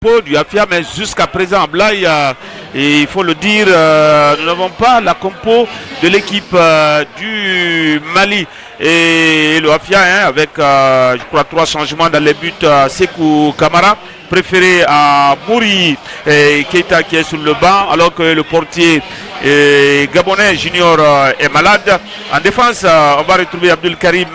compo du Afia, mais jusqu'à présent, Ablaye, il faut le dire, nous n'avons pas la compo de l'équipe du Mali. Et le Afia, hein, avec, je crois, 3 changements dans les buts, Sekou Kamara, préféré à Mouri Keita qui est sur le banc, alors que le portier Gabonais Junior est malade. En défense, on va retrouver Abdul Karim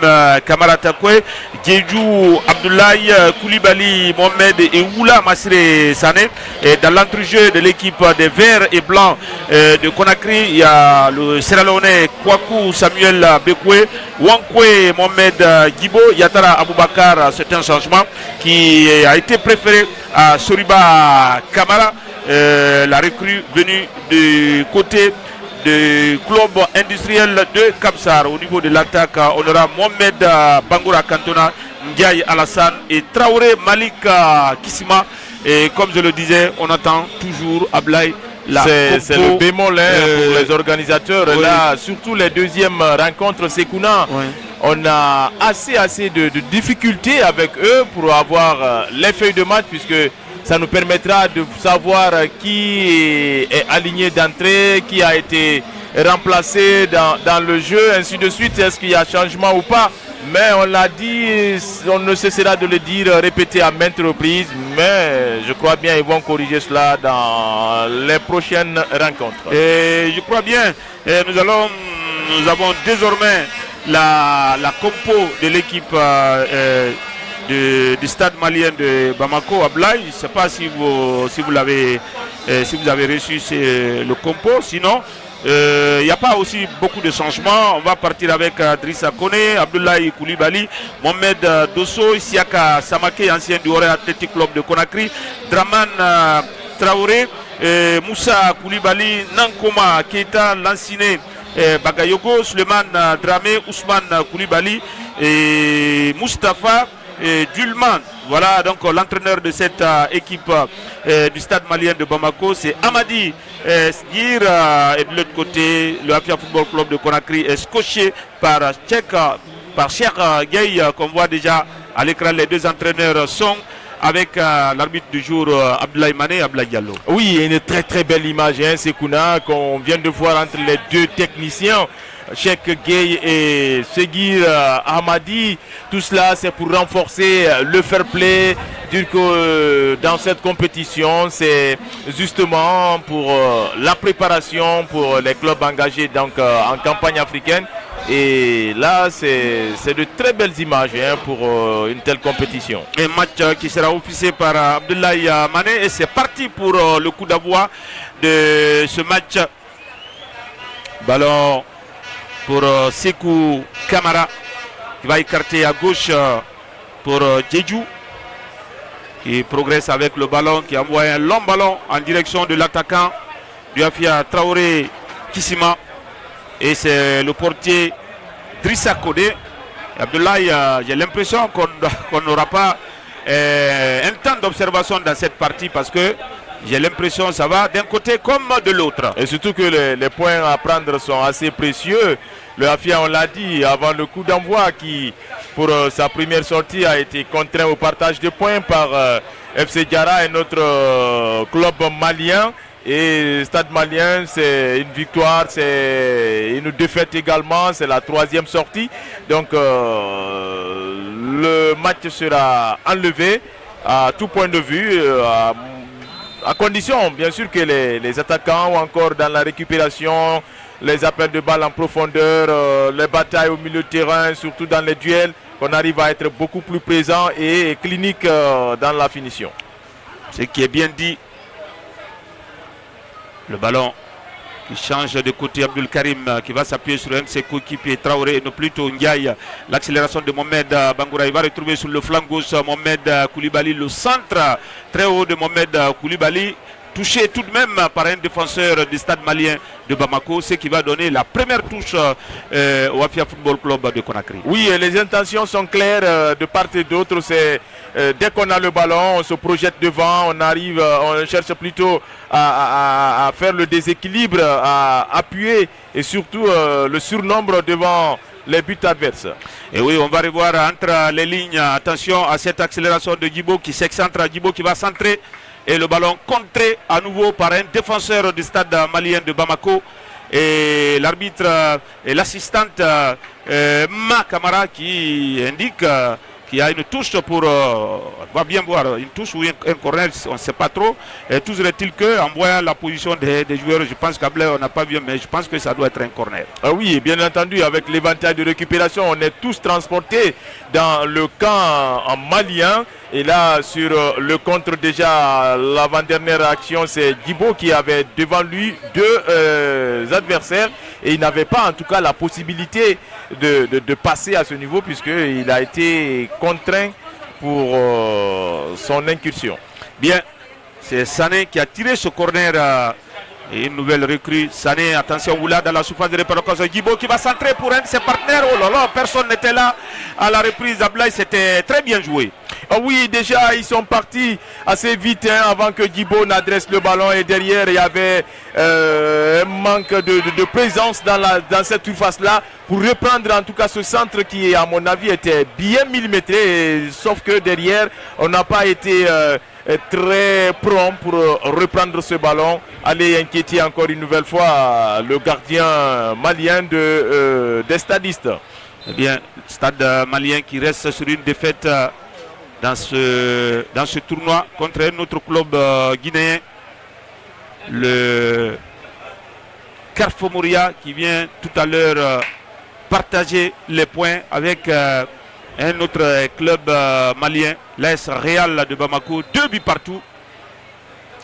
Kamara Takwe, Djedjou Abdoulaye Koulibaly Mohamed et Oula Massire Sané. Et dans l'entrejeu de l'équipe des Verts et Blancs de Conakry, il y a le Sierra-Léonais Kwaku Samuel Bekwe, Wankwe Mohamed Gibo, Yatara Aboubakar. C'est un changement qui a été préféré à Soriba Kamara, la recrue venue du côté du club industriel de Kapsar. Au niveau de l'attaque, on aura Mohamed Bangoura Kantona, Ndiaye Alassane et Traoré Malik Kissima. Et comme je le disais, on attend toujours Ablaye. C'est le bémol pour les organisateurs. Oui. Là, surtout les deuxièmes rencontres Sekouna, oui. On a assez de difficultés avec eux pour avoir les feuilles de match, puisque ça nous permettra de savoir qui est aligné d'entrée, qui a été remplacé dans le jeu, ainsi de suite. Est-ce qu'il y a changement ou pas? Mais on l'a dit, on ne cessera de le dire, répéter à maintes reprises. Mais je crois bien qu'ils vont corriger cela dans les prochaines rencontres. Et je crois bien, nous avons désormais la compo de l'équipe du stade malien de Bamako, Ablaye. Je ne sais pas si vous avez reçu le compo. Sinon, il n'y a pas aussi beaucoup de changements. On va partir avec Drissa Kone, Abdoulaye Koulibaly, Mohamed Dosso, Siaka Samake, ancien du Oré Athletic Club de Conakry, Draman Traoré, Moussa Koulibaly, Nankoma Keita, Lanciné Bagayogo, Suleiman Dramé, Ousmane Koulibaly et Mustapha Dulman. Voilà donc l'entraîneur de cette équipe du stade malien de Bamako, c'est Amadi Sgir. Et de l'autre côté, le Afia Football Club de Conakry est scotché par Cheikh Gueye, qu'on voit déjà à l'écran. Les deux entraîneurs sont avec l'arbitre du jour, Abdoulaye Mané et Abdoulaye Diallo. Oui, une très belle image, hein, Sekouna, qu'on vient de voir entre les deux techniciens, Cheikh Gueye et Seguir Ahmadi. Tout cela, c'est pour renforcer le fair play. Dire que dans cette compétition, c'est justement pour la préparation pour les clubs engagés donc, en campagne africaine. Et là, c'est de très belles images, hein, pour une telle compétition. Un match qui sera officié par Abdoulaye Mané. Et c'est parti pour le coup d'envoi de ce match. Ballon pour Sekou Kamara qui va écarter à gauche pour Djedjou, qui progresse avec le ballon, qui envoie un long ballon en direction de l'attaquant du Afia, Traoré Kissima. Et c'est le portier Drissa Kodé. Abdoulaye, j'ai l'impression qu'on n'aura pas un temps d'observation dans cette partie, parce que j'ai l'impression que ça va d'un côté comme de l'autre. Et surtout que les points à prendre sont assez précieux. Le Afia, on l'a dit, avant le coup d'envoi, qui pour sa première sortie a été contraint au partage de points par FC Diarra et notre club malien. Et Stade Malien, c'est une victoire, c'est une défaite également, c'est la 3e sortie. Donc le match sera enlevé à tout point de vue, à condition bien sûr que les attaquants ou encore dans la récupération, les appels de balles en profondeur, les batailles au milieu de terrain, surtout dans les duels, qu'on arrive à être beaucoup plus présent et clinique dans la finition. Ce qui est bien dit. Le ballon qui change de côté, Abdul Karim qui va s'appuyer sur un de ses coéquipiers, Traoré, et non plutôt Ndiaye. L'accélération de Mohamed Bangoura, il va retrouver sur le flanc gauche Mohamed Koulibaly. Le centre très haut de Mohamed Koulibaly, touché tout de même par un défenseur du stade malien de Bamako, ce qui va donner la première touche au Afia Football Club de Conakry. Oui, et les intentions sont claires de part et d'autre. C'est dès qu'on a le ballon, on se projette devant, on arrive, on cherche plutôt à faire le déséquilibre, à appuyer, et surtout le surnombre devant les buts adverses. Et oui, on va revoir entre les lignes. Attention à cette accélération de Djibo qui s'excentre. Djibo qui va centrer. Et le ballon contré à nouveau par un défenseur du stade malien de Bamako. Et l'arbitre et l'assistante Ma Camara qui indique qu'il y a une touche pour, on va bien voir, une touche ou un corner, on ne sait pas trop. Et toujours est-il qu'en voyant la position des joueurs, je pense qu'Ablay, on n'a pas vu, mais je pense que ça doit être un corner. Ah oui, bien entendu, avec l'éventail de récupération, on est tous transportés dans le camp en malien. Et là, sur le contre, déjà, l'avant-dernière action, c'est Djibo qui avait devant lui deux adversaires. Et il n'avait pas, en tout cas, la possibilité de passer à ce niveau, puisqu'il a été contraint pour son incursion. Bien, c'est Sané qui a tiré ce corner. Et une nouvelle recrue, Sané, attention, Oula dans la surface de réparation. Djibo qui va centrer pour un de ses partenaires. Oh là là, personne n'était là à la reprise. Ablaï, c'était très bien joué. Ah oui, déjà ils sont partis assez vite avant que Djibo n'adresse le ballon. Et derrière, il y avait un manque de présence dans cette surface-là pour reprendre en tout cas ce centre qui, à mon avis, était bien millimétré. Sauf que derrière, on n'a pas été très prompt pour reprendre ce ballon, aller inquiéter encore une nouvelle fois le gardien malien des stadistes. Eh bien, stade malien qui reste sur une défaite dans ce tournoi contre un autre club guinéen, le Carrefour Moria, qui vient tout à l'heure partager les points avec un autre club malien, l'AS Real de Bamako, 2 buts partout.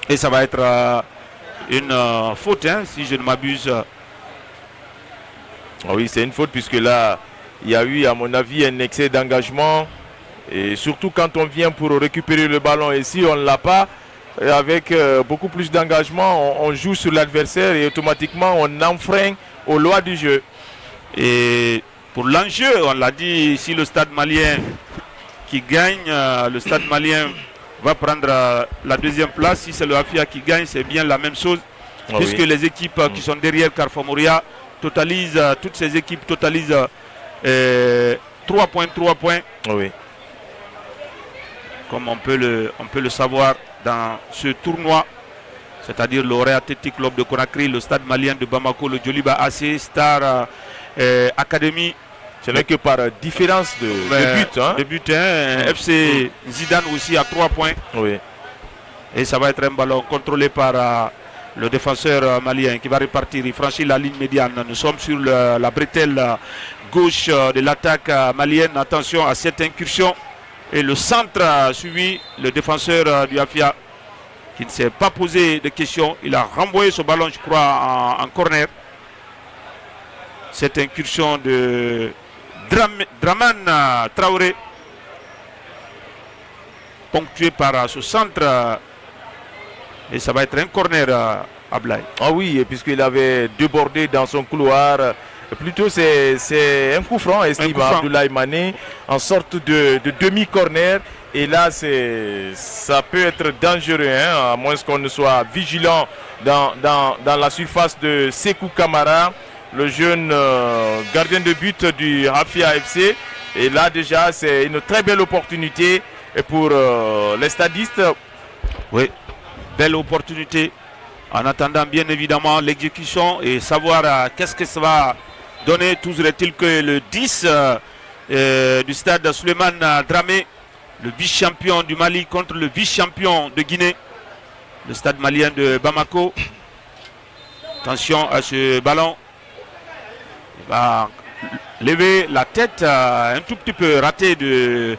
Et ça va être une faute, hein, si je ne m'abuse. Ah oui, c'est une faute puisque là, il y a eu, à mon avis, un excès d'engagement. Et surtout quand on vient pour récupérer le ballon et si on ne l'a pas, avec beaucoup plus d'engagement, on joue sur l'adversaire et automatiquement on enfreint aux lois du jeu. Et pour l'enjeu, on l'a dit, si le stade malien qui gagne, le stade malien va prendre la deuxième place. Si c'est le Afia qui gagne, c'est bien la même chose. Puisque les équipes qui sont derrière Carrefour Moria totalisent, toutes ces équipes totalisent 3 points. Oui. Comme on peut le savoir dans ce tournoi, c'est-à-dire le Real Athletic Club de Conakry, le stade malien de Bamako, le Djoliba AC, Star Academy. Ce n'est que par différence de but. De but, FC Zidane aussi à 3 points. Oui. Et ça va être un ballon contrôlé par le défenseur malien qui va repartir. Il franchit la ligne médiane. Nous sommes sur la bretelle gauche de l'attaque malienne. Attention à cette incursion. Et le centre a suivi le défenseur du Afia qui ne s'est pas posé de questions. Il a renvoyé ce ballon, je crois, en corner. Cette incursion de Draman Traoré, ponctuée par ce centre. Et ça va être un corner à Blaye. Ah oui, puisqu'il avait débordé dans son couloir. Plutôt c'est un coup franc, estime Abdoulaye Mané, en sorte de demi-corner. Et là, ça peut être dangereux, hein, à moins qu'on ne soit vigilant dans la surface de Sekou Kamara, le jeune gardien de but du Afia FC. Et là, déjà, c'est une très belle opportunité pour les stadistes. Oui, belle opportunité. En attendant, bien évidemment, l'exécution et savoir qu'est-ce que ça va donner. Toujours est-il que le 10 du stade Souleymane Dramé, le vice-champion du Mali contre le vice-champion de Guinée, le stade malien de Bamako. Attention à ce ballon. Il va lever la tête un tout petit peu ratée de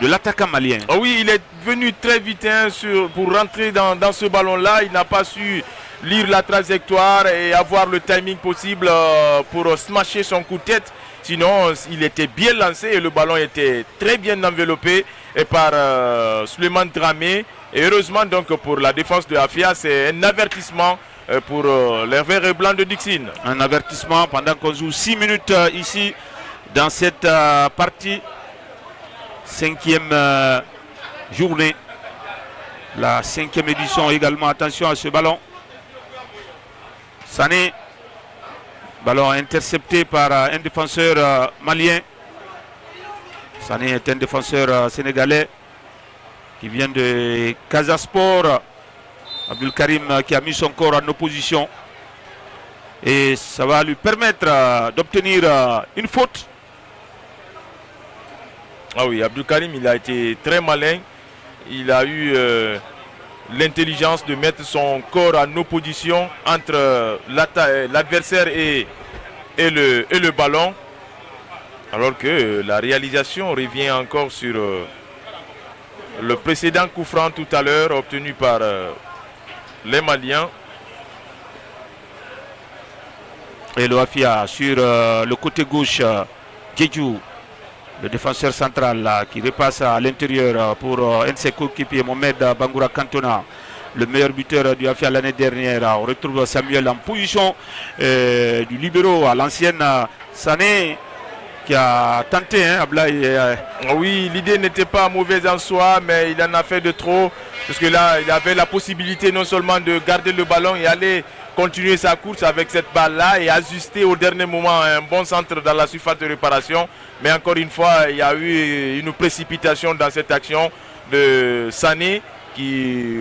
l'attaquant malien. Oh oui, il est venu très vite pour rentrer dans ce ballon-là. Il n'a pas su lire la trajectoire et avoir le timing possible pour smasher son coup de tête. Sinon, il était bien lancé et le ballon était très bien enveloppé par Souleymane Dramé. Et heureusement donc pour la défense de Afia, c'est un avertissement pour les verts et blancs de Dixine. Un avertissement pendant qu'on joue 6 minutes ici dans cette partie. 5e journée. La 5e édition également. Attention à ce ballon. Sané Ballon intercepté par un défenseur malien. Sané est un défenseur sénégalais qui vient de Casasport. Abdul Karim qui a mis son corps en opposition. Et ça va lui permettre d'obtenir une faute. Ah oui, Abdul Karim, il a été très malin. Il a eu l'intelligence de mettre son corps en opposition entre l'adversaire et le ballon. Alors que la réalisation revient encore sur le précédent coup franc tout à l'heure obtenu par les Maliens. Et l'Oafia sur le côté gauche, Djedjou, le défenseur central qui repasse à l'intérieur pour un de ses coéquipiers, Mohamed Bangoura Cantona, le meilleur buteur du Afia l'année dernière. On retrouve Samuel en position du libéro à l'ancienne Sané qui a tenté, Oui, l'idée n'était pas mauvaise en soi, mais il en a fait de trop. Parce que là, il avait la possibilité non seulement de garder le ballon et aller continuer sa course avec cette balle-là et ajuster au dernier moment un bon centre dans la surface de réparation. Mais encore une fois, il y a eu une précipitation dans cette action de Sané qui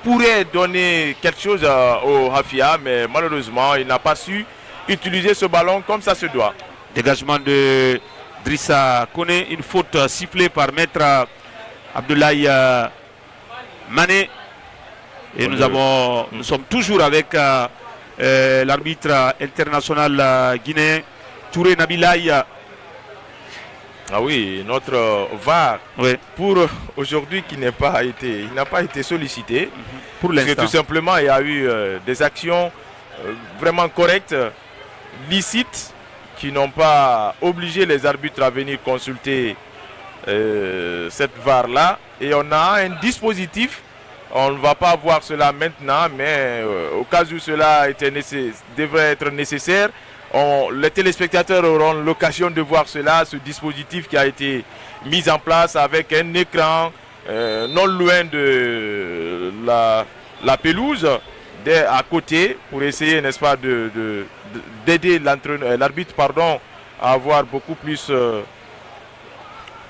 pourrait donner quelque chose au Hafia, mais malheureusement, il n'a pas su utiliser ce ballon comme ça se doit. Dégagement de Drissa Kone, une faute sifflée par maître Abdoulaye Mané. Et nous sommes toujours avec l'arbitre international guinéen Touré Nabilaye. Ah oui, notre VAR pour aujourd'hui il n'a pas été sollicité. Pour l'instant. Parce que tout simplement il y a eu des actions vraiment correctes, licites, qui n'ont pas obligé les arbitres à venir consulter cette VAR là. Et on a un dispositif, on ne va pas voir cela maintenant, mais au cas où cela devrait être nécessaire, les téléspectateurs auront l'occasion de voir cela, ce dispositif qui a été mis en place avec un écran non loin de la pelouse, à côté, pour essayer, n'est-ce pas, d'aider l'arbitre à avoir beaucoup plus...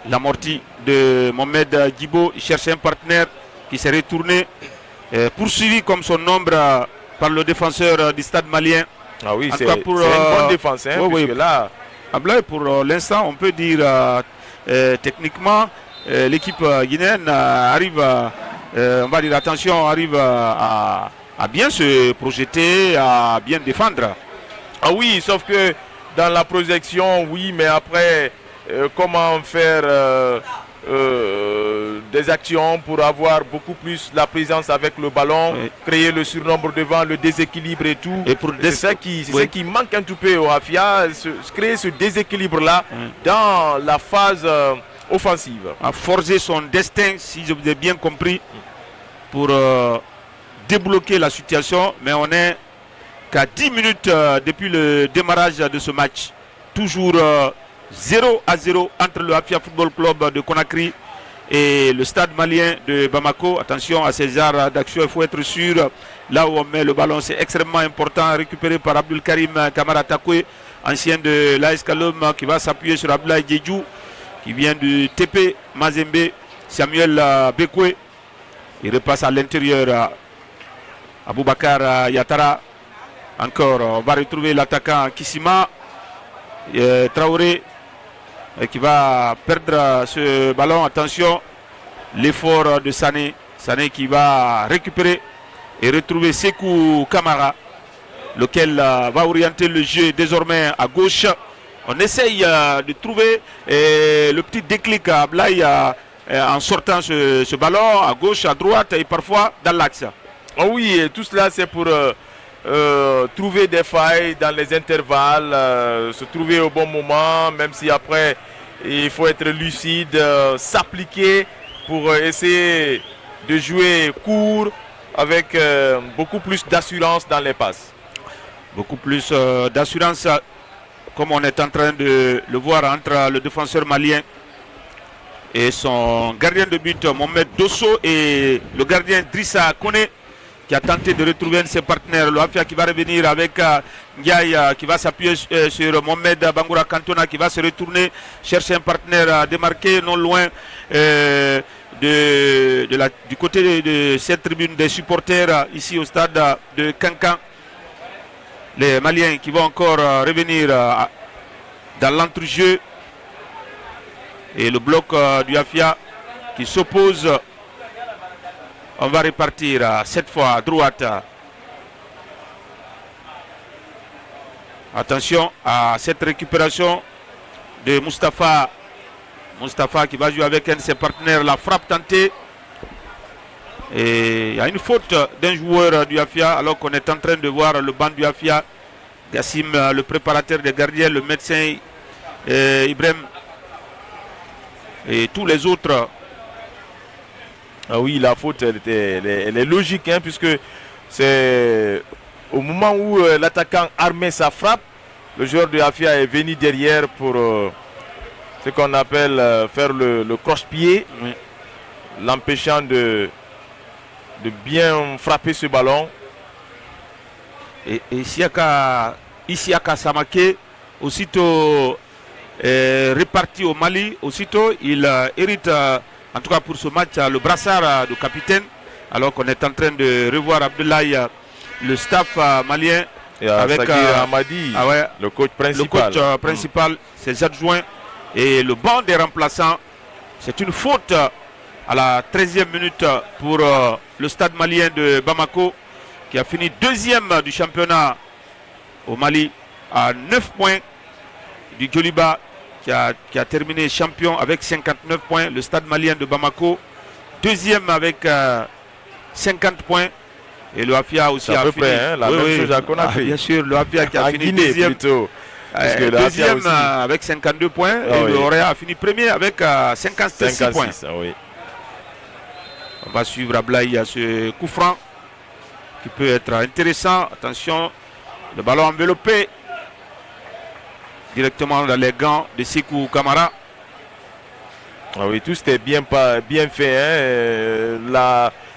L'amorti de Mohamed Djibo, il cherche un partenaire qui s'est retourné, poursuivi comme son nombre par le défenseur du stade malien. Ah oui, c'est une bonne défense, puisque là... Pour l'instant, on peut dire techniquement, l'équipe guinéenne arrive, on va dire attention, arrive à bien se projeter, à bien défendre. Ah oui, sauf que dans la projection, oui, mais après, comment faire des actions pour avoir beaucoup plus la présence avec le ballon, créer le surnombre devant, le déséquilibre et tout. C'est ça qui manque un tout peu au Hafia, créer ce déséquilibre-là dans la phase offensive. À forger son destin, si je vous ai bien compris, pour débloquer la situation, mais on est qu'à 10 minutes depuis le démarrage de ce match. Toujours 0-0 entre le Hafia Football Club de Conakry et le stade malien de Bamako. Attention à ces arts d'action, il faut être sûr. Là où on met le ballon, c'est extrêmement important. Récupéré par Abdul Karim Kamara Takwe, ancien de l'AS Kalom, qui va s'appuyer sur Abdoulaye Djedjou, qui vient du TP Mazembe. Samuel Bekwe, il repasse à l'intérieur. Aboubakar Yatara. Encore, on va retrouver l'attaquant Kissima. Traoré qui va perdre ce ballon. Attention, l'effort de Sané. Sané qui va récupérer et retrouver Sekou Kamara, lequel va orienter le jeu désormais à gauche. On essaye de trouver le petit déclic à Ablaye en sortant ce ballon à gauche, à droite et parfois dans l'axe. Oh oui, et tout cela c'est pour trouver des failles dans les intervalles, se trouver au bon moment, même si après il faut être lucide, s'appliquer pour essayer de jouer court avec beaucoup plus d'assurance dans les passes. Beaucoup plus d'assurance, comme on est en train de le voir entre le défenseur malien et son gardien de but Mohamed Dosso et le gardien Drissa Kone. qui a tenté de retrouver un de ses partenaires. L'Oafia qui va revenir avec Ndiaye qui va s'appuyer sur Mohamed Bangoura Cantona qui va se retourner, chercher un partenaire démarqué non loin du côté de cette tribune des supporters ici au stade de Kankan. Les Maliens qui vont encore revenir dans l'entrejeu. Et le bloc du Afia qui s'oppose. On va repartir cette fois à droite. Attention à cette récupération de Mustapha. Mustapha qui va jouer avec un de ses partenaires. La frappe tentée. Et il y a une faute d'un joueur du Afia alors qu'on est en train de voir le banc du Afia. Gassim, le préparateur des gardiens, le médecin Ibrahim et tous les autres. Ah oui, la faute elle est logique puisque c'est au moment où l'attaquant armait sa frappe, le joueur de Afia est venu derrière pour ce qu'on appelle faire le croche-pied, oui, l'empêchant de bien frapper ce ballon. Et Isiaka Samake, aussitôt réparti au Mali, aussitôt il hérite, en tout cas pour ce match, le brassard de capitaine, alors qu'on est en train de revoir Abdoulaye, le staff malien, et avec Amadi, le coach principal. Le coach principal, ses adjoints et le banc des remplaçants. C'est une faute à la 13e minute pour le stade malien de Bamako, qui a fini deuxième du championnat au Mali à 9 points du Djoliba qui a terminé champion avec 59 points. Le stade malien de Bamako deuxième avec 50 points. Et le Afia aussi a fini la même chose à Conakry. Bien sûr, le Afia qui a fini deuxième, deuxième avec 52 points. Et le Orea a fini premier avec 56 points. Oui. On va suivre Ablaï à ce coup franc qui peut être intéressant. Attention, le ballon enveloppé directement dans les gants de Sekou Kamara. Ah oui, tout c'était bien fait.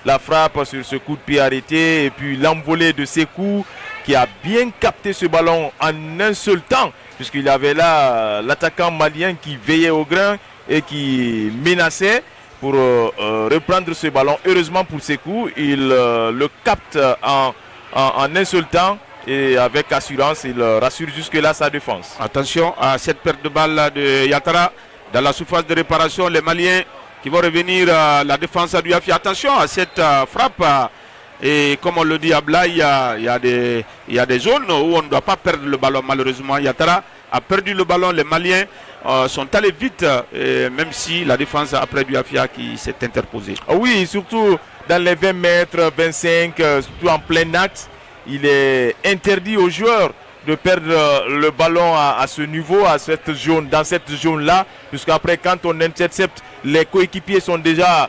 La frappe sur ce coup de pied arrêté et puis l'envolée de Sekou qui a bien capté ce ballon en un seul temps, puisqu'il y avait là l'attaquant malien qui veillait au grain et qui menaçait pour reprendre ce ballon. Heureusement pour Sekou, il le capte en un seul temps et avec assurance, il rassure jusque-là sa défense. Attention à cette perte de balle de Yatara dans la surface de réparation. Les Maliens qui vont revenir à la défense du Afia. Attention à cette frappe. Et comme on le dit à Blaye, il y a des zones où on ne doit pas perdre le ballon. Malheureusement, Yatara a perdu le ballon. Les Maliens sont allés vite, même si la défense après du Afia qui s'est interposée. Oui, surtout dans les 20 mètres, 25, surtout en plein axe. Il est interdit aux joueurs de perdre le ballon à ce niveau, dans cette zone-là, puisqu'après, quand on intercepte, les coéquipiers sont déjà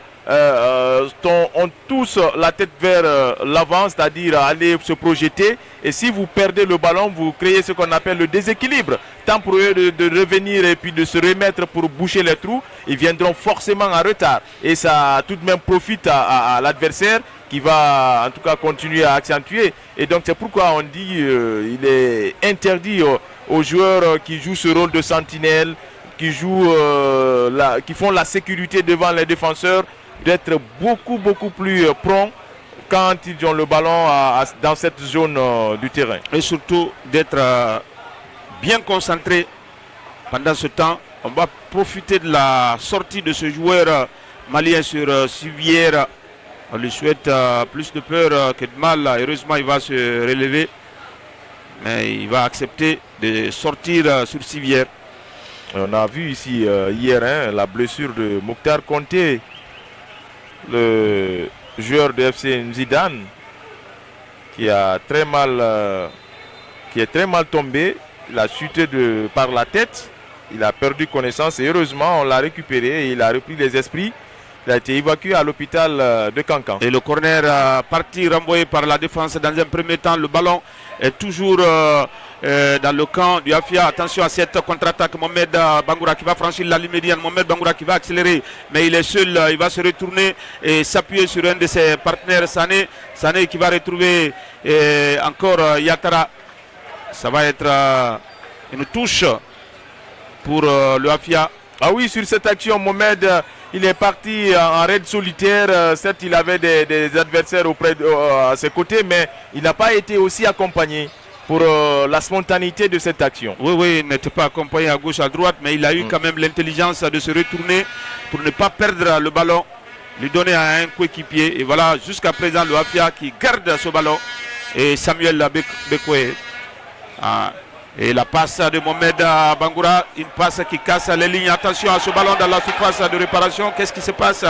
ont tous la tête vers l'avant, c'est-à-dire aller se projeter. Et si vous perdez le ballon, vous créez ce qu'on appelle le déséquilibre. Tant pour eux de revenir et puis de se remettre pour boucher les trous, ils viendront forcément en retard. Et ça tout de même profite à l'adversaire qui va en tout cas continuer à accentuer. Et donc c'est pourquoi on dit il est interdit aux joueurs qui jouent ce rôle de sentinelle, qui font la sécurité devant les défenseurs, d'être beaucoup plus prompt quand ils ont le ballon dans cette zone du terrain. Et surtout d'être bien concentré pendant ce temps. On va profiter de la sortie de ce joueur malien sur Sivière. On lui souhaite plus de peur que de mal. Heureusement, il va se relever. Mais il va accepter de sortir sur Sivière. On a vu ici hier la blessure de Mokhtar Konté, le joueur de FC Nzidane, qui est très mal tombé. Il a chuté par la tête. Il a perdu connaissance et heureusement on l'a récupéré et il a repris les esprits. Il a été évacué à l'hôpital de Kankan. Et le corner parti renvoyé par la défense dans un premier temps. Le ballon est toujours dans le camp du Afia. Attention à cette contre-attaque. Mohamed Bangoura qui va franchir la ligne médiane. Mohamed Bangoura qui va accélérer, mais il est seul. Il va se retourner et s'appuyer sur un de ses partenaires, Sané. Sané qui va retrouver encore Yatara. Ça va être une touche pour le Afia. Ah oui, sur cette action, Mohamed, il est parti en raid solitaire. Certes, il avait des adversaires à ses côtés, mais il n'a pas été aussi accompagné pour la spontanéité de cette action. Oui, il n'était pas accompagné à gauche, à droite, mais il a eu quand même l'intelligence de se retourner pour ne pas perdre le ballon, lui donner à un coéquipier. Et voilà, jusqu'à présent, le Afia qui garde ce ballon. Et Samuel Bekwe. Et la passe de Mohamed Bangoura, une passe qui casse les lignes. Attention à ce ballon dans la surface de réparation. Qu'est-ce qui se passe?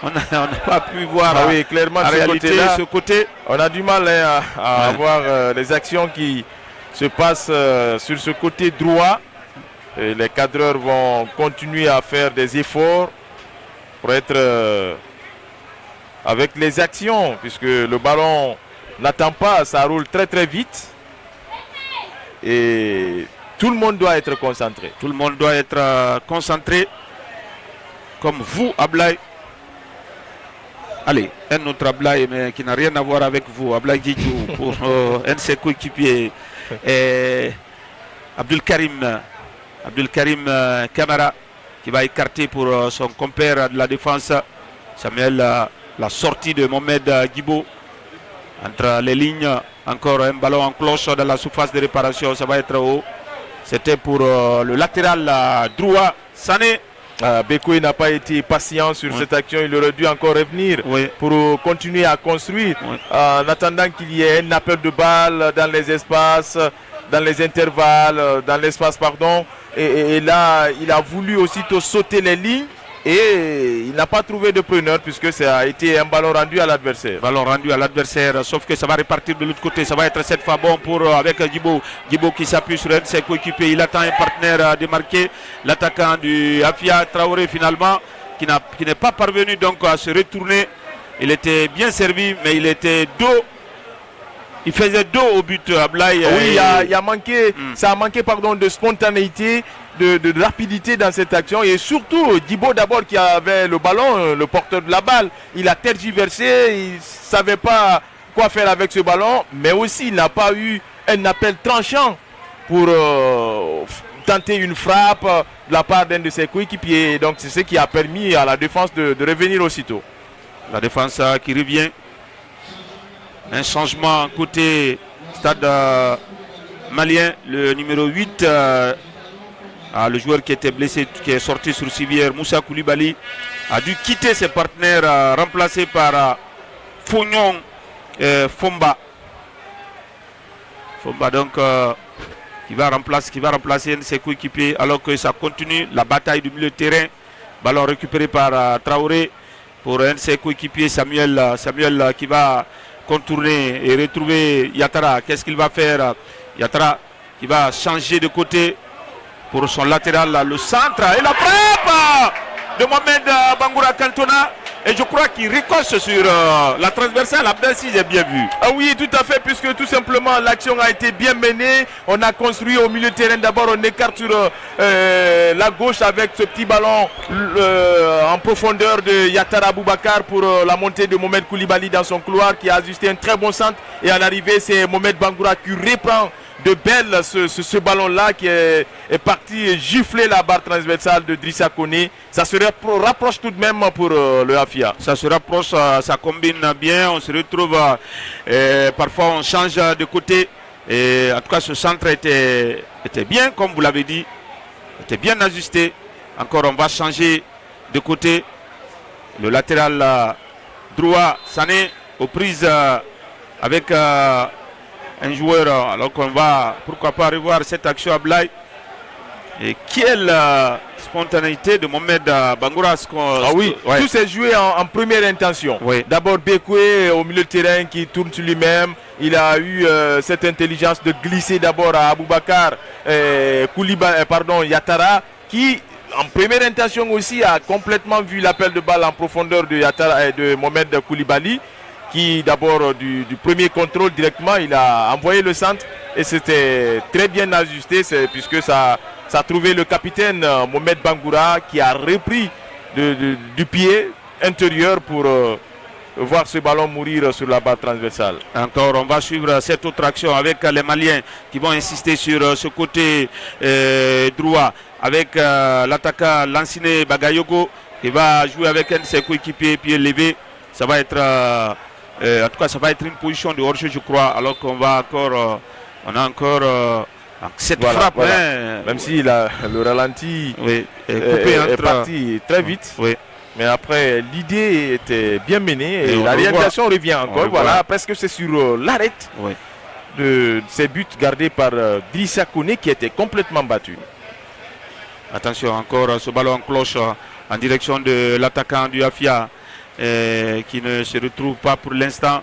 On n'a pas pu voir clairement en réalité ce côté. On a du mal à voir les actions qui se passent sur ce côté droit. Et les cadreurs vont continuer à faire des efforts pour être avec les actions, puisque le ballon n'attend pas, ça roule très très vite. Et tout le monde doit être concentré. Tout le monde doit être concentré. Comme vous, Ablaye. Allez, un autre Ablaye, mais qui n'a rien à voir avec vous. Ablaye Djidjou pour un de ses coéquipiers. Abdul Karim Kamara qui va écarter pour son compère de la défense. Samuel, la sortie de Mohamed Guibo. Entre les lignes, encore un ballon en cloche dans la surface de réparation, ça va être haut. C'était pour le latéral droit, Sané. Bekwe n'a pas été patient sur cette action, il aurait dû encore revenir pour continuer à construire. En attendant qu'il y ait un appel de balle dans les espaces, dans les intervalles, dans l'espace, pardon. Et là, il a voulu aussitôt sauter les lignes. Et il n'a pas trouvé de preneur puisque ça a été un ballon rendu à l'adversaire. Ballon rendu à l'adversaire, sauf que ça va repartir de l'autre côté. Ça va être cette fois bon pour avec Djibo. Djibo qui s'appuie sur un de ses coéquipiers. Il attend un partenaire démarqué. L'attaquant du Afia, Traoré finalement, qui n'est pas parvenu donc à se retourner. Il était bien servi, mais il était dos. Il faisait dos au but, Ablaye. Oui, il a manqué, ça a manqué de spontanéité, de rapidité dans cette action. Et surtout, Djibo d'abord qui avait le ballon, le porteur de la balle. Il a tergiversé, il ne savait pas quoi faire avec ce ballon. Mais aussi, il n'a pas eu un appel tranchant pour tenter une frappe de la part d'un de ses coéquipiers. Donc c'est ce qui a permis à la défense de revenir aussitôt. La défense qui revient. Un changement côté stade malien, le numéro 8, le joueur qui était blessé, qui est sorti sur civière, Moussa Koulibaly, a dû quitter ses partenaires, remplacé par Fognon Fomba. Fomba donc qui va remplacer un de ses coéquipiers alors que ça continue, la bataille du milieu de terrain. Ballon récupéré par Traoré pour un de ses coéquipiers, Samuel qui va contourner et retrouver Yatara. Qu'est-ce qu'il va faire? Yatara qui va changer de côté pour son latéral, le centre et la frappe de Mohamed Bangoura Cantona. Et je crois qu'il ricoche sur la transversale. Abdel, si j'ai bien vu. Ah oui, tout à fait, puisque tout simplement l'action a été bien menée. On a construit au milieu de terrain. D'abord, on écarte sur la gauche avec ce petit ballon en profondeur de Yatara Boubacar pour la montée de Mohamed Koulibaly dans son couloir qui a ajusté un très bon centre. Et à l'arrivée, c'est Mohamed Bangoura qui reprend de belle ce ballon-là qui est parti gifler la barre transversale de Drissa Koné. Ça se rapproche tout de même pour le Afia. Ça se rapproche, ça combine bien. On se retrouve, parfois on change de côté. Et en tout cas, ce centre était bien, comme vous l'avez dit. Était bien ajusté. Encore, on va changer de côté. Le latéral droit, Sané, aux prises avec un joueur. Alors qu'on va, pourquoi pas, revoir cette action à Blaye. Et quelle spontanéité de Mohamed Bangoura. Ah oui, tout s'est joué en première intention. Oui. D'abord Bekwe au milieu de terrain qui tourne sur lui-même. Il a eu cette intelligence de glisser d'abord à Aboubacar Yatara qui en première intention aussi a complètement vu l'appel de balle en profondeur de Yatara et de Mohamed Koulibaly qui d'abord du premier contrôle directement il a envoyé le centre et c'était très bien ajusté, puisque ça a trouvé le capitaine Mohamed Bangoura qui a repris du pied intérieur pour voir ce ballon mourir sur la barre transversale. Encore, on va suivre cette autre action avec les Maliens qui vont insister sur ce côté droit avec l'attaquant Lansine Bagayogo qui va jouer avec un de ses coéquipiers pied levé. Ça va être en tout cas ça va être une position de hors-jeu, je crois, alors qu'on va encore on a encore cette frappe. Voilà. Hein. Même si le ralenti est parti très vite. Oui. Mais après, l'idée était bien menée et la réalisation revient encore. Voilà, parce que c'est sur l'arrêt de ces buts gardés par Drissa Kone qui était complètement battu. Attention, encore ce ballon en cloche en direction de l'attaquant du Afia qui ne se retrouve pas pour l'instant.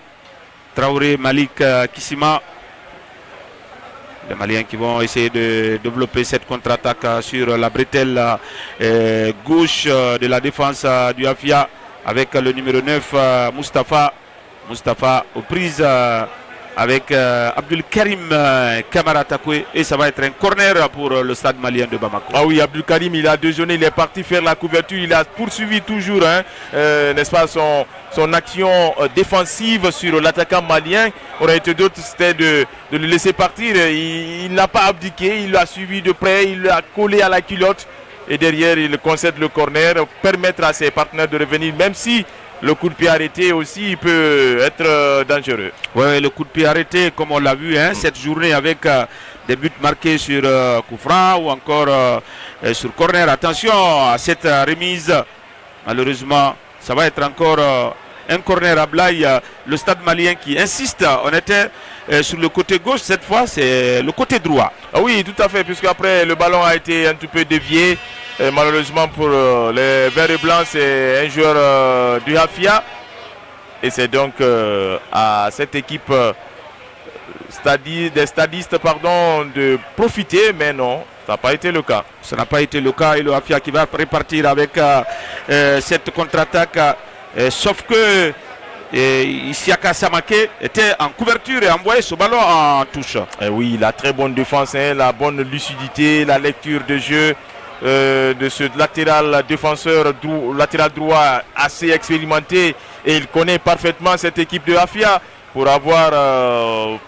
Traoré, Malik Kissima. Les Maliens qui vont essayer de développer cette contre-attaque sur la bretelle gauche de la défense du Afia avec le numéro 9 Mustapha aux prises avec Abdul Karim Kamara Takwe, et ça va être un corner pour le stade malien de Bamako. Ah oui, Abdul Karim, il a déjeuné, il est parti faire la couverture, il a poursuivi toujours n'est-ce pas, son action défensive sur l'attaquant malien. Aurait été d'autres, c'était de le laisser partir. Il n'a pas abdiqué, il l'a suivi de près, il l'a collé à la culotte et derrière il concède le corner, permettre à ses partenaires de revenir, même si le coup de pied arrêté aussi il peut être dangereux. Oui, le coup de pied arrêté, comme on l'a vu cette journée avec des buts marqués sur coup franc ou encore sur corner. Attention à cette remise. Malheureusement, ça va être encore un corner à Blaye. Le stade malien qui insiste. On était sur le côté gauche, cette fois c'est le côté droit. Ah oui, tout à fait, puisque après le ballon a été un petit peu dévié. Et malheureusement pour les verts et blancs, c'est un joueur du Hafia. Et c'est donc à cette équipe des stadistes de profiter, mais non, ça n'a pas été le cas. Ça n'a pas été le cas et le Hafia qui va repartir avec cette contre-attaque. Sauf que Isiaka Samake était en couverture et envoyé ce ballon en touche. Et oui, la très bonne défense, la bonne lucidité, la lecture de jeu. De ce latéral défenseur latéral droit assez expérimenté, et il connaît parfaitement cette équipe de Hafia pour avoir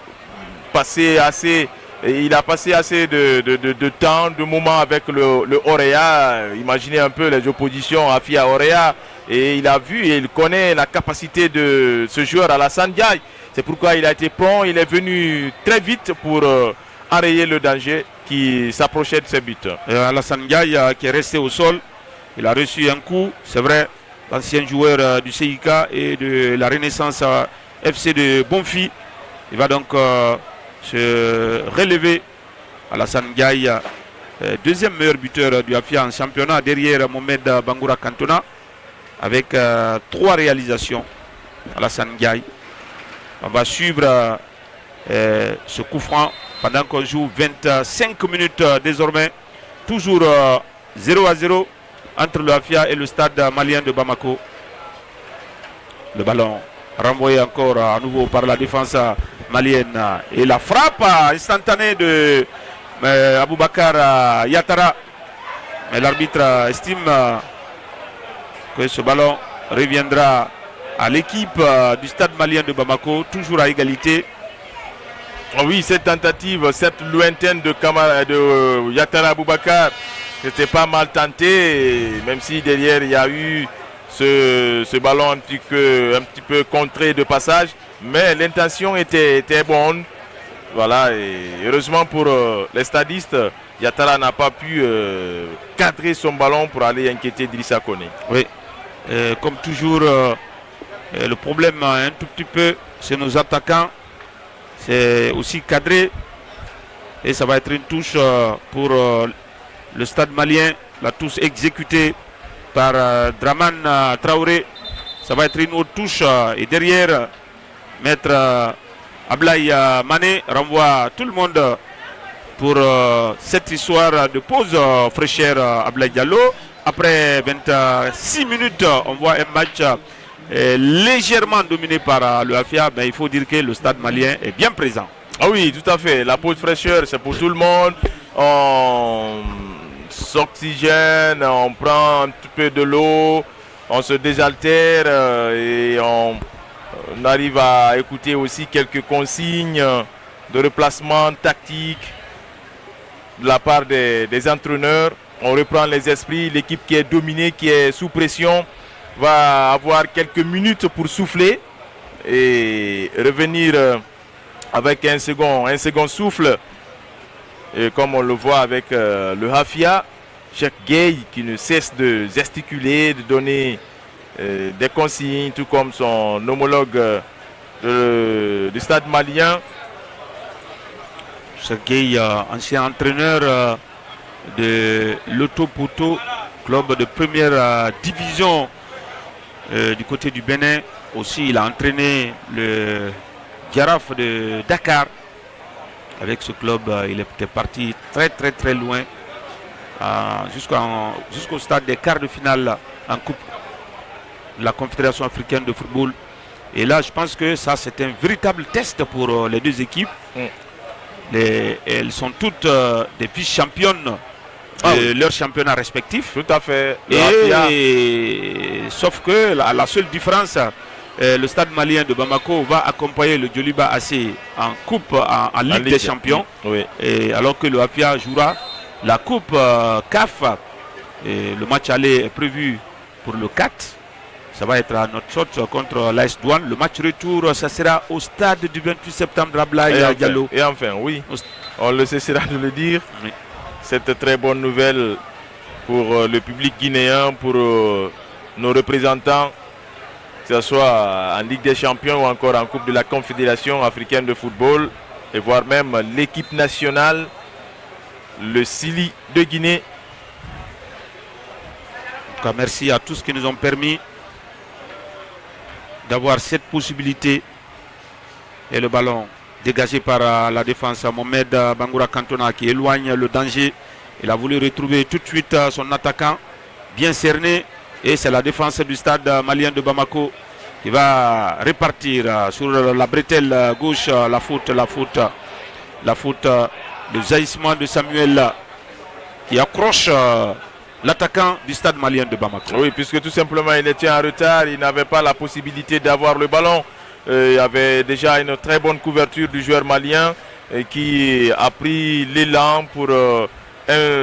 passé assez de temps, de moments avec le Orea. Imaginez un peu les oppositions Hafia Orea, et il a vu et il connaît la capacité de ce joueur Alassane Ndiaye. C'est pourquoi il a été prompt, il est venu très vite pour enrayer le danger qui s'approchait de ses buts. Alassane Ndiaye qui est resté au sol, il a reçu un coup, c'est vrai, l'ancien joueur du CIK et de la Renaissance FC de Bonfi. Il va donc se relever. Alassane Ndiaye, deuxième meilleur buteur du Hafia en championnat derrière Mohamed Bangoura Cantona avec 3 réalisations. Alassane Ndiaye. On va suivre ce coup franc pendant qu'on joue 25 minutes désormais. Toujours 0-0 entre le Hafia et le stade malien de Bamako. Le ballon renvoyé encore à nouveau par la défense malienne. Et la frappe instantanée de Aboubakar Yatara. Mais l'arbitre estime que ce ballon reviendra à l'équipe du stade malien de Bamako, toujours à égalité. Oui, cette tentative, cette lointaine de Yatara Aboubakar, c'était pas mal tenté, même si derrière il y a eu ce ballon un petit peu contré de passage, mais l'intention était bonne. Voilà, et heureusement pour les stadistes, Yatara n'a pas pu cadrer son ballon pour aller inquiéter Drissa Kone. Oui, comme toujours, le problème un tout petit peu, c'est nos attaquants. C'est aussi cadré et ça va être une touche pour le stade malien. La touche exécutée par Draman Traoré. Ça va être une autre touche et derrière, maître Ablaye Mané renvoie tout le monde pour cette histoire de pause fraîcheur Ablaye Diallo. Après 26 minutes, on voit un match légèrement dominé par le Hafia, mais il faut dire que le stade malien est bien présent. Ah oui, tout à fait. La pause fraîcheur, c'est pour tout le monde. On s'oxygène, on prend un petit peu de l'eau, on se désaltère et on arrive à écouter aussi quelques consignes de replacement tactique de la part des entraîneurs. On reprend les esprits. L'équipe qui est dominée, qui est sous pression, va avoir quelques minutes pour souffler et revenir avec un second souffle. Et comme on le voit avec le Hafia, Cheikh Gueye qui ne cesse de gesticuler, de donner des consignes, tout comme son homologue du stade malien. Cheikh Gueye, ancien entraîneur de l'Autopoto, club de première division du côté du Bénin. Aussi, il a entraîné le Giraffe de Dakar. Avec ce club, il était parti très loin, jusqu'au stade des quarts de finale en Coupe de la Confédération africaine de football. Et là, je pense que ça, c'est un véritable test pour les deux équipes. Elles sont toutes des vice-championnes de leurs championnats respectifs. Tout à fait. Sauf que la seule différence, le stade malien de Bamako va accompagner le Djoliba AC en coupe, en Ligue des Champions. Oui. Et alors que le Hafia jouera la coupe CAF. Et le match aller est prévu pour le 4. Ça va être à notre sorte contre l'AS Douane. Le match retour, ça sera au stade du 28 septembre à Blaye Diallo. Et enfin, oui, on ne cessera de le dire. Oui. Cette très bonne nouvelle pour le public guinéen, pour nos représentants, que ce soit en Ligue des Champions ou encore en Coupe de la Confédération africaine de football, et voire même l'équipe nationale, le Sili de Guinée. En tout cas, merci à tous qui nous ont permis d'avoir cette possibilité. Et le ballon dégagé par la défense, Mohamed Bangoura Cantona qui éloigne le danger. Il a voulu retrouver tout de suite son attaquant bien cerné. Et c'est la défense du stade malien de Bamako qui va répartir sur la bretelle gauche la faute, le jaillissement de Samuel qui accroche l'attaquant du stade malien de Bamako. Oui, puisque tout simplement il était en retard, il n'avait pas la possibilité d'avoir le ballon. Il y avait déjà une très bonne couverture du joueur malien qui a pris l'élan pour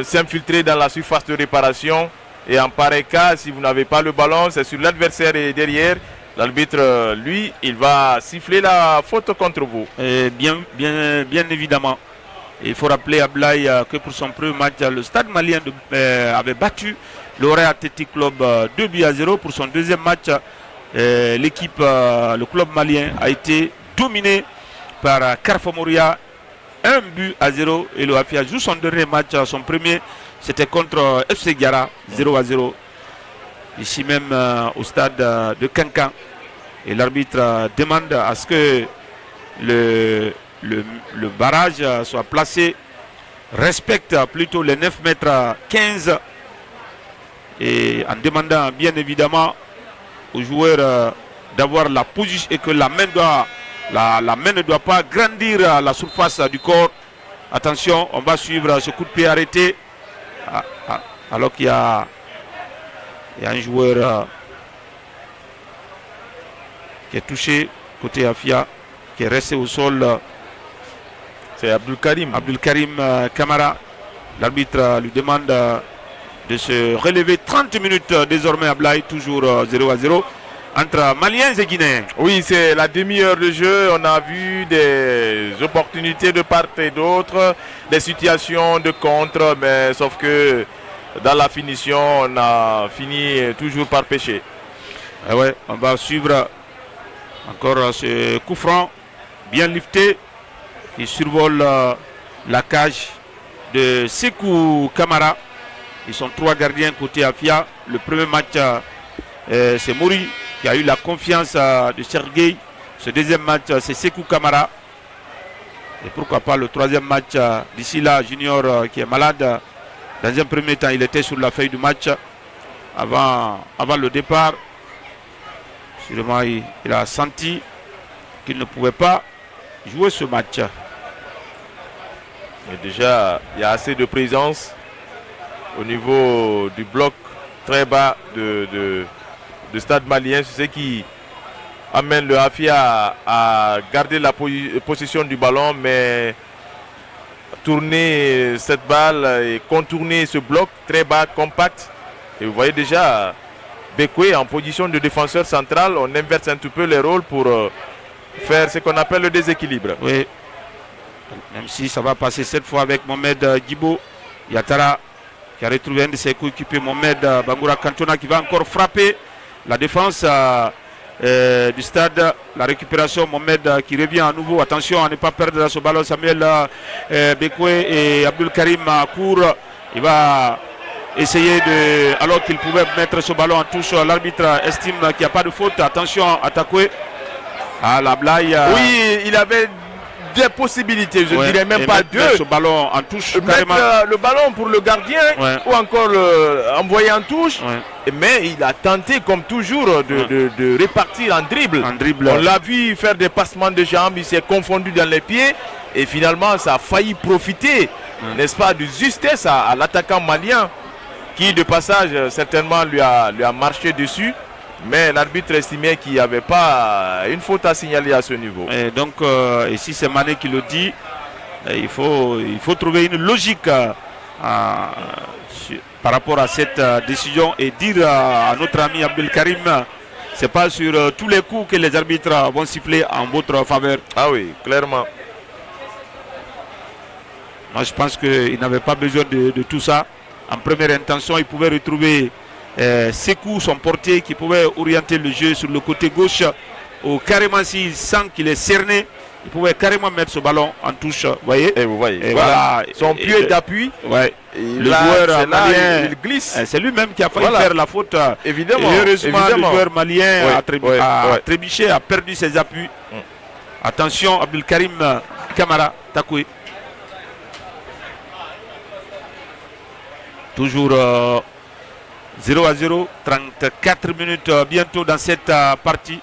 s'infiltrer dans la surface de réparation. Et en pareil cas, si vous n'avez pas le ballon, c'est sur l'adversaire et derrière. L'arbitre, lui, il va siffler la faute contre vous. Bien évidemment. Il faut rappeler à Blaye que pour son premier match, le stade malien avait battu l'Orient Athletic Club 2-0. Pour son deuxième match, l'équipe, le club malien a été dominé par Carrefour Moria 1-0. Et le Hafia joue son dernier match, son premier, c'était contre FC Gara 0-0. Ici même au stade de Kankan. Et l'arbitre demande à ce que le barrage soit placé, respecte plutôt les 9 mètres 15 et en demandant bien évidemment aux joueurs d'avoir la position et que la main ne doit pas grandir la surface du corps. Attention, on va suivre ce coup de pied arrêté alors qu'il y a un joueur qui est touché côté Hafia, qui est resté au sol. C'est Abdul Karim Kamara. L'arbitre lui demande de se relever 30 minutes désormais à Blaye, toujours 0-0 entre Maliens et Guinéens. Oui, c'est la demi-heure de jeu. On a vu des opportunités de part et d'autre, des situations de contre, mais sauf que dans la finition, on a fini toujours par pécher. Ouais, on va suivre encore ce coup franc bien lifté qui survole la cage de Sekou Kamara. Ils sont 3 gardiens côté Hafia. Le premier match, c'est Mouri qui a eu la confiance de Sergueï. Ce deuxième match, c'est Sekou Kamara. Et pourquoi pas le troisième match d'ici là, Junior qui est malade. Dans un premier temps, il était sur la feuille du match avant le départ. Sûrement, il a senti qu'il ne pouvait pas jouer ce match. Et déjà, il y a assez de présence au niveau du bloc très bas de Stade Malien. C'est ce qui amène le Hafia à garder la possession du ballon, mais tourner cette balle et contourner ce bloc très bas, compact. Et vous voyez déjà Bekwe en position de défenseur central. On inverse un tout peu les rôles pour faire ce qu'on appelle le déséquilibre. Oui. Même si ça va passer cette fois avec Mohamed Djibo Yatara qui a retrouvé un de ses coéquipiers, Mohamed Bangoura Cantona, qui va encore frapper la défense du stade. La récupération, Mohamed qui revient à nouveau. Attention à ne pas perdre ce ballon. Samuel Bekwe et Abdul Karim courent. Il va essayer de, alors qu'il pouvait mettre ce ballon en touche, l'arbitre estime qu'il n'y a pas de faute. Attention à Takwe. À la blague. Oui, il avait des possibilités, je ne dirais même pas deux. Ce ballon en touche, mettre le ballon pour le gardien, ou encore envoyer en touche. Mais il a tenté, comme toujours, de répartir en dribble. On l'a vu faire des passements de jambes, il s'est confondu dans les pieds. Et finalement, ça a failli profiter, n'est-ce pas, de justesse à l'attaquant malien, qui de passage certainement lui a marché dessus. Mais l'arbitre estimait qu'il n'y avait pas une faute à signaler à ce niveau. Et donc, ici c'est Mané qui le dit, il faut trouver une logique par rapport à cette décision et dire à notre ami Abdel Karim, c'est pas sur tous les coups que les arbitres vont siffler en votre faveur. Ah oui, clairement. Moi je pense qu'il n'avait pas besoin de tout ça. En première intention, il pouvait retrouver Sekou, son portier, qui pouvait orienter le jeu sur le côté gauche, ou carrément s'il sent qu'il est cerné, il pouvait carrément mettre ce ballon en touche. Voyez. Et vous voyez, voilà. Son pied d'appui. Ouais. Le joueur malien, il glisse. C'est lui-même qui a failli faire la faute. Évidemment. Et heureusement, le joueur malien a trébuché, a perdu ses appuis. Attention, Abdul Karim Kamara Takwe. Toujours 0-0, 34 minutes bientôt dans cette partie.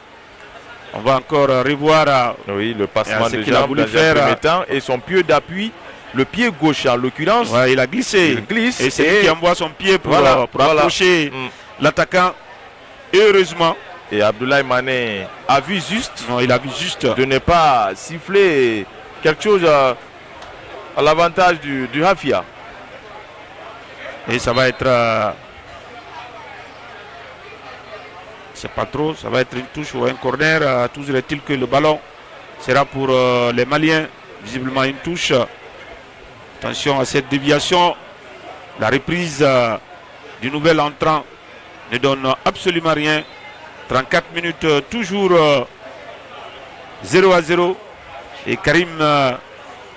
On va encore revoir le passement de jambe dans un premier temps et son pied d'appui, le pied gauche en l'occurrence. Il a glissé. Il glisse et c'est lui qui envoie son pied pour approcher l'attaquant. Heureusement. Et Abdoulaye Mané a vu juste. Non, il a vu juste de ne pas siffler quelque chose à l'avantage du Hafia. Et ça va être... c'est pas trop, ça va être une touche ou un corner. Toujours est-il que le ballon sera pour les Maliens. Visiblement une touche. Attention à cette déviation. La reprise du nouvel entrant ne donne absolument rien. 34 minutes, toujours 0-0. Et Karim,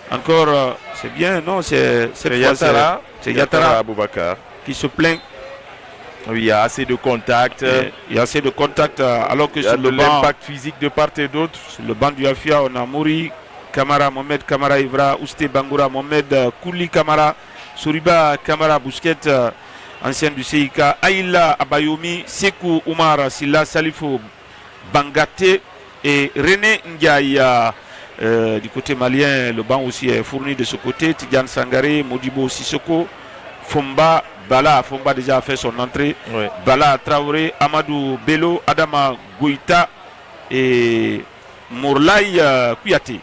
encore, c'est bien, non? C'est Yatara. C'est Yatara Aboubakar qui se plaint. Oui, il y a assez de contact. Il y a assez de contact alors que sur le banc, l'impact physique de part et d'autre. Sur le banc du Hafia, on a Mouri Kamara, Mohamed Kamara Ivra, Ousté Bangoura, Mohamed Kouli Kamara, Souriba Kamara Bousquet, ancien du CIK, Aïla Abayoumi, Sekou Oumar, Silla Salifou Bangate et René Ndiaye. Du côté malien, le banc aussi est fourni de ce côté. Tidiane Sangaré, Modibo Sissoko, Fomba Bala déjà a fait son entrée. Bala Traoré, Amadou Bello, Adama Goïta et Mourlaï Kouyaté.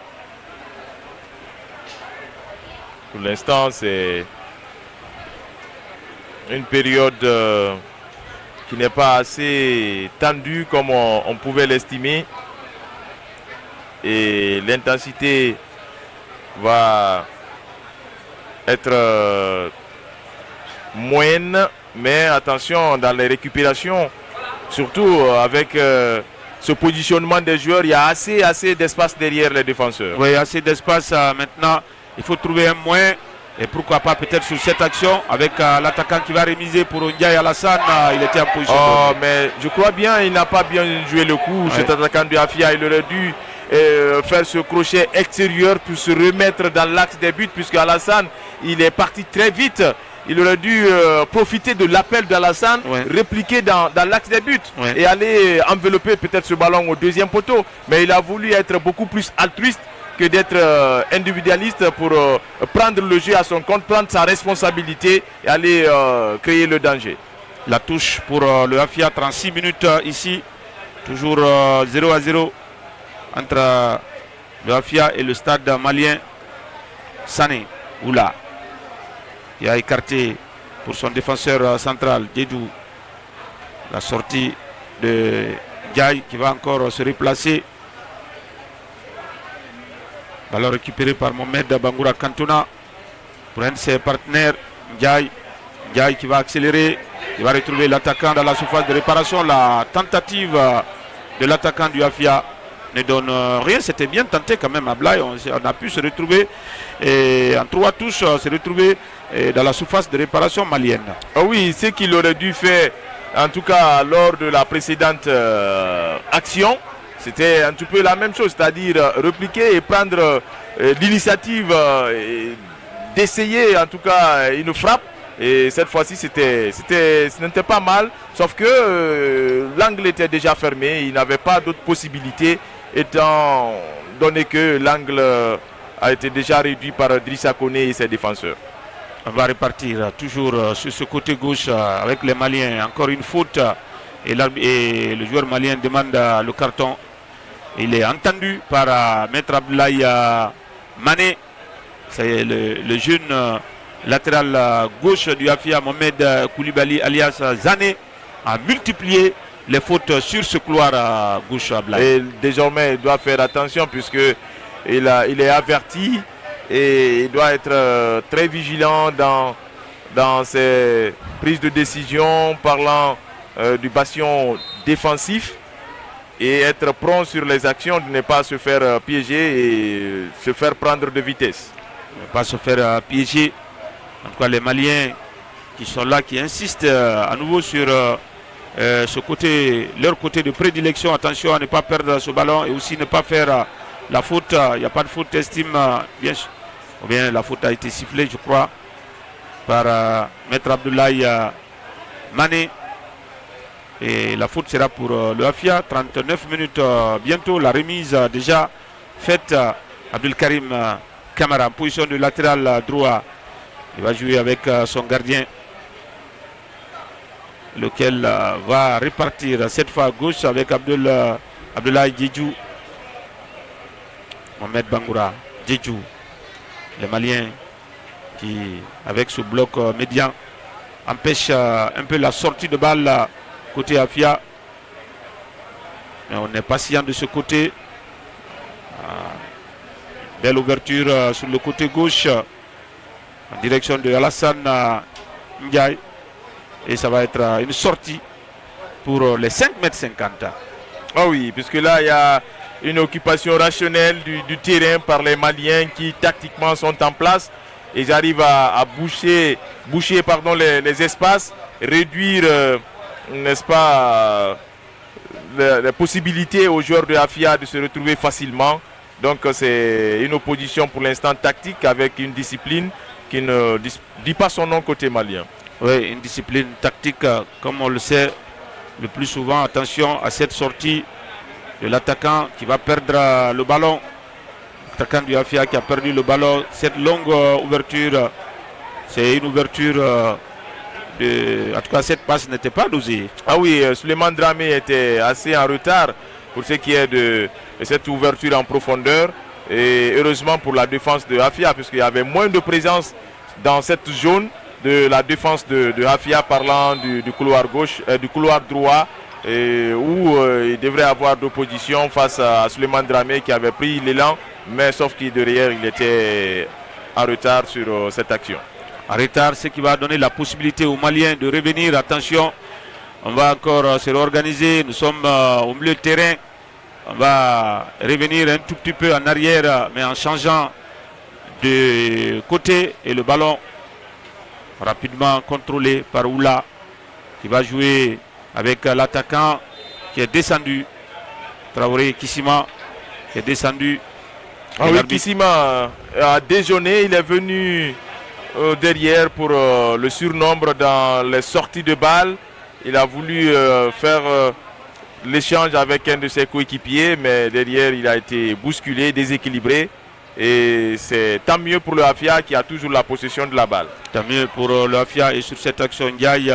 Pour l'instant, c'est une période qui n'est pas assez tendue comme on pouvait l'estimer. Et l'intensité va être moyenne, mais attention dans les récupérations, surtout avec ce positionnement des joueurs, il y a assez d'espace derrière les défenseurs. Oui, assez d'espace maintenant. Il faut trouver un moyen. Et pourquoi pas peut-être sur cette action avec l'attaquant qui va rémiser pour Ndiaye Alassane. Il était en position. Mais je crois bien, il n'a pas bien joué le coup. Cet attaquant du Hafia, il aurait dû faire ce crochet extérieur pour se remettre dans l'axe des buts, puisque Alassane, il est parti très vite. Il aurait dû profiter de l'appel d'Alassane, répliquer dans l'axe des buts et aller envelopper peut-être ce ballon au deuxième poteau. Mais il a voulu être beaucoup plus altruiste que d'être individualiste pour prendre le jeu à son compte, prendre sa responsabilité et aller créer le danger. La touche pour le Afia, 36 minutes ici, toujours 0-0 entre le Afia et le stade malien. Sané Oula qui a écarté pour son défenseur central Djedou. La sortie de Ndiaye qui va encore se replacer. Ballon récupéré par Mohamed Bangoura Kantona pour un de ses partenaires. Ndiaye qui va accélérer. Il va retrouver l'attaquant dans la surface de réparation. La tentative de l'attaquant du Afia ne donne rien. C'était bien tenté quand même à Blaye. On a pu se retrouver en 3 touches, se retrouver dans la surface de réparation malienne. Ah oui, ce qu'il aurait dû faire, en tout cas lors de la précédente action, c'était un petit peu la même chose, c'est-à-dire repliquer et prendre l'initiative d'essayer en tout cas une frappe. Et cette fois-ci, ce n'était pas mal, sauf que l'angle était déjà fermé, il n'avait pas d'autre possibilité, étant donné que l'angle a été déjà réduit par Drissa Koné et ses défenseurs. On va repartir toujours sur ce côté gauche avec les Maliens. Encore une faute et le joueur malien demande le carton. Il est entendu par Maître Abdoulaye Mané. C'est le jeune latéral gauche du Afia, Mohamed Koulibaly alias Zané, a multiplié les fautes sur ce couloir gauche à Blaye. Et désormais, il doit faire attention puisque il est averti et il doit être très vigilant dans ses prises de décision, parlant du bastion défensif, et être prompt sur les actions, de ne pas se faire piéger et se faire prendre de vitesse. Ne pas se faire piéger. En tout cas, les Maliens qui sont là, qui insistent à nouveau sur ce côté, leur côté de prédilection. Attention à ne pas perdre ce ballon et aussi ne pas faire la faute. Il n'y a pas de faute, estime bien. Ou bien la faute a été sifflée, je crois, par Maître Abdoulaye Mané. Et la faute sera pour le Afia. 39 minutes bientôt. La remise déjà faite. Abdul Karim Kamara en position de latéral droit. Il va jouer avec son gardien, lequel va repartir cette fois à gauche avec Abdoulaye Djedou. Mohamed Bangoura Djedou. Les Maliens qui, avec ce bloc médian, empêche un peu la sortie de balle côté Afia. Mais on est patient de ce côté. Belle ouverture sur le côté gauche en direction de Alassane Ndiaye. Et ça va être une sortie pour les 5,50 m. Ah oui, puisque là il y a une occupation rationnelle du terrain par les Maliens qui tactiquement sont en place. Ils arrivent à boucher les espaces, réduire n'est-ce pas, les possibilités aux joueurs de Afia de se retrouver facilement. Donc c'est une opposition pour l'instant tactique avec une discipline qui ne dit pas son nom côté malien. Oui, une discipline tactique, comme on le sait le plus souvent. Attention à cette sortie de l'attaquant qui va perdre le ballon. L'attaquant du Afia qui a perdu le ballon. Cette longue ouverture, c'est une ouverture en tout cas, cette passe n'était pas dosée. Ah oui, Souleymane Dramé était assez en retard pour ce qui est de cette ouverture en profondeur. Et heureusement pour la défense de Afia, puisqu'il y avait moins de présence dans cette zone de la défense de Afia, parlant du couloir gauche, du couloir droit, où il devrait avoir d'opposition face à Souleymane Dramé qui avait pris l'élan, mais sauf qu'il derrière il était en retard sur cette action. En retard, ce qui va donner la possibilité aux Maliens de revenir. Attention, on va encore se réorganiser. Nous sommes au milieu de terrain. On va revenir un tout petit peu en arrière, mais en changeant de côté. Et le ballon rapidement contrôlé par Oula, qui va jouer avec l'attaquant qui est descendu. Traoré Kissima qui est descendu. Ah oui, Kissima a déjeuné. Il est venu derrière pour le surnombre dans les sorties de balles. Il a voulu faire l'échange avec un de ses coéquipiers, mais derrière il a été bousculé, déséquilibré Et c'est tant mieux pour le Afia qui a toujours la possession de la balle. Tant mieux pour le Afia. Et sur cette action, Ndiaye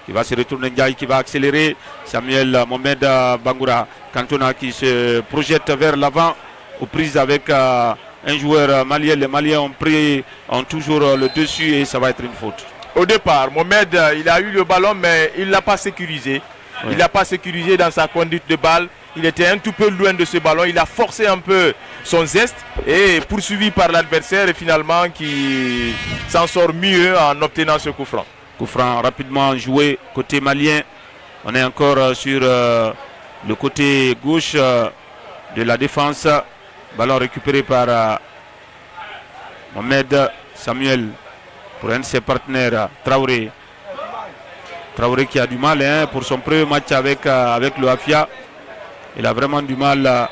qui va se retourner, Ndiaye qui va accélérer. Samuel Mohamed Bangoura Cantona qui se projette vers l'avant aux prises avec un joueur malien. Les Maliens ont toujours le dessus et ça va être une faute. Au départ, Mohamed, il a eu le ballon mais il ne l'a pas sécurisé. Oui. Il n'a pas sécurisé dans sa conduite de balle. Il était un tout peu loin de ce ballon. Il a forcé un peu son zeste et poursuivi par l'adversaire et finalement qui s'en sort mieux en obtenant ce coup franc. Coup franc rapidement joué côté malien. On est encore sur le côté gauche de la défense. Ballon récupéré par Mohamed Samuel pour un de ses partenaires, Traoré. Traoré qui a du mal pour son premier match avec le Afia. Il a vraiment du mal.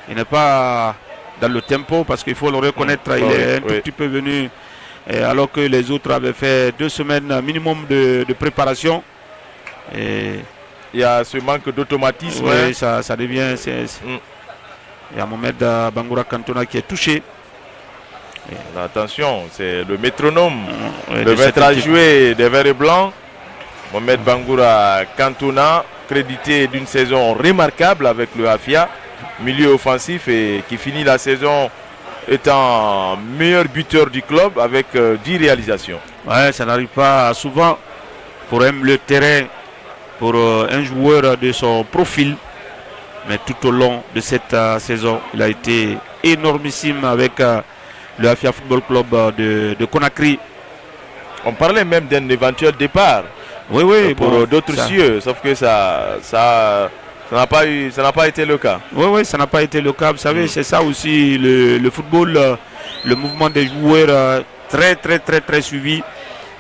Il n'est pas dans le tempo parce qu'il faut le reconnaître. Il est un tout petit peu venu alors que les autres avaient fait 2 semaines minimum de préparation. Et il y a ce manque d'automatisme. Oui, ça devient... Il y a Mohamed Bangoura Cantona qui est touché. Attention, c'est le métronome. Le maître à jouer des verts et blancs. Mohamed Bangoura Cantona, crédité d'une saison remarquable avec le Afia, milieu offensif et qui finit la saison étant meilleur buteur du club avec 10 réalisations. Ouais, ça n'arrive pas souvent pour le terrain, pour un joueur de son profil. Mais tout au long de cette saison, il a été énormissime avec le Afia Football Club de Conakry. On parlait même d'un éventuel départ. Oui, pour d'autres cieux, sauf que ça n'a pas été le cas. Oui, ça n'a pas été le cas. Vous savez, c'est ça aussi le football, le mouvement des joueurs très, très, très, très suivi.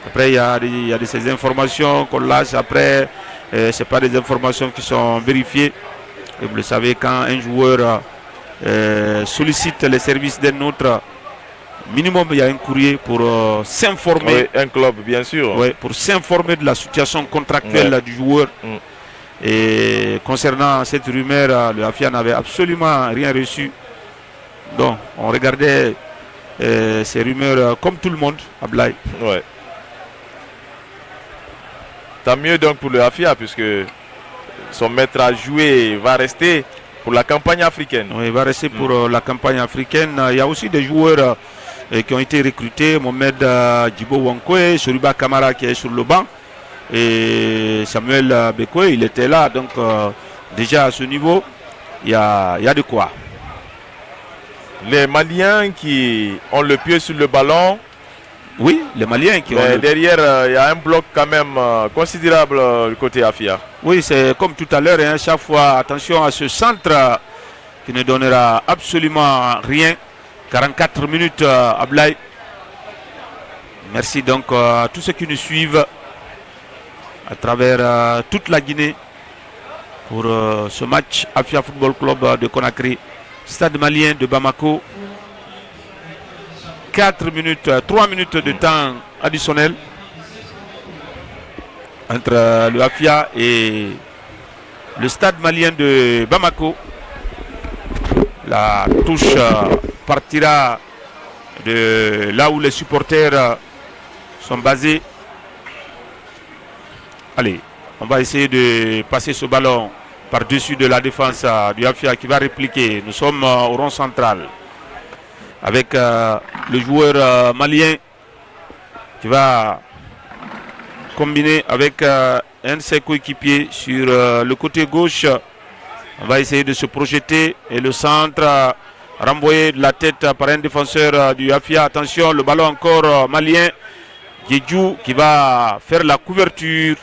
Après, il y a de ces informations qu'on lâche. Après, ce pas des informations qui sont vérifiées. Et vous le savez, quand un joueur sollicite les services d'un autre, minimum il y a un courrier pour s'informer. Oui, un club bien sûr. Oui, pour s'informer de la situation contractuelle du joueur. Et concernant cette rumeur, le Afia n'avait absolument rien reçu. Donc on regardait ces rumeurs comme tout le monde à Blaye. Ouais. Tant mieux donc pour le Afia puisque son maître à jouer va rester pour la campagne africaine. Oui, il va rester pour la campagne africaine. Il y a aussi des joueurs qui ont été recrutés. Mohamed Djibo Wankwe, Soriba Kamara qui est sur le banc. Et Samuel Bekwe, il était là. Donc déjà à ce niveau, il y a de quoi. Les Maliens qui ont le pied sur le ballon. Oui, les Maliens qui ont... Derrière, il y a un bloc quand même considérable du côté Afia. Oui, c'est comme tout à l'heure, chaque fois, attention à ce centre qui ne donnera absolument rien. 44 minutes à Blaye. Merci donc à tous ceux qui nous suivent à travers toute la Guinée pour ce match Afia Football Club de Conakry, stade malien de Bamako. 3 minutes de temps additionnel entre le Afia et le stade malien de Bamako. La touche partira de là où les supporters sont basés. Allez, on va essayer de passer ce ballon par-dessus de la défense du Afia qui va répliquer. Nous sommes au rond central avec le joueur malien qui va combiner avec un de ses coéquipiers sur le côté gauche. On va essayer de se projeter et le centre renvoyé de la tête par un défenseur du Afia. Attention, le ballon encore malien. Djedjou qui va faire la couverture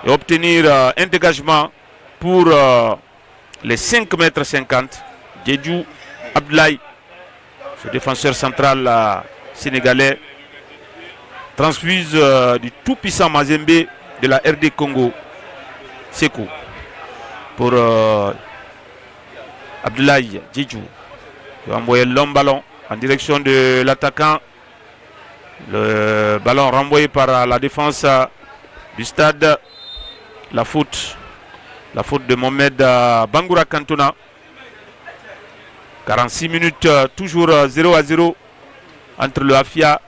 et obtenir un dégagement pour les 5,50 m. Djedjou Abdoulaye, ce défenseur central sénégalais, transfuse du tout puissant Mazembe de la RD Congo. Sekou pour Abdoulaye Djedjou. Il va envoyer le long ballon en direction de l'attaquant. Le ballon renvoyé par la défense du stade. La faute de Mohamed Bangoura Cantona. 46 minutes, toujours 0-0 entre le Afia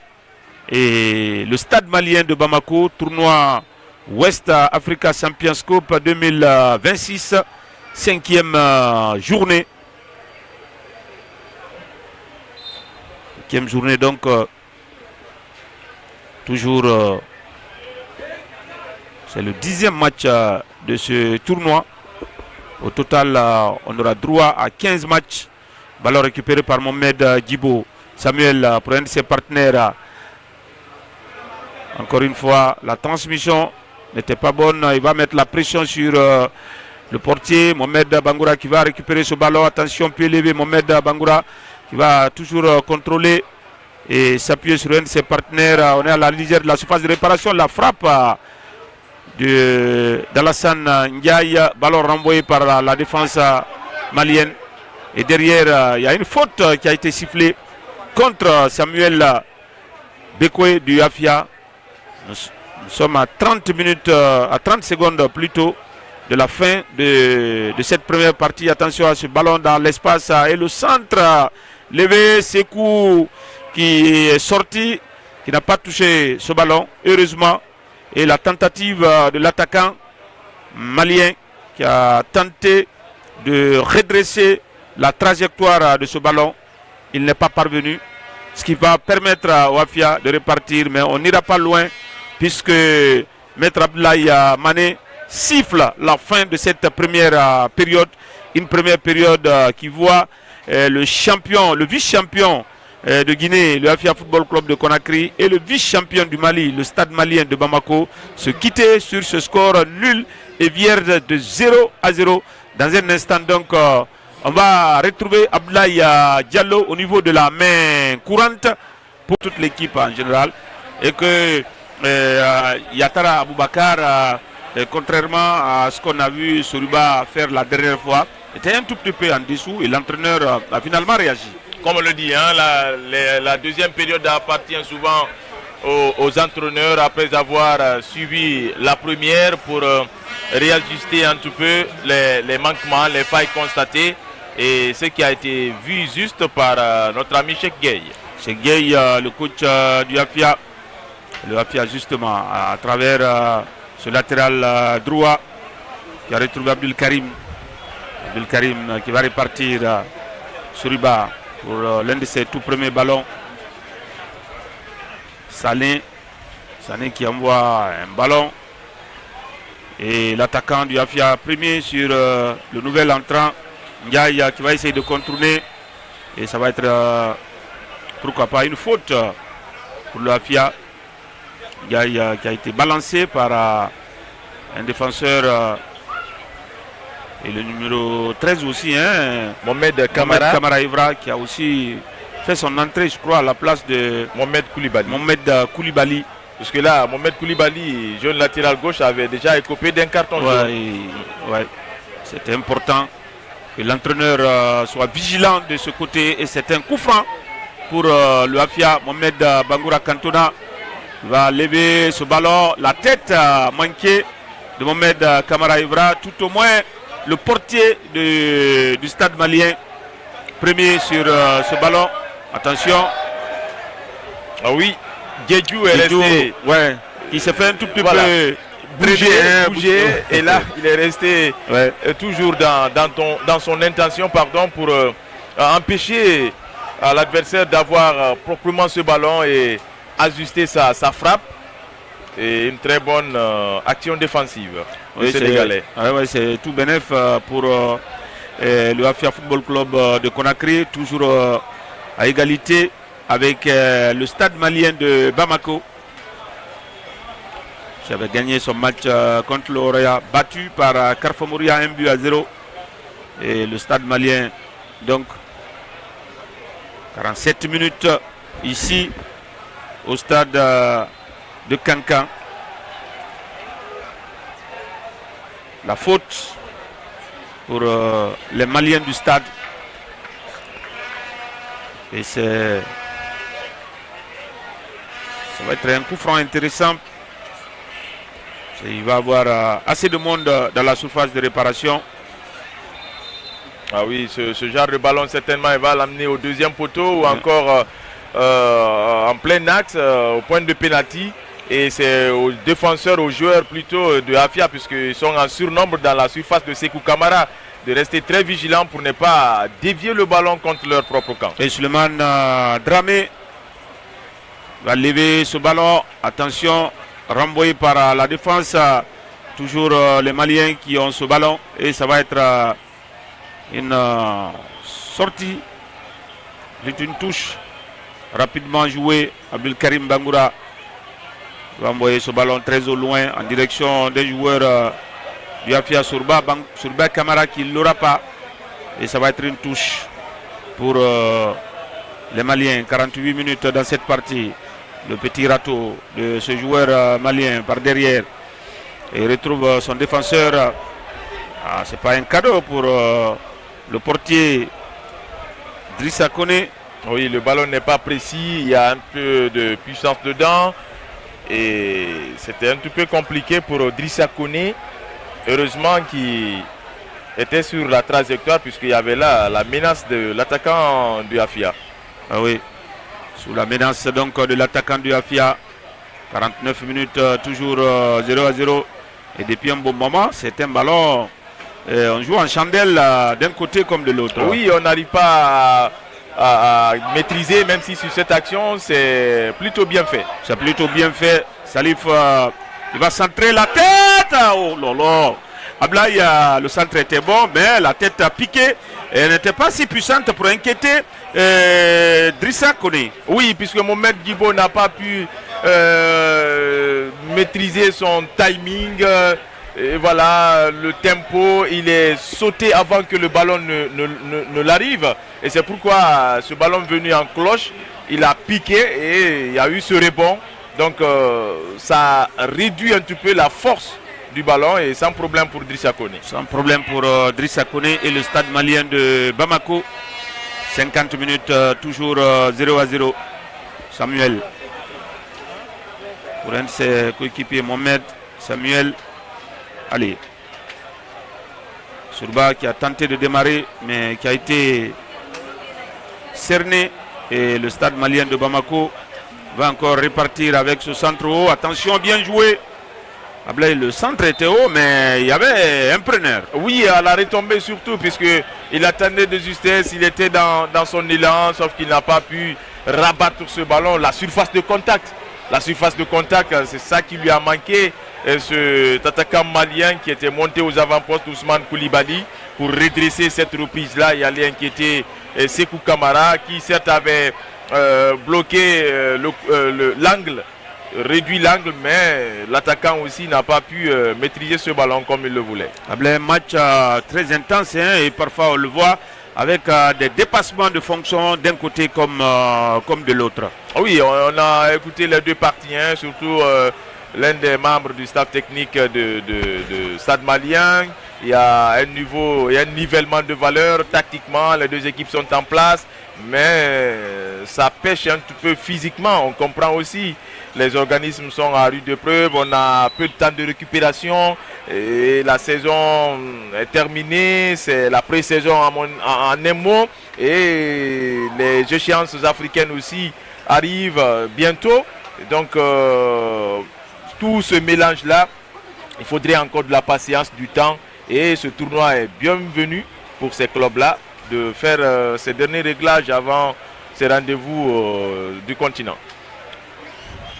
et le Stade malien de Bamako, tournoi West Africa Champions Cup 2026, 5e journée. 5e journée donc, toujours, c'est le 10e match de ce tournoi. Au total, on aura droit à 15 matchs. Ballon récupéré par Mohamed Djibo. Samuel pour un de ses partenaires. Encore une fois, la transmission n'était pas bonne. Il va mettre la pression sur le portier. Mohamed Bangoura qui va récupérer ce ballon. Attention, pied levé. Mohamed Bangoura qui va toujours contrôler et s'appuyer sur un de ses partenaires. On est à la lisière de la surface de réparation. La frappe d'Alassane Ndiaye. Ballon renvoyé par la défense malienne. Et derrière, il y a une faute qui a été sifflée contre Samuel Bekwe du Afia. Nous sommes à 30 minutes, à 30 secondes plutôt de la fin de cette première partie. Attention à ce ballon dans l'espace et le centre levé. Sekou qui est sorti, qui n'a pas touché ce ballon, heureusement. Et la tentative de l'attaquant malien qui a tenté de redresser la trajectoire de ce ballon. Il n'est pas parvenu, ce qui va permettre au Afia de repartir, mais on n'ira pas loin puisque Maître Abdoulaye Mané siffle la fin de cette première période. Une première période qui voit le champion, le vice-champion de Guinée, le Afia Football Club de Conakry, et le vice-champion du Mali, le Stade malien de Bamako, se quitter sur ce score nul et vierge de 0-0. Dans un instant donc, on va retrouver Abdoulaye Diallo au niveau de la main courante pour toute l'équipe en général. Et que Yatara Aboubakar, contrairement à ce qu'on a vu Soriba faire la dernière fois, était un tout petit peu en dessous et l'entraîneur a finalement réagi. Comme on le dit, hein, la deuxième période appartient souvent aux entraîneurs après avoir suivi la première pour réajuster un petit peu les manquements, les failles constatées et ce qui a été vu juste par notre ami Cheikh Gueye. Cheikh Gueye, le coach du Afia, le Afia justement à travers ce latéral droit qui a retrouvé Abdul Karim. Abdul Karim qui va repartir sur Riba pour l'un de ses tout premiers ballons. Sané qui envoie un ballon. Et l'attaquant du Afia premier sur le nouvel entrant, Ndiaye, qui va essayer de contourner. Et ça va être, pourquoi pas, une faute pour le Afia. Ndiaye qui a été balancé par un défenseur. Et le numéro 13 aussi, hein, Mohamed Kamara Ivra, qui a aussi fait son entrée, je crois, à la place de Mohamed Koulibaly. Parce que là, Mohamed Koulibaly, jeune latéral gauche, avait déjà écopé d'un carton jaune. Ouais. C'était important que l'entraîneur soit vigilant de ce côté. Et c'est un coup franc pour le Afia. Mohamed Bangoura Cantona va lever ce ballon. La tête manquée de Mohamed Kamara Ivra, tout au moins. Le portier du stade malien, premier sur ce ballon. Attention. Ah oui, Diédhiou est resté. Ouais, il s'est fait un tout petit peu bouger. Et là, il est resté toujours dans son intention pour empêcher l'adversaire d'avoir proprement ce ballon et ajuster sa frappe. Et une très bonne action défensive. Sénégalais. C'est tout bénef pour le Afia Football Club de Conakry, toujours à égalité avec le Stade malien de Bamako, qui avait gagné son match contre l'Oraya, battu par Carfamouria 1-0. Et le Stade malien, donc 47 minutes ici au stade de Kankan. La faute pour les Maliens du stade. Et ça va être un coup franc intéressant. Il va y avoir assez de monde dans la surface de réparation. Ah oui, ce genre de ballon, certainement, il va l'amener au deuxième poteau ou encore en plein axe, au point de pénalty. Et c'est aux défenseurs, aux joueurs plutôt de Afia, puisqu'ils sont en surnombre dans la surface de Sekou Kamara, de rester très vigilants pour ne pas dévier le ballon contre leur propre camp. Et Suleiman Dramé va lever ce ballon. Attention, renvoyé par la défense. Toujours les Maliens qui ont ce ballon. Et ça va être une sortie. Une touche rapidement jouée. Abdelkarim Bangoura va envoyer ce ballon très au loin en direction des joueurs du Afia Surba Kamara qui ne l'aura pas. Et ça va être une touche pour les Maliens. 48 minutes dans cette partie. Le petit râteau de ce joueur malien par derrière. Et il retrouve son défenseur. C'est pas un cadeau pour le portier Drissa Koné. Oui, le ballon n'est pas précis. Il y a un peu de puissance dedans. Et c'était un petit peu compliqué pour Drissa Koné. Heureusement qu'il était sur la trajectoire puisqu'il y avait là la menace de l'attaquant du Afia. Ah oui, sous la menace donc de l'attaquant du Afia. 49 minutes, toujours 0-0. Et depuis un bon moment, c'est un ballon. On joue en chandelle d'un côté comme de l'autre. Oui, on n'arrive pas à maîtriser, même si sur cette action, c'est plutôt bien fait. C'est plutôt bien fait. Salif, il va centrer la tête. Oh là là. Ablaï, le centre était bon, mais la tête a piqué. Et elle n'était pas si puissante pour inquiéter Drissa Koné. Oui, puisque Mohamed Guibo n'a pas pu maîtriser son timing. Et voilà, le tempo, il est sauté avant que le ballon ne l'arrive. Et c'est pourquoi ce ballon venu en cloche, il a piqué et il y a eu ce rebond. Donc ça réduit un petit peu la force du ballon et sans problème pour Drissa Koné. Sans problème pour Drissa Koné et le stade malien de Bamako. 50 minutes, toujours 0-0. Samuel. Pour un de ses coéquipiers, Mohamed. Samuel. Allez. Surba qui a tenté de démarrer, mais qui a été cerné. Et le stade malien de Bamako va encore repartir avec ce centre haut. Attention, bien joué. Ablaï, le centre était haut, mais il y avait un preneur. Oui, à la retombée surtout, puisqu'il attendait de justesse, il était dans son élan, sauf qu'il n'a pas pu rabattre ce ballon. La surface de contact, c'est ça qui lui a manqué. Et cet attaquant malien qui était monté aux avant-postes, Ousmane Koulibaly, pour redresser cette reprise-là et aller inquiéter Sekou Kamara, qui certes avait bloqué l'angle, réduit l'angle, mais l'attaquant aussi n'a pas pu maîtriser ce ballon comme il le voulait. Un match très intense et parfois on le voit avec des dépassements de fonction d'un côté comme de l'autre. Oui, on a écouté les deux parties, surtout l'un des membres du staff technique de Stade Malien. Il y a un nivellement de valeur tactiquement, les deux équipes sont en place, mais ça pêche un petit peu physiquement. On comprend aussi, les organismes sont à rude épreuve, on a peu de temps de récupération et la saison est terminée, c'est la pré-saison en un mot et les échéances africaines aussi arrivent bientôt. Donc tout ce mélange-là, il faudrait encore de la patience, du temps. Et ce tournoi est bienvenu pour ces clubs-là de faire ces derniers réglages avant ces rendez-vous du continent.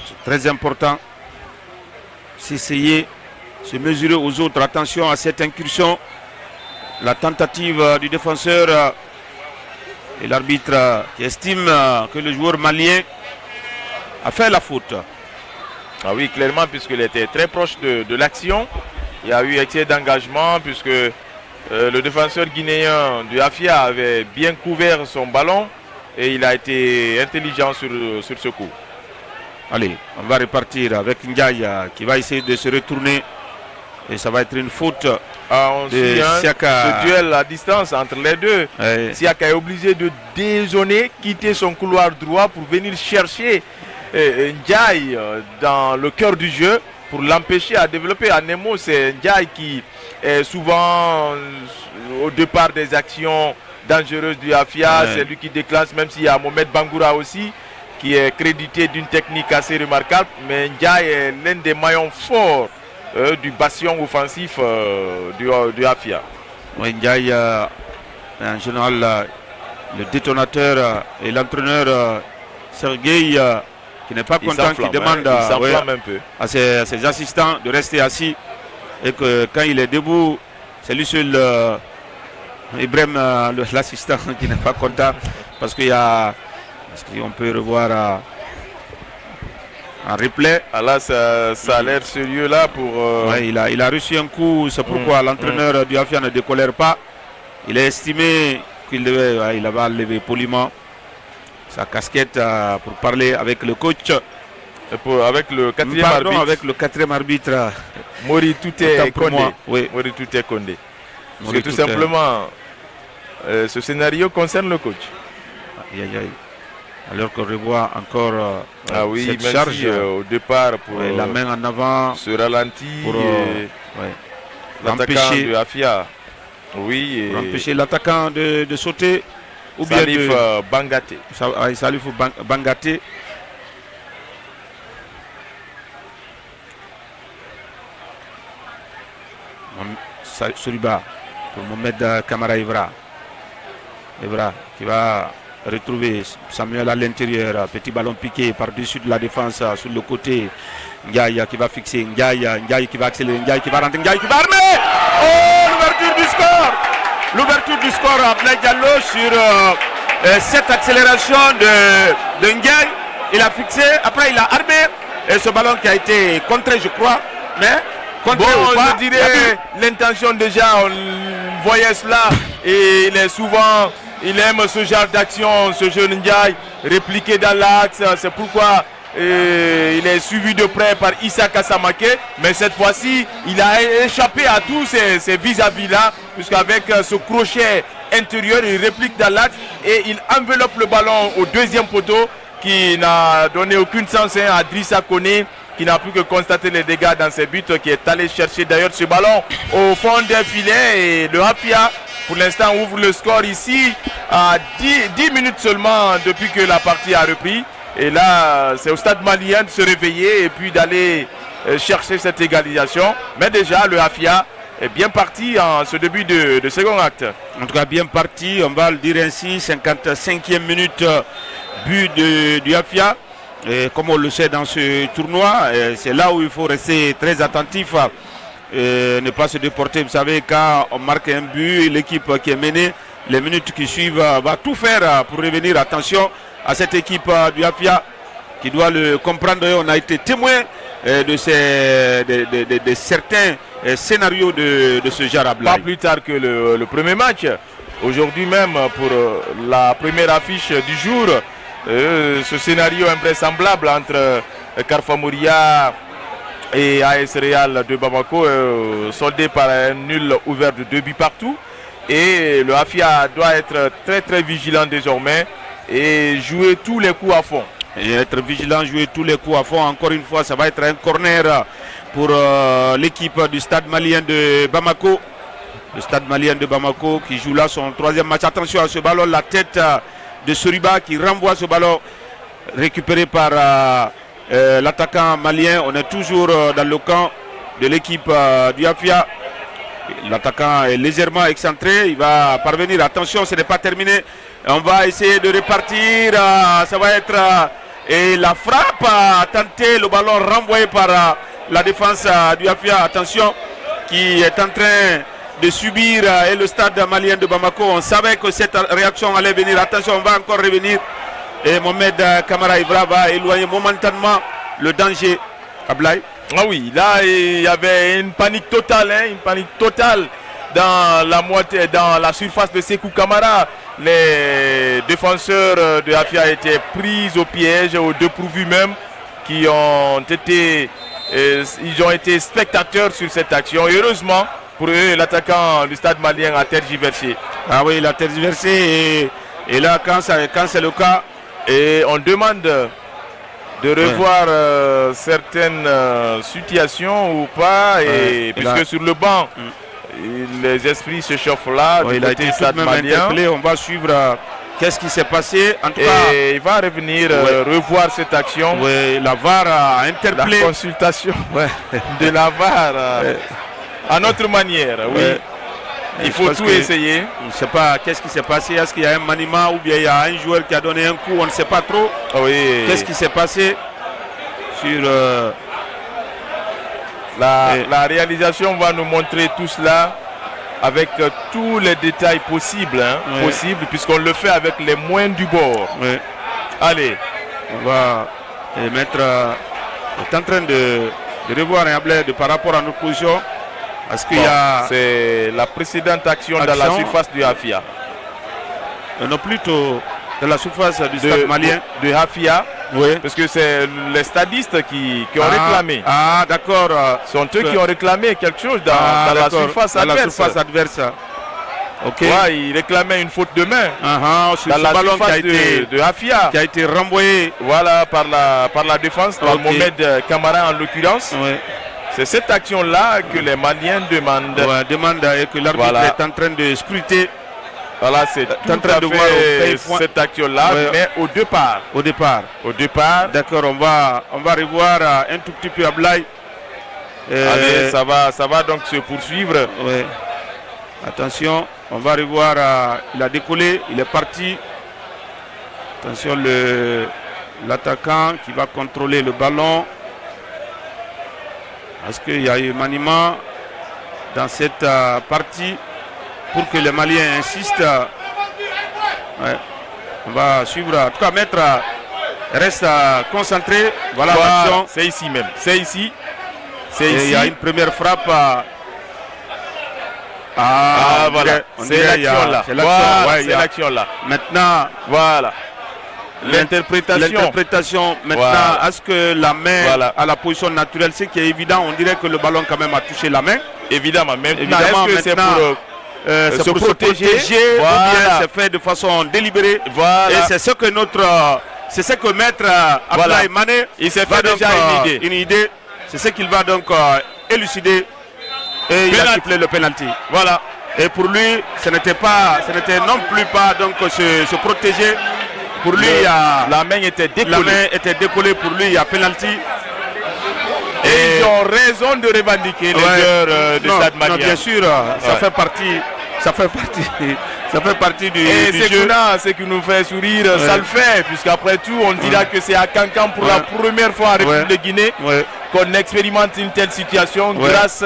C'est très important. S'essayer, se mesurer aux autres. Attention à cette incursion. La tentative du défenseur et l'arbitre qui estime que le joueur malien a fait la faute. Ah oui, clairement, puisqu'il était très proche de l'action. Il y a eu excès d'engagement puisque le défenseur guinéen du Afia avait bien couvert son ballon et il a été intelligent sur ce coup. Allez, on va repartir avec Ndiaye qui va essayer de se retourner et ça va être une faute. On suit ce duel à distance entre les deux. Siaka est obligé de dézoner, quitter son couloir droit pour venir chercher Ndiaye dans le cœur du jeu pour l'empêcher à développer. À Nemo, c'est Ndiaye qui est souvent au départ des actions dangereuses du Afia. C'est lui qui déclenche, même s'il y a Mohamed Bangoura aussi, qui est crédité d'une technique assez remarquable. Mais Ndiaye est l'un des maillons forts du bastion offensif du Afia. Oui, Ndiaye, en général, le détonateur et l'entraîneur Sergueï, qui n'est pas content, qui demande un peu à ses assistants de rester assis. Et que quand il est debout, c'est lui seul, Ibrahim, l'assistant, qui n'est pas content. Parce qu'il y a, on peut revoir en replay. Ah là, ça a l'air sérieux là pour... Ouais, il a reçu un coup, c'est pourquoi l'entraîneur du Afia ne décolère pas. Il a estimé qu'il devait, il avait enlevé poliment sa casquette pour parler avec le coach. Avec le quatrième arbitre. Avec le quatrième arbitre. Mori Touté Condé. Oui. Mori Touté Condé. Parce que tout simplement, ce scénario concerne le coach. Aïe, aïe, aïe. Alors qu'on revoit encore cette charge si, au départ pour la main en avant, se ralentir pour l'attaquant de Afia. Oui, pour empêcher l'attaquant de sauter. Ou bien Salif Bangaté. Salif Bangaté. Soriba pour Mohamed Kamara Evra qui va retrouver Samuel à l'intérieur. Petit ballon piqué par-dessus de la défense sur le côté. Ndiaye qui va fixer. Ndiaye qui va accélérer. Ndiaye qui va rentrer. Ndiaye qui va armer. Oh, l'ouverture du score. L'ouverture du score à Ablaye Diallo sur cette accélération de Ndiaye. Il a fixé. Après, il a armé. Et ce ballon qui a été contré, je crois. Mais bon, je dirais l'intention déjà, on voyait cela et il aime ce genre d'action, ce jeune Ndiaye, répliqué dans l'axe, c'est pourquoi il est suivi de près par Issa Kassamake, mais cette fois-ci, il a échappé à tous ces vis-à-vis là, puisqu'avec ce crochet intérieur, il réplique dans l'axe et il enveloppe le ballon au deuxième poteau qui n'a donné aucune chance à Drissa Koné, qui n'a plus que constater les dégâts dans ses buts, qui est allé chercher d'ailleurs ce ballon au fond des filets. Et le Afia, pour l'instant, ouvre le score ici à 10 minutes seulement depuis que la partie a repris. Et là, c'est au stade malien de se réveiller et puis d'aller chercher cette égalisation. Mais déjà, le Afia est bien parti en ce début de second acte. En tout cas, bien parti, on va le dire ainsi, 55e minute, but du Afia. Et comme on le sait dans ce tournoi, c'est là où il faut rester très attentif, ne pas se déporter. Vous savez, quand on marque un but, l'équipe qui est menée, les minutes qui suivent va tout faire pour revenir. Attention à cette équipe du Afia qui doit le comprendre. On a été témoin de certains scénarios de ce genre à Pas plus tard que le premier match. Aujourd'hui même, pour la première affiche du jour, ce scénario invraisemblable entre Carfa Mouria et AS Real de Bamako, soldé par un nul ouvert de 2 buts partout. Et le Afia doit être très très vigilant désormais et jouer tous les coups à fond. Et être vigilant, jouer tous les coups à fond. Encore une fois, ça va être un corner pour l'équipe du stade malien de Bamako. Le stade malien de Bamako qui joue là son 3e match. Attention à ce ballon, la tête de Soriba qui renvoie ce ballon récupéré par l'attaquant malien. On est toujours dans le camp de l'équipe du Afia. L'attaquant est légèrement excentré, il va parvenir. Attention, ce n'est pas terminé. On va essayer de repartir. Ça va être et la frappe a tenté le ballon renvoyé par la défense du Afia. Attention, qui est en train de subir et le stade malien de Bamako. On savait que cette réaction allait venir. Attention, on va encore revenir. Et Mohamed Kamara Evra va éloigner momentanément le danger. Ablaye. Ah oui, là il y avait une panique totale, dans la surface de Sekou Kamara. Les défenseurs de Afia étaient pris au piège, au dépourvu même, ils ont été spectateurs sur cette action. Et heureusement pour eux, l'attaquant du stade malien a tergiversé. Ah oui, il a tergiversé et là quand c'est le cas, et on demande de revoir certaines situations ou pas, et puisque là, sur le banc les esprits se chauffent là. Il a été tout de même interpellé. On va suivre qu'est-ce qui s'est passé. En tout cas, il va revenir revoir cette action. Oui, la VAR a interpellé. La consultation de la VAR à notre manière. Oui. Il faut tout essayer. Je ne sais pas qu'est-ce qui s'est passé. Est-ce qu'il y a un maniement ou bien il y a un joueur qui a donné un coup? On ne sait pas trop. Oui. Qu'est-ce qui s'est passé sur la réalisation va nous montrer tout cela avec tous les détails possibles, possibles, puisqu'on le fait avec les moyens du bord. Oui. Allez. On va mettre. est en train de revoir un bled par rapport à notre position. Parce qu'il y a. C'est la précédente action dans la surface du Hafia. Non, plutôt dans la surface du stade malien. De Hafia. Oui. Parce que c'est les stadistes qui ont réclamé. Ah, d'accord. Ce sont eux qui ont réclamé quelque chose dans la surface adverse. La surface adverse. Ok. Ouais, ils réclamaient une faute de main. Sur dans ce la ballon surface de Hafia. Qui a été renvoyé. Voilà, par la défense, par Mohamed Kamara en l'occurrence. Oui. C'est cette action-là que les Maliens demandent. Demandent et que l'arbitre est en train de scruter. Voilà, c'est en train de voir cette action-là, mais au départ. Au départ. D'accord, on va revoir un tout petit peu Ablaye. Allez, ça va donc se poursuivre. Oui. Attention, on va revoir. Il a décollé, il est parti. Attention, l'attaquant qui va contrôler le ballon. Est-ce qu'il y a eu maniement dans cette partie pour que les Maliens insistent? On va suivre. En tout cas, Maître reste concentré. Voilà l'action. C'est ici même. C'est ici. Il y a une première frappe. Voilà. C'est l'action là. C'est l'action là. Maintenant, voilà. L'interprétation maintenant, est-ce que la main à la position naturelle, c'est qui est évident, on dirait que le ballon quand même a touché la main. Évidemment, est-ce que c'est pour se protéger ou bien c'est fait de façon délibérée. Et c'est ce que Maître Abdoulaye Mané il s'est fait déjà une idée. C'est ce qu'il va donc élucider et il a sifflé le penalty. Voilà. Et pour lui, ce n'était non plus pas donc se protéger. Pour lui, la main était décollée. Pour lui, il y a penalty. Et ils ont raison de revendiquer les joueurs de Stade Malien. Bien sûr, ça fait partie. Ça fait partie du jeu. Ce qui nous fait sourire, ça le fait, puisqu'après tout, on dira que c'est à Cancan pour la première fois en République de Guinée qu'on expérimente une telle situation grâce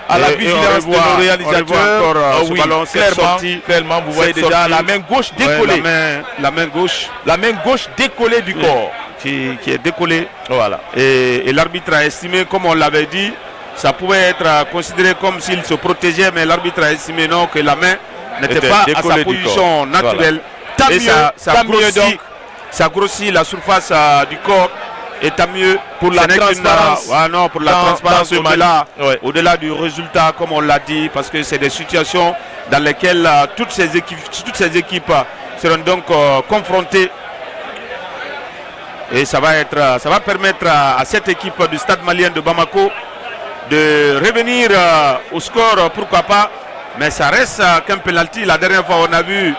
à la vigilance de nos réalisateurs. Clairement, vous voyez déjà la main gauche décollée. La main gauche décollée du corps. Qui est décollée. Voilà. Et l'arbitre a estimé, comme on l'avait dit, ça pouvait être considéré comme s'il se protégeait, mais l'arbitre a estimé non, que la main n'était pas à sa position naturelle. Voilà. Ça grossit la surface du corps. Et tant mieux pour la transparence. Pour la transparence au-delà du résultat, comme on l'a dit, parce que c'est des situations dans lesquelles toutes ces équipes seront donc confrontées. Et ça va permettre à cette équipe du Stade malien de Bamako de revenir au score, pourquoi pas. Mais ça reste qu'un penalty. La dernière fois, on a vu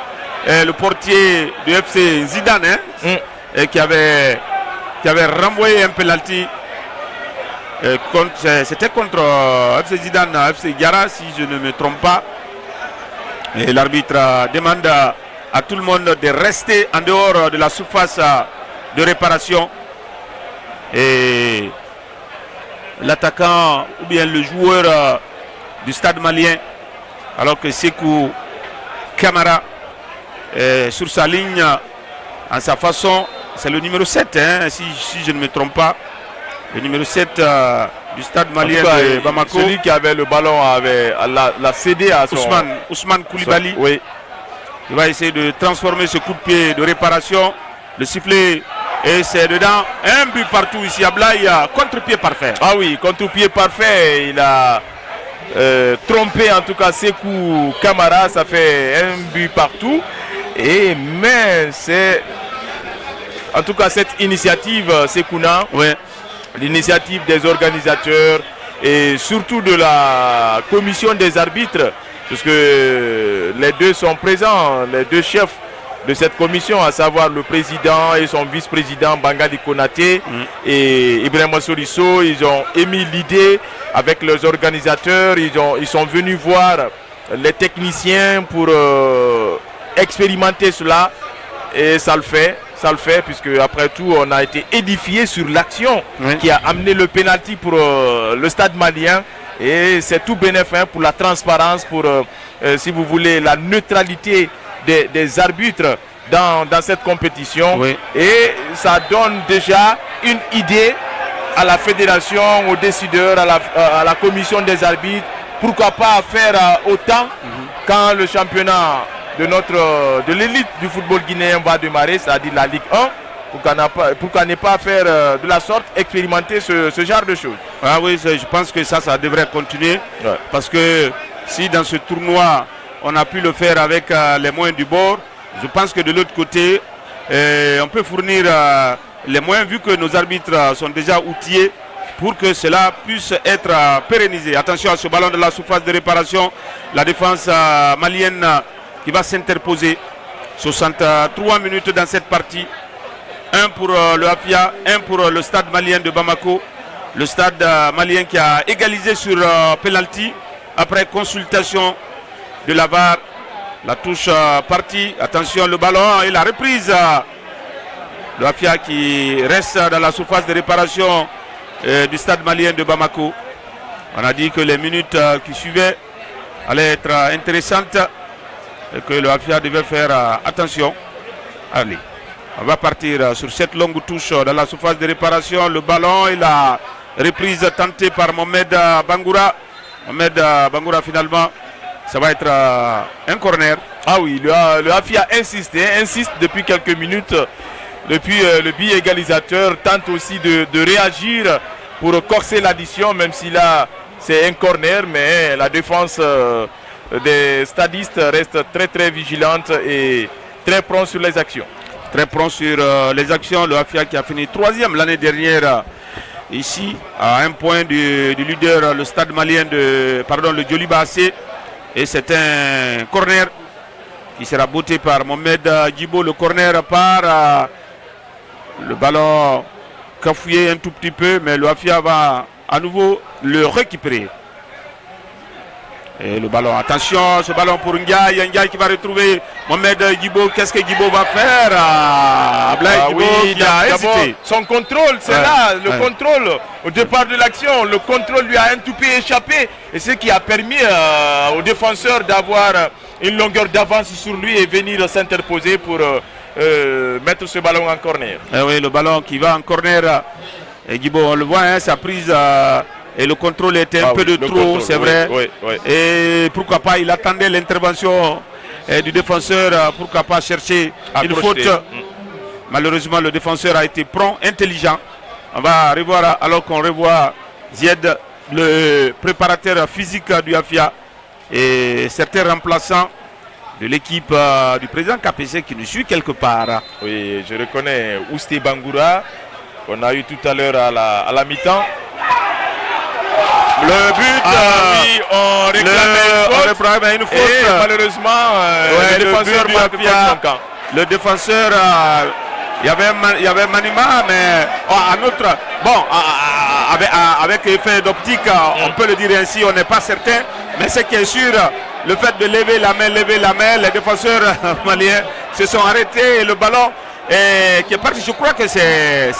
le portier du FC Zidane qui avait renvoyé un penalty. C'était contre FC Zidane, FC Gara, si je ne me trompe pas. Et l'arbitre demande à tout le monde de rester en dehors de la surface de réparation. Et l'attaquant ou bien le joueur du Stade malien, alors que Sekou Kamara sur sa ligne, en sa façon, c'est le numéro 7, si je ne me trompe pas. Le numéro 7 du Stade malien de Bamako. Celui qui avait le ballon l'a cédé à son... Ousmane Koulibaly. Oui. Il va essayer de transformer ce coup de pied de réparation. Le sifflet, et c'est dedans. Un but partout ici à Blaye. Contre-pied parfait. Ah oui, contre-pied parfait. Il a trompé en tout cas Sekou Kamara. Ça fait un but partout. Mais c'est... En tout cas, cette initiative, Sekouna, l'initiative des organisateurs et surtout de la commission des arbitres, puisque les deux sont présents, les deux chefs de cette commission, à savoir le président et son vice-président Bangali Konaté et Ibrahima Solisso. Ils ont émis l'idée avec leurs organisateurs, ils sont venus voir les techniciens pour expérimenter cela, et ça le fait puisque après tout on a été édifié sur l'action qui a amené le pénalty pour le Stade malien, et c'est tout bénéfice pour la transparence, pour si vous voulez la neutralité des arbitres dans cette compétition, et ça donne déjà une idée à la fédération, aux décideurs, à la commission des arbitres, pourquoi pas faire autant quand le championnat de l'élite du football guinéen va démarrer, c'est-à-dire la Ligue 1, pourquoi ne pas faire de la sorte, expérimenter ce genre de choses. Ah oui, je pense que ça devrait continuer, parce que si dans ce tournoi on a pu le faire avec les moyens du bord, je pense que de l'autre côté on peut fournir les moyens, vu que nos arbitres sont déjà outillés pour que cela puisse être pérennisé. Attention à ce ballon de la surface de réparation, la défense malienne qui va s'interposer. 63 minutes dans cette partie. Un pour le Afia, un pour le Stade malien de Bamako. Le Stade malien qui a égalisé sur penalty après consultation de la VAR. La touche partie. Attention le ballon et la reprise. Le Afia qui reste dans la surface de réparation du Stade malien de Bamako. On a dit que les minutes qui suivaient allaient être intéressantes et que le Afia devait faire attention. Allez, on va partir sur cette longue touche dans la surface de réparation. Le ballon et la reprise tentée par Mohamed Bangoura. Mohamed Bangoura, finalement, ça va être un corner. Ah oui, le Afia insiste depuis quelques minutes. Depuis le but égalisateur tente aussi de réagir pour corser l'addition, même si là c'est un corner, mais la défense des stadistes reste très très vigilante et très prompt sur les actions. Très prompt sur les actions. Le Afia qui a fini 3e l'année dernière ici, à un point du leader, le Stade malien le Djoliba AC. Et c'est un corner qui sera botté par Mohamed Djibo. Le corner part, le ballon cafouillé un tout petit peu, mais le Afia va à nouveau le récupérer. Et le ballon, attention, ce ballon pour Ndiaye qui va retrouver Mohamed Djibo. Qu'est-ce que Djibo va faire? Djibo qui a hésité. Son contrôle, c'est là, le contrôle au départ de l'action. Le contrôle lui a un tout peu échappé. Et ce qui a permis au défenseur d'avoir une longueur d'avance sur lui et venir s'interposer pour mettre ce ballon en corner. Oui, le ballon qui va en corner. Et Djibo, on le voit, sa prise... et le contrôle était un peu de trop, c'est vrai. Et pourquoi pas, il attendait l'intervention du défenseur, pourquoi pas chercher une faute. Malheureusement, le défenseur a été prompt, intelligent. On va revoir, alors qu'on revoit Zied, le préparateur physique du Afia, et certains remplaçants de l'équipe du président KPC qui nous suit quelque part. Oui, je reconnais Ousté Bangoura, qu'on a eu tout à l'heure à la mi-temps. Le but, oui, on réclamait une faute. Et malheureusement, le défenseur le défenseur, il y avait Manima, mais avec effet d'optique, on peut le dire ainsi, on n'est pas certain. Mais ce qui est sûr, le fait de lever la main, les défenseurs maliens se sont arrêtés et le ballon qui est parti. Je crois que c'est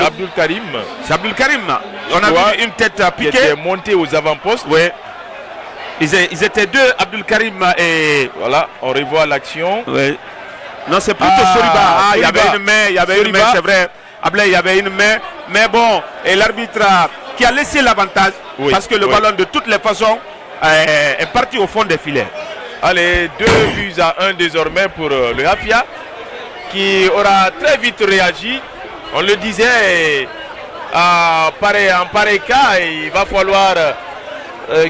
Abdul Karim. C'est Abdul Karim. On a vu une tête piquée. Qui était montée aux avant-postes. Oui. Ils étaient deux, Abdul Karim et... Voilà, on revoit l'action. Oui. Non, c'est plutôt Soriba. Il y avait une main, c'est vrai. Il y avait une main. Mais bon, et l'arbitre qui a laissé l'avantage. Oui, parce que le ballon, de toutes les façons, est parti au fond des filets. Allez, 2-1 désormais pour le Afia, qui aura très vite réagi. On le disait, en pareil cas, il va falloir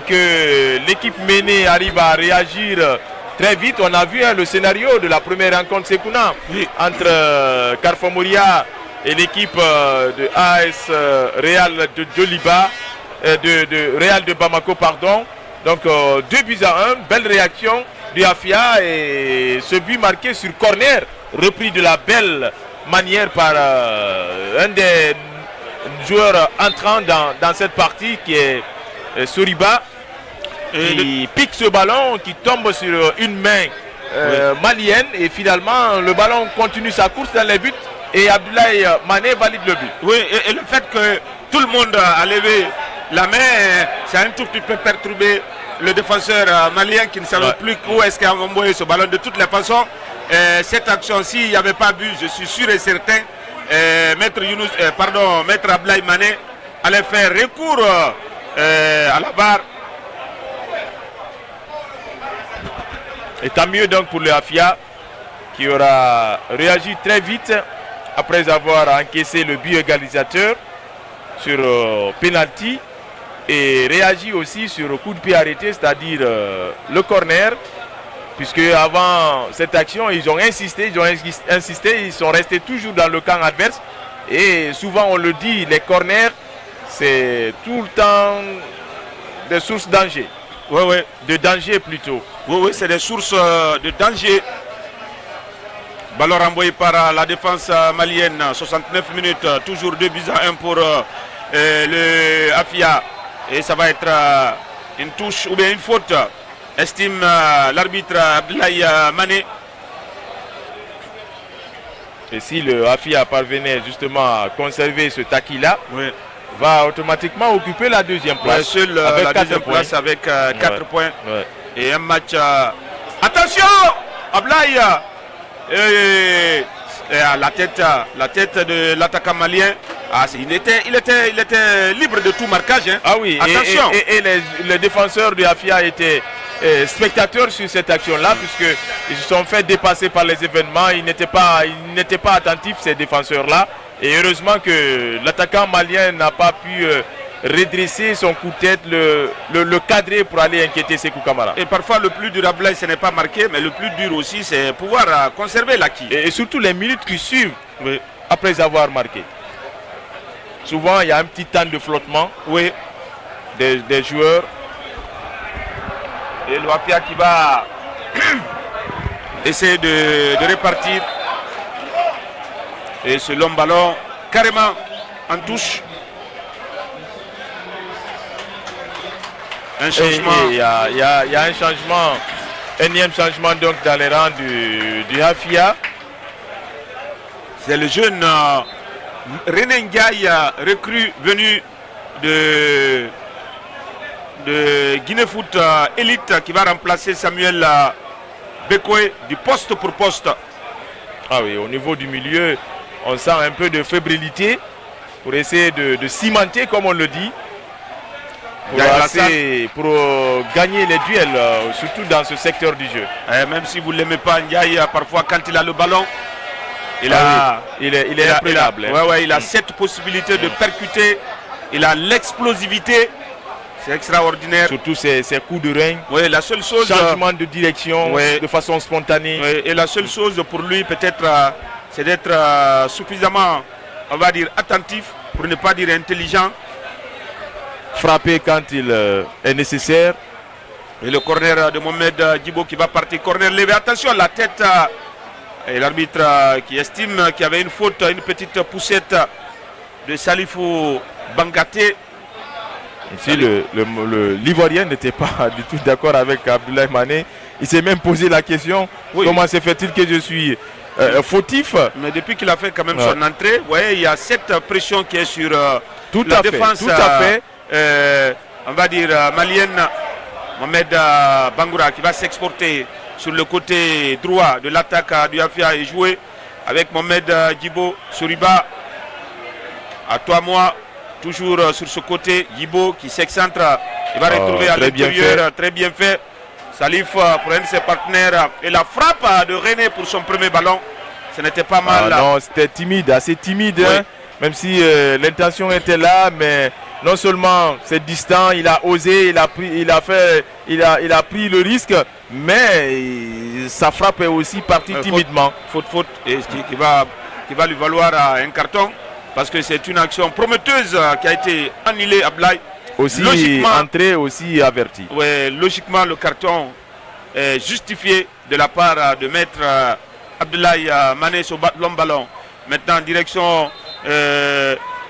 que l'équipe menée arrive à réagir très vite. On a vu le scénario de la première rencontre Sekuna entre Carfor Mouria et l'équipe de AS Real de Djoliba. de Real de Bamako, pardon. Donc 2-1, belle réaction du Afia et ce but marqué sur corner, repris de la belle manière par un des joueurs entrants dans cette partie qui est Soriba, qui pique ce ballon, qui tombe sur une main malienne et finalement le ballon continue sa course dans les buts et Abdoulaye Mané valide le but. Oui, et le fait que tout le monde a levé la main, c'est un tout petit peu perturbé le défenseur malien qui ne savait plus où est-ce qu'il a envoyé ce ballon. De toutes les façons, cette action-ci, il n'y avait pas but, je suis sûr et certain. Maître Abdoulaye Mané allait faire recours à la barre. Et tant mieux donc pour le Afia qui aura réagi très vite après avoir encaissé le but égalisateur sur penalty et réagi aussi sur le coup de pied arrêté, c'est-à-dire le corner, puisque avant cette action ils ont insisté, ils sont restés toujours dans le camp adverse et souvent on le dit, les corners c'est tout le temps des sources de danger. Oui. De danger plutôt. Oui, c'est des sources de danger. Ballon renvoyé par la défense malienne, 69 minutes, toujours 2-1 pour le Afia. Et ça va être une touche ou bien une faute, estime l'arbitre Abdoulaye Mané. Et si le Afia parvenait justement à conserver ce taquis-là, va automatiquement occuper la deuxième place. Seule la deuxième place avec 4 points. Et un match. Attention, Abdoulaye la tête de l'attaquant malien. Il était libre de tout marquage. Hein. Ah oui, attention. Et les défenseurs du Afia étaient spectateurs sur cette action-là, puisqu'ils se sont fait dépasser par les événements. Ils n'étaient pas attentifs, ces défenseurs-là. Et heureusement que l'attaquant malien n'a pas pu redresser son coup de tête, le cadrer pour aller inquiéter Sékou Camara. Et parfois le plus dur, ce n'est pas marqué, mais le plus dur aussi, c'est pouvoir conserver l'acquis. Et surtout les minutes qui suivent après avoir marqué. Souvent, il y a un petit temps de flottement des joueurs. Et l'Afia qui va essayer de répartir. Et ce long ballon, carrément en touche. Un changement. Il y a un changement, énième changement donc dans les rangs du Afia. C'est le jeune René Ndiaye, recrue venu de Guinée Foot Elite, qui va remplacer Samuel Bekwe du poste pour poste. Ah oui, au niveau du milieu, on sent un peu de fébrilité pour essayer de cimenter, comme on le dit, pour gagner les duels, surtout dans ce secteur du jeu. Même si vous ne l'aimez pas, Ndiaye, parfois quand il a le ballon, il est imprenable. Il a cette possibilité de percuter, il a l'explosivité, c'est extraordinaire. Surtout ses coups de rein, la seule chose, changement de direction de façon spontanée. Et la seule chose pour lui peut-être, c'est d'être suffisamment, on va dire, attentif, pour ne pas dire intelligent. Frapper quand il est nécessaire. Et le corner de Mohamed Djibo qui va partir, corner levé, attention la tête. Et l'arbitre qui estime qu'il y avait une faute, une petite poussette de Salifou Bangaté. Ici, l'Ivoirien n'était pas du tout d'accord avec Abdoulaye Mané. Il s'est même posé la question, comment se fait-il que je suis fautif? Mais depuis qu'il a fait quand même son entrée, il y a cette pression qui est sur tout la à défense. Tout à fait. On va dire malienne. Mohamed Bangoura qui va s'exporter sur le côté droit de l'attaque du Afia et jouer avec Mohamed Djibo Soriba. À toi, moi, toujours sur ce côté. Djibo qui s'excentre. Il va retrouver à l'intérieur. Très bien fait. Salif pour un de ses partenaires. Et la frappe de René pour son premier ballon. Ce n'était pas mal. Non, c'était timide, assez timide. Hein, même si l'intention était là, mais non seulement c'est distant, il a osé, il a pris le risque, mais sa frappe est aussi partie timidement. Faute, et qui va lui valoir un carton, parce que c'est une action prometteuse qui a été annulée à Abdoulaye. aussi entré, aussi averti. Ouais, logiquement, le carton est justifié de la part de maître Abdoulaye Mané sur long ballon. Maintenant, en direction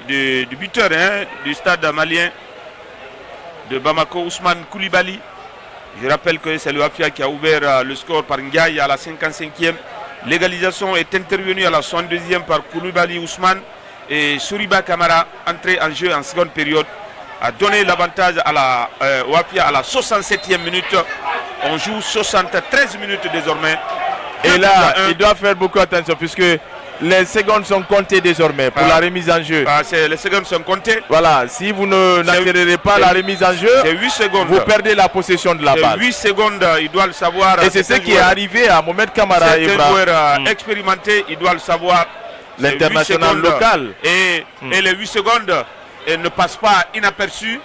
du buteur du stade malien de Bamako, Ousmane Koulibaly. Je rappelle que c'est le Afia qui a ouvert le score par Ndiaye à la 55e. L'égalisation est intervenue à la 62e par Koulibaly Ousmane. Et Souriba Kamara, entré en jeu en seconde période, a donné l'avantage à la Wafia à la 67e minute. On joue 73 minutes désormais. Et là, il doit faire beaucoup attention puisque les secondes sont comptées désormais pour la remise en jeu. Les secondes sont comptées. Voilà, si vous n'accélérez pas la remise en jeu, 8 secondes. Vous perdez la possession de la balle. 8 secondes, il doit le savoir. Et c'est ce qui est arrivé à Mohamed Kamara. C'est un joueur expérimenté, il doit le savoir. L'international local. Et les 8 secondes ne passent pas inaperçues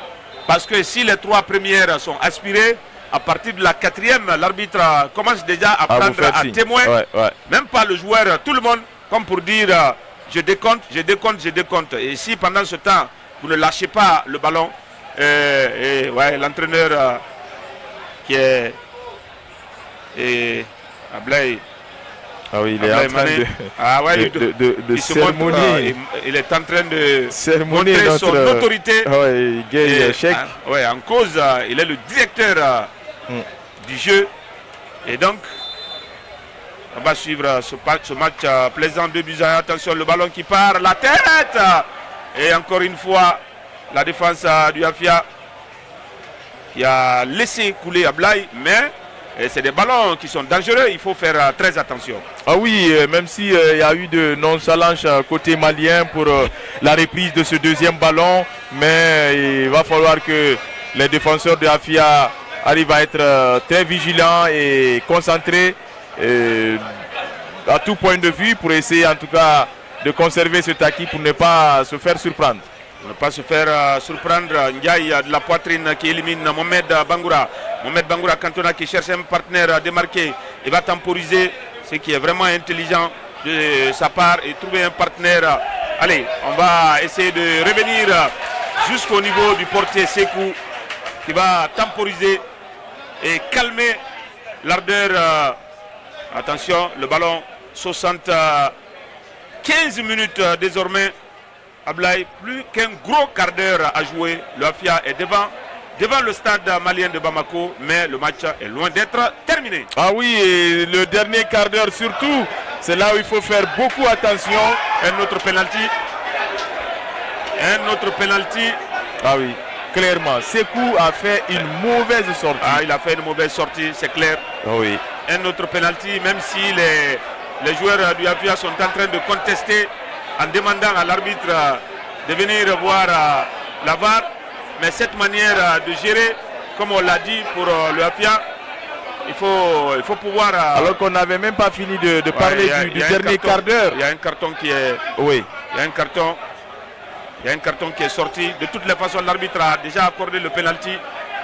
parce que si les 3 premières sont aspirées, à partir de la 4e, l'arbitre commence déjà à prendre à témoin. Même pas le joueur, tout le monde, comme pour dire je décompte, je décompte, je décompte. Et si pendant ce temps, vous ne lâchez pas le ballon, l'entraîneur qui est Ablaye. Ah oui, il est en train de cérémonier. Il est en train de cérémonier montrer son autorité. En cause, il est le directeur du jeu. Et donc, on va suivre ce match plaisant de Buzaï. Attention, le ballon qui part, la tête. Et encore une fois, la défense du Afia qui a laissé couler Ablaye, mais c'est des ballons qui sont dangereux, il faut faire très attention. Ah oui, même s'il y a eu de nonchalance côté malien pour la reprise de ce deuxième ballon, mais il va falloir que les défenseurs de Afia arrivent à être très vigilants et concentrés à tout point de vue pour essayer en tout cas de conserver ce acquis pour ne pas se faire surprendre. Pour ne pas se faire surprendre. Ndiaye de la poitrine qui élimine Mohamed Bangoura. Mohamed Bangoura Cantona qui cherche un partenaire démarqué. Il va temporiser, ce qui est vraiment intelligent de sa part et trouver un partenaire. Allez, on va essayer de revenir jusqu'au niveau du portier Sekou qui va temporiser et calmer l'ardeur. Attention, le ballon 75 minutes désormais. Ablaye, plus qu'un gros quart d'heure à jouer. Le Afia est devant le stade malien de Bamako, mais le match est loin d'être terminé. Ah oui, et le dernier quart d'heure surtout, c'est là où il faut faire beaucoup attention. Un autre penalty. Ah oui, clairement, Sekou a fait une mauvaise sortie. Ah, il a fait une mauvaise sortie, c'est clair. Ah oui. Un autre penalty, même si les joueurs du Afia sont en train de contester en demandant à l'arbitre de venir voir la VAR. Mais cette manière de gérer, comme on l'a dit pour le Afia, il faut pouvoir... Alors qu'on n'avait même pas fini de parler du dernier quart d'heure. Il y a un carton qui est... Oui. Il y a un carton qui est sorti. De toutes les façons, l'arbitre a déjà accordé le penalty.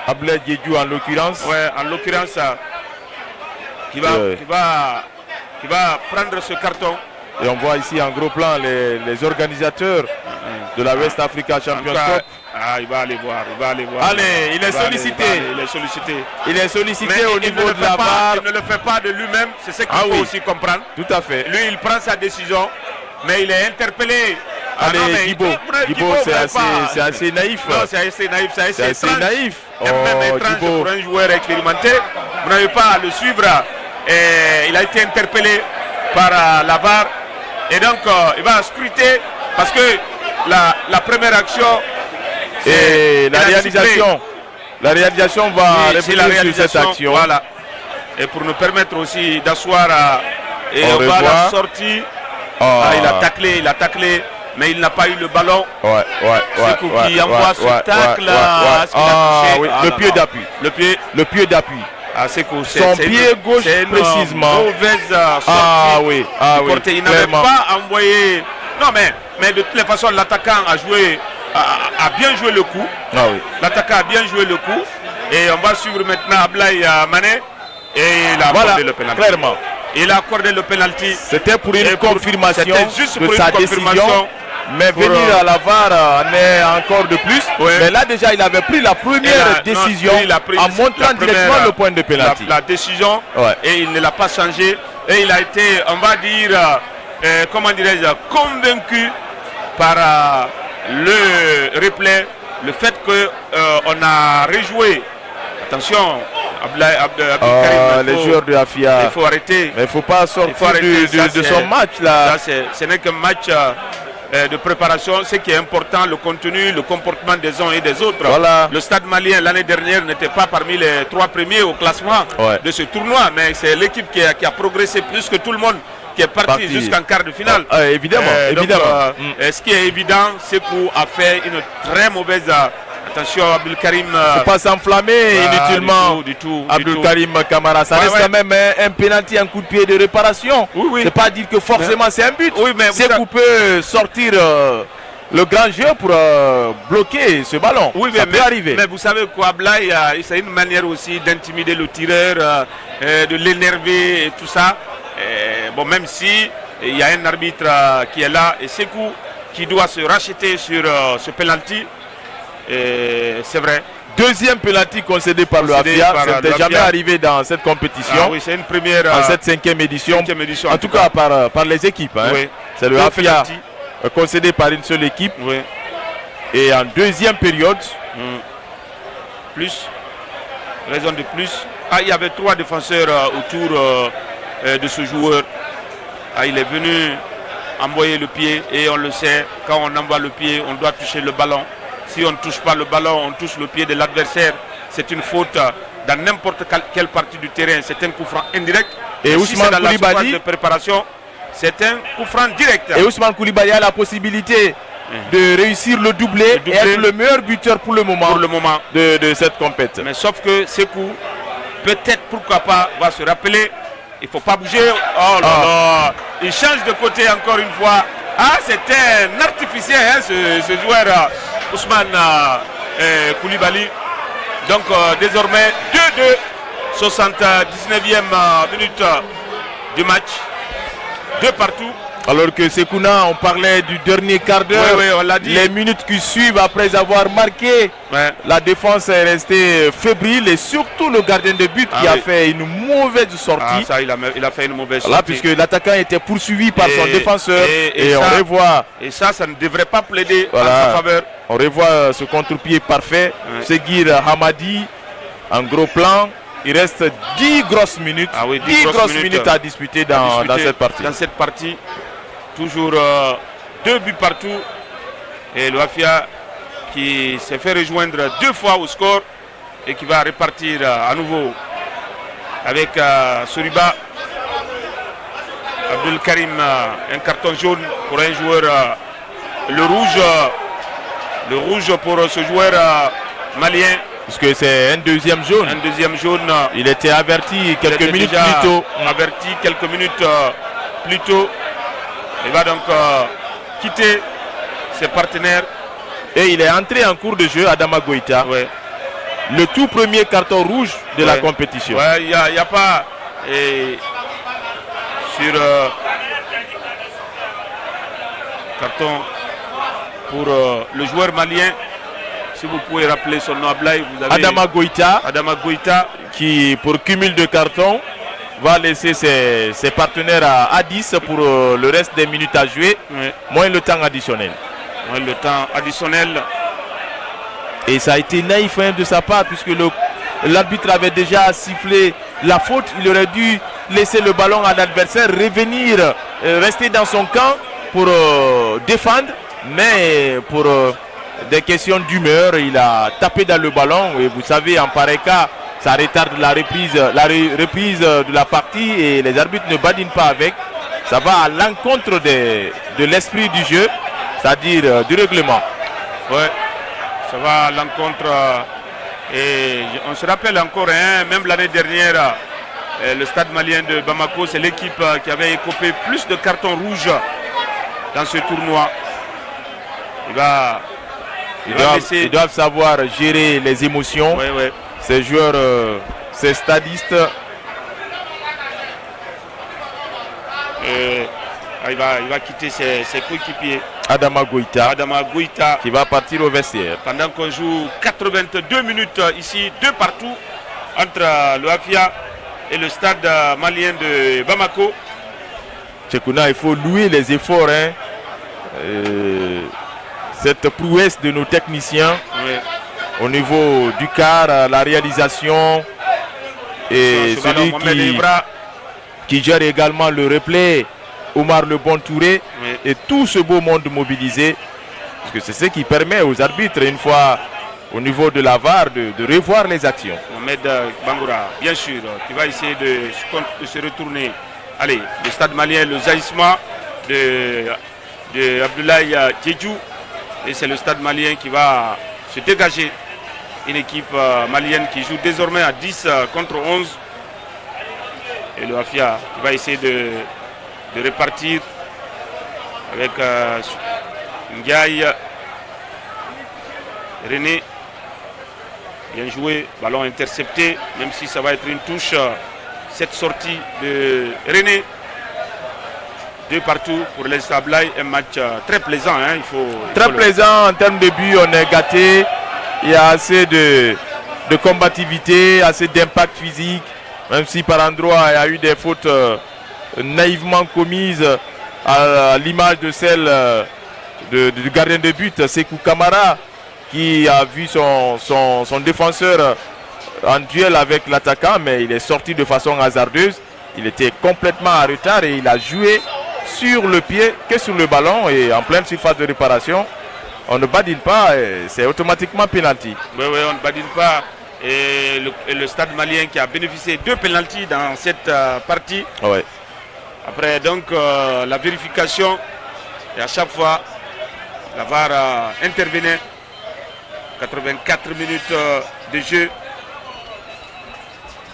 Ablaye Diédhiou en l'occurrence. Oui, en l'occurrence, qui va prendre ce carton. Et on voit ici en gros plan les organisateurs de la West Africa Champions Cup. Il va aller voir. Allez, il est sollicité. Il est sollicité au niveau de la VAR. Il ne le fait pas de lui-même, c'est ce qu'il faut aussi comprendre. Tout à fait. Lui, il prend sa décision, mais il est interpellé. Allez, Gibo, c'est assez naïf. Non, c'est assez naïf, c'est assez naïf. Même étrange pour un joueur expérimenté. Vous n'avez pas à le suivre. Et il a été interpellé par la VAR. Et donc, il va scruter parce que la première action... Et la réalisation va réfléchir sur cette action. Voilà. Et pour nous permettre aussi d'asseoir et on va la sortie. Il a taclé, mais il n'a pas eu le ballon. C'est qui envoie ce tacle. Le pied d'appui. Le pied d'appui. Son pied gauche précisément. Mauvaise sortie. Il n'avait pas envoyé. Non, mais de toutes les façons, l'attaquant a bien joué le coup. L'attaquant a bien joué le coup. Et on va suivre maintenant Ablaye Mané. Et il a accordé le penalty. Clairement. Il a accordé le penalty. C'était pour une confirmation juste de pour sa une confirmation décision. Mais venir à la VAR en est encore de plus. Mais là déjà il avait pris la première décision en montrant directement le point de pénalty. La décision et il ne l'a pas changé. Et il a été, on va dire, comment dirais-je, convaincu par le replay. Le fait qu'on a rejoué. Attention, Karim, les joueurs de Afia. Il faut arrêter. Mais il ne faut pas sortir de son match là. Ce n'est qu'un match de préparation. Ce qui est important, le contenu, le comportement des uns et des autres. Voilà. Le Stade malien l'année dernière n'était pas parmi les 3 premiers au classement de ce tournoi. Mais c'est l'équipe qui a progressé plus que tout le monde, qui est parti jusqu'en quart de finale. Évidemment. Ce qui est évident, Sekou a fait une très mauvaise. Attention, Abdul Karim. Il ne faut pas s'enflammer inutilement. Du tout. Abdul Karim Kamara, ça reste quand même un penalty, un coup de pied de réparation. C'est pas dire que forcément c'est un but. Sekou peut sortir le grand jeu pour bloquer ce ballon. Ça peut arriver. Mais vous savez quoi, Ablaï, c'est une manière aussi d'intimider le tireur, de l'énerver et tout ça. Bon, même si il y a un arbitre qui est là et Sekou qui doit se racheter sur ce penalty. C'est vrai. Deuxième penalty concédé par le Afia. Ça n'était jamais arrivé dans cette compétition. C'est une première. En cette cinquième édition. En tout cas, par les équipes. C'est le Afia concédé par une seule équipe. Et en deuxième période. Plus. Raison de plus. Il y avait 3 défenseurs autour de ce joueur. Il est venu envoyer le pied. Et on le sait, quand on envoie le pied, on doit toucher le ballon. Si on ne touche pas le ballon, on touche le pied de l'adversaire. C'est une faute dans n'importe quelle partie du terrain. C'est un coup franc indirect. Et Ousmane Koulibaly, de préparation, c'est un coup franc direct. Et Ousmane Koulibaly a la possibilité de réussir le doublé et être le meilleur buteur pour le moment, de cette compétition. Mais sauf que Sekou, peut-être, pourquoi pas, va se rappeler. Il ne faut pas bouger. Oh là là. Il change de côté encore une fois. C'était un artificien, ce joueur. Ousmane Koulibaly. Donc désormais 2-2, 79e minute du match. 2 partout. Alors que Sekouna, on parlait du dernier quart d'heure. On l'a dit. Les minutes qui suivent après avoir marqué, la défense est restée fébrile et surtout le gardien de but qui a fait une mauvaise sortie. Il a fait une mauvaise sortie. Là, puisque l'attaquant était poursuivi par son défenseur et on revoit. Et ça ne devrait pas plaider en sa faveur. On revoit ce contre-pied parfait. Seguir Hamadi en gros plan. Il reste 10 grosses minutes. 10 grosses minutes à disputer dans cette partie. Dans cette partie, toujours 2 buts partout. Et le Afia qui s'est fait rejoindre 2 fois au score et qui va repartir à nouveau avec Soriba. Abdul Karim, un carton jaune pour un joueur. Le rouge pour ce joueur malien. Parce que c'est un deuxième jaune. Il était averti quelques minutes plus tôt. Il va donc quitter ses partenaires. Et il est entré en cours de jeu, Adama Goïta. Le tout premier carton rouge de la compétition. Il n'y a pas sur carton pour le joueur malien. Si vous pouvez rappeler son nom, Ablaï, vous avez Adama Goïta, qui pour cumul de cartons va laisser ses partenaires à 10 pour le reste des minutes à jouer, moins le temps additionnel. Et ça a été naïf de sa part puisque l'arbitre avait déjà sifflé la faute. Il aurait dû laisser le ballon à l'adversaire, revenir, rester dans son camp pour défendre, mais pour des questions d'humeur, il a tapé dans le ballon et vous savez, en pareil cas, ça retarde la reprise de la partie et les arbitres ne badinent pas avec. Ça va à l'encontre de l'esprit du jeu, c'est-à-dire du règlement. Ça va à l'encontre et on se rappelle encore, même l'année dernière, le Stade malien de Bamako, c'est l'équipe qui avait écopé plus de cartons rouges dans ce tournoi. Ils doivent savoir gérer les émotions. Ces joueurs, ces stadistes. il va quitter ses coéquipiers. Adama Goïta qui va partir au vestiaire. Pendant qu'on joue 82 minutes ici, 2 partout entre le Afia et le stade malien de Bamako. Tchekouna, il faut louer les efforts. Cette prouesse de nos techniciens au niveau du quart, la réalisation et celui qui gère également le replay, Omar Le Bon Touré, et tout ce beau monde mobilisé, parce que c'est ce qui permet aux arbitres, une fois au niveau de la VAR, de revoir les actions. Mohamed Bangoura, bien sûr, qui va essayer de se retourner. Allez, le stade malien, le jaillissement de Abdoulaye Djedjou, et c'est le stade malien qui va se dégager. Une équipe malienne qui joue désormais à 10 contre 11. Et le Afia qui va essayer de repartir avec Ndiaye, René. Bien joué, ballon intercepté, même si ça va être une touche. Cette sortie de René. 2 partout pour les Sablaï, un match très plaisant. Très plaisant en termes de but, on est gâté. Il y a assez de combativité, assez d'impact physique, même si par endroits il y a eu des fautes naïvement commises à l'image de celle du gardien de but, Sekou Kamara, qui a vu son défenseur en duel avec l'attaquant, mais il est sorti de façon hasardeuse. Il était complètement en retard et il a joué sur le pied que sur le ballon et en pleine surface de réparation. On ne badine pas, c'est automatiquement penalty. Oui, on ne badine pas. Et le stade malien qui a bénéficié de 2 penalties dans cette partie. Ouais. Après donc la vérification, et à chaque fois la VAR intervenait. 84 minutes de jeu.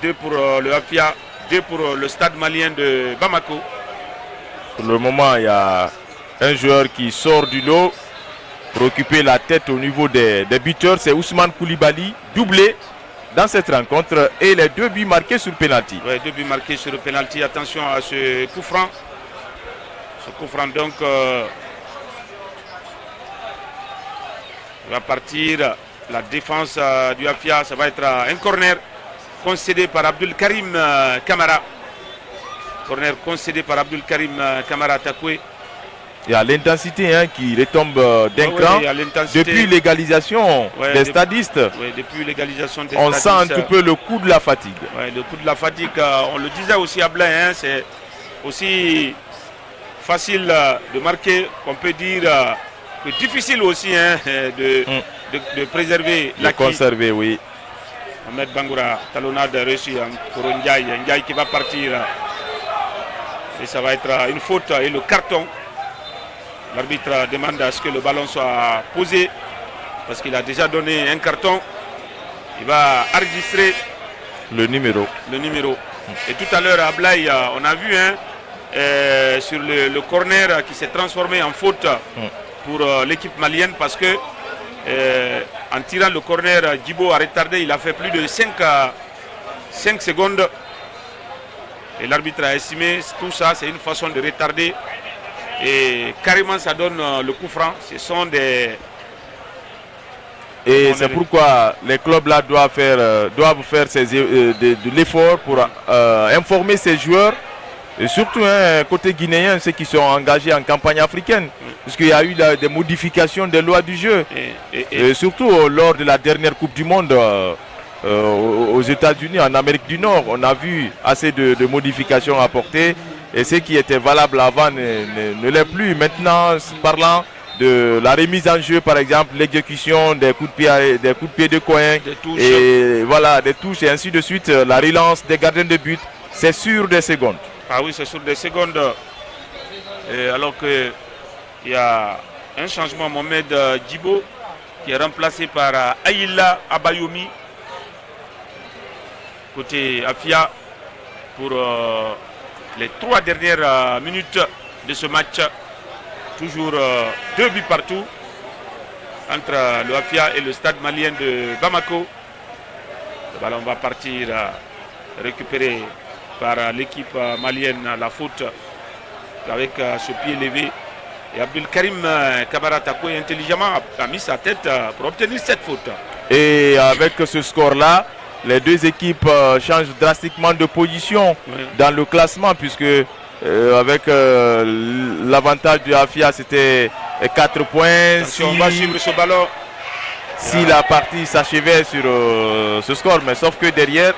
2 pour le Afia, 2 pour le stade malien de Bamako. Pour le moment, il y a un joueur qui sort du lot pour occuper la tête au niveau des buteurs. C'est Ousmane Koulibaly, doublé dans cette rencontre, et les 2 buts marqués sur penalty. Oui, 2 buts marqués sur le penalty. Attention à ce coup franc. Ce coup franc donc va partir. La défense du Afia, ça va être un corner concédé par Abdul Karim Kamara. Corner concédé par Abdul Karim Kamara Takoué. Il y a l'intensité qui retombe d'un cran. Depuis l'égalisation des stadistes. Oui, depuis l'égalisation des on stadistes. Sent un peu le coup de la fatigue. Oui, le coup de la fatigue. On le disait aussi à Blain, c'est aussi facile de marquer qu'on peut dire que difficile aussi de préserver la conserver, oui. Ahmed Bangoura, talonnade reçue pour Ndiaye. Ndiaye qui va partir. Et ça va être une faute et le carton. L'arbitre demande à ce que le ballon soit posé parce qu'il a déjà donné un carton. Il va enregistrer le numéro. Et tout à l'heure à Blaye, on a vu sur le corner qui s'est transformé en faute pour l'équipe malienne parce que en tirant le corner, Djibo a retardé. Il a fait plus de 5 secondes. Et l'arbitre a estimé tout ça, c'est une façon de retarder. Et carrément, ça donne le coup franc. Ce sont des... Et c'est pourquoi les clubs là doivent faire de l'effort pour informer ces joueurs. Et surtout, côté guinéen, ceux qui sont engagés en campagne africaine. Parce qu'il y a eu des modifications des lois du jeu. Et surtout lors de la dernière Coupe du Monde aux États-Unis, en Amérique du Nord, on a vu assez de modifications apportées. Et ce qui était valable avant ne l'est plus. Maintenant, parlant de la remise en jeu, par exemple, l'exécution des coups de pied de coin, et voilà, des touches et ainsi de suite, la relance des gardiens de but, c'est sur des secondes. Ah oui, c'est sur des secondes. Et alors qu'il y a un changement, Mohamed Djibo, qui est remplacé par Aïla Abayomi, côté Afia, pour les 3 dernières minutes de ce match. Toujours 2 buts partout entre le Afia et le stade malien de Bamako. Le ballon va partir récupéré par l'équipe malienne. La faute avec ce pied levé. Et Abdelkarim Kamara Takoué intelligemment a mis sa tête pour obtenir cette faute. Et avec ce score-là, les deux équipes changent drastiquement de position dans le classement, puisque avec l'avantage du Afia, c'était 4 points. Attention, on va suivre ce ballon. Si la partie s'achevait sur ce score, mais sauf que derrière,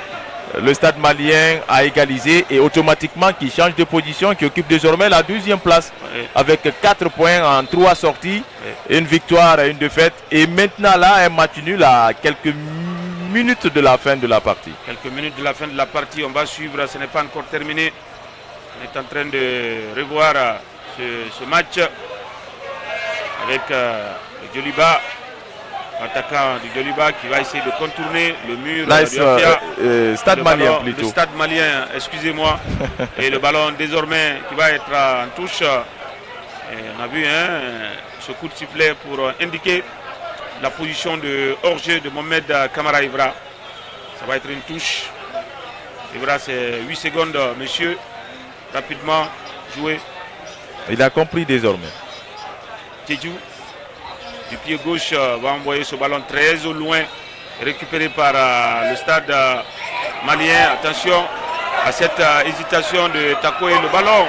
le Stade malien a égalisé et automatiquement qui change de position, qui occupe désormais la 2e place avec 4 points en 3 sorties, une victoire et une défaite. Et maintenant là, un match nul à quelques minutes de la fin de la partie. Quelques minutes de la fin de la partie, on va suivre, ce n'est pas encore terminé. On est en train de revoir ce match avec Djoliba. Attaquant du Djoliba qui va essayer de contourner le mur du Afia. Stade malien plutôt. Le Stade malien, excusez-moi. Et le ballon désormais qui va être en touche. Et on a vu ce coup de sifflet pour indiquer la position de hors-jeu de Mohamed Kamara Ivra. Ça va être une touche. Ivra, c'est 8 secondes, messieurs. Rapidement joué. Il a compris désormais. Tedjou. Du pied gauche va envoyer ce ballon très au loin, récupéré par le Stade malien. Attention à cette hésitation de Takoué, le ballon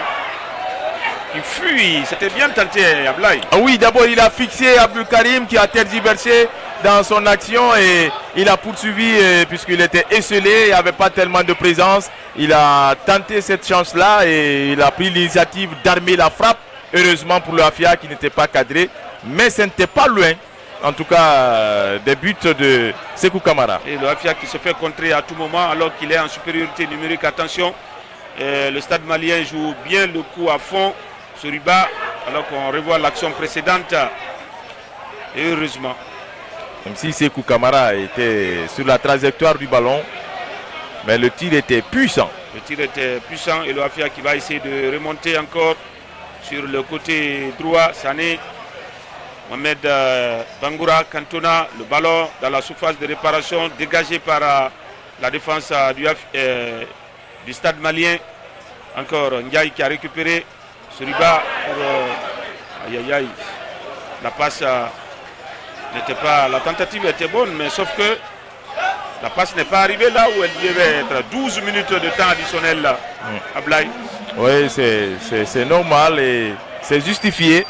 qui fuit. C'était bien tenté, Ablaï. Ah oui, d'abord il a fixé Abdelkarim qui a tergiversé dans son action et il a poursuivi puisqu'il était esselé, il n'y avait pas tellement de présence. Il a tenté cette chance-là et il a pris l'initiative d'armer la frappe. Heureusement pour le Afia qui n'était pas cadré. Mais ce n'était pas loin, en tout cas, des buts de Sékou Kamara. Et le Afia qui se fait contrer à tout moment alors qu'il est en supériorité numérique. Attention, le Stade malien joue bien le coup à fond sur Riba, alors qu'on revoit l'action précédente. Et heureusement. Même si Sékou Kamara était sur la trajectoire du ballon, mais le tir était puissant. Le tir était puissant et le Afia qui va essayer de remonter encore sur le côté droit. Sané. Mohamed Bangoura Cantona, le ballon dans la surface de réparation dégagé par la défense du Stade malien. Encore Ndiaye qui a récupéré ce Riba pour aïe aïe aïe. La passe n'était pas, la tentative était bonne, mais sauf que la passe n'est pas arrivée là où elle devait être. 12 minutes de temps additionnel à Blaye. Oui, c'est normal et c'est justifié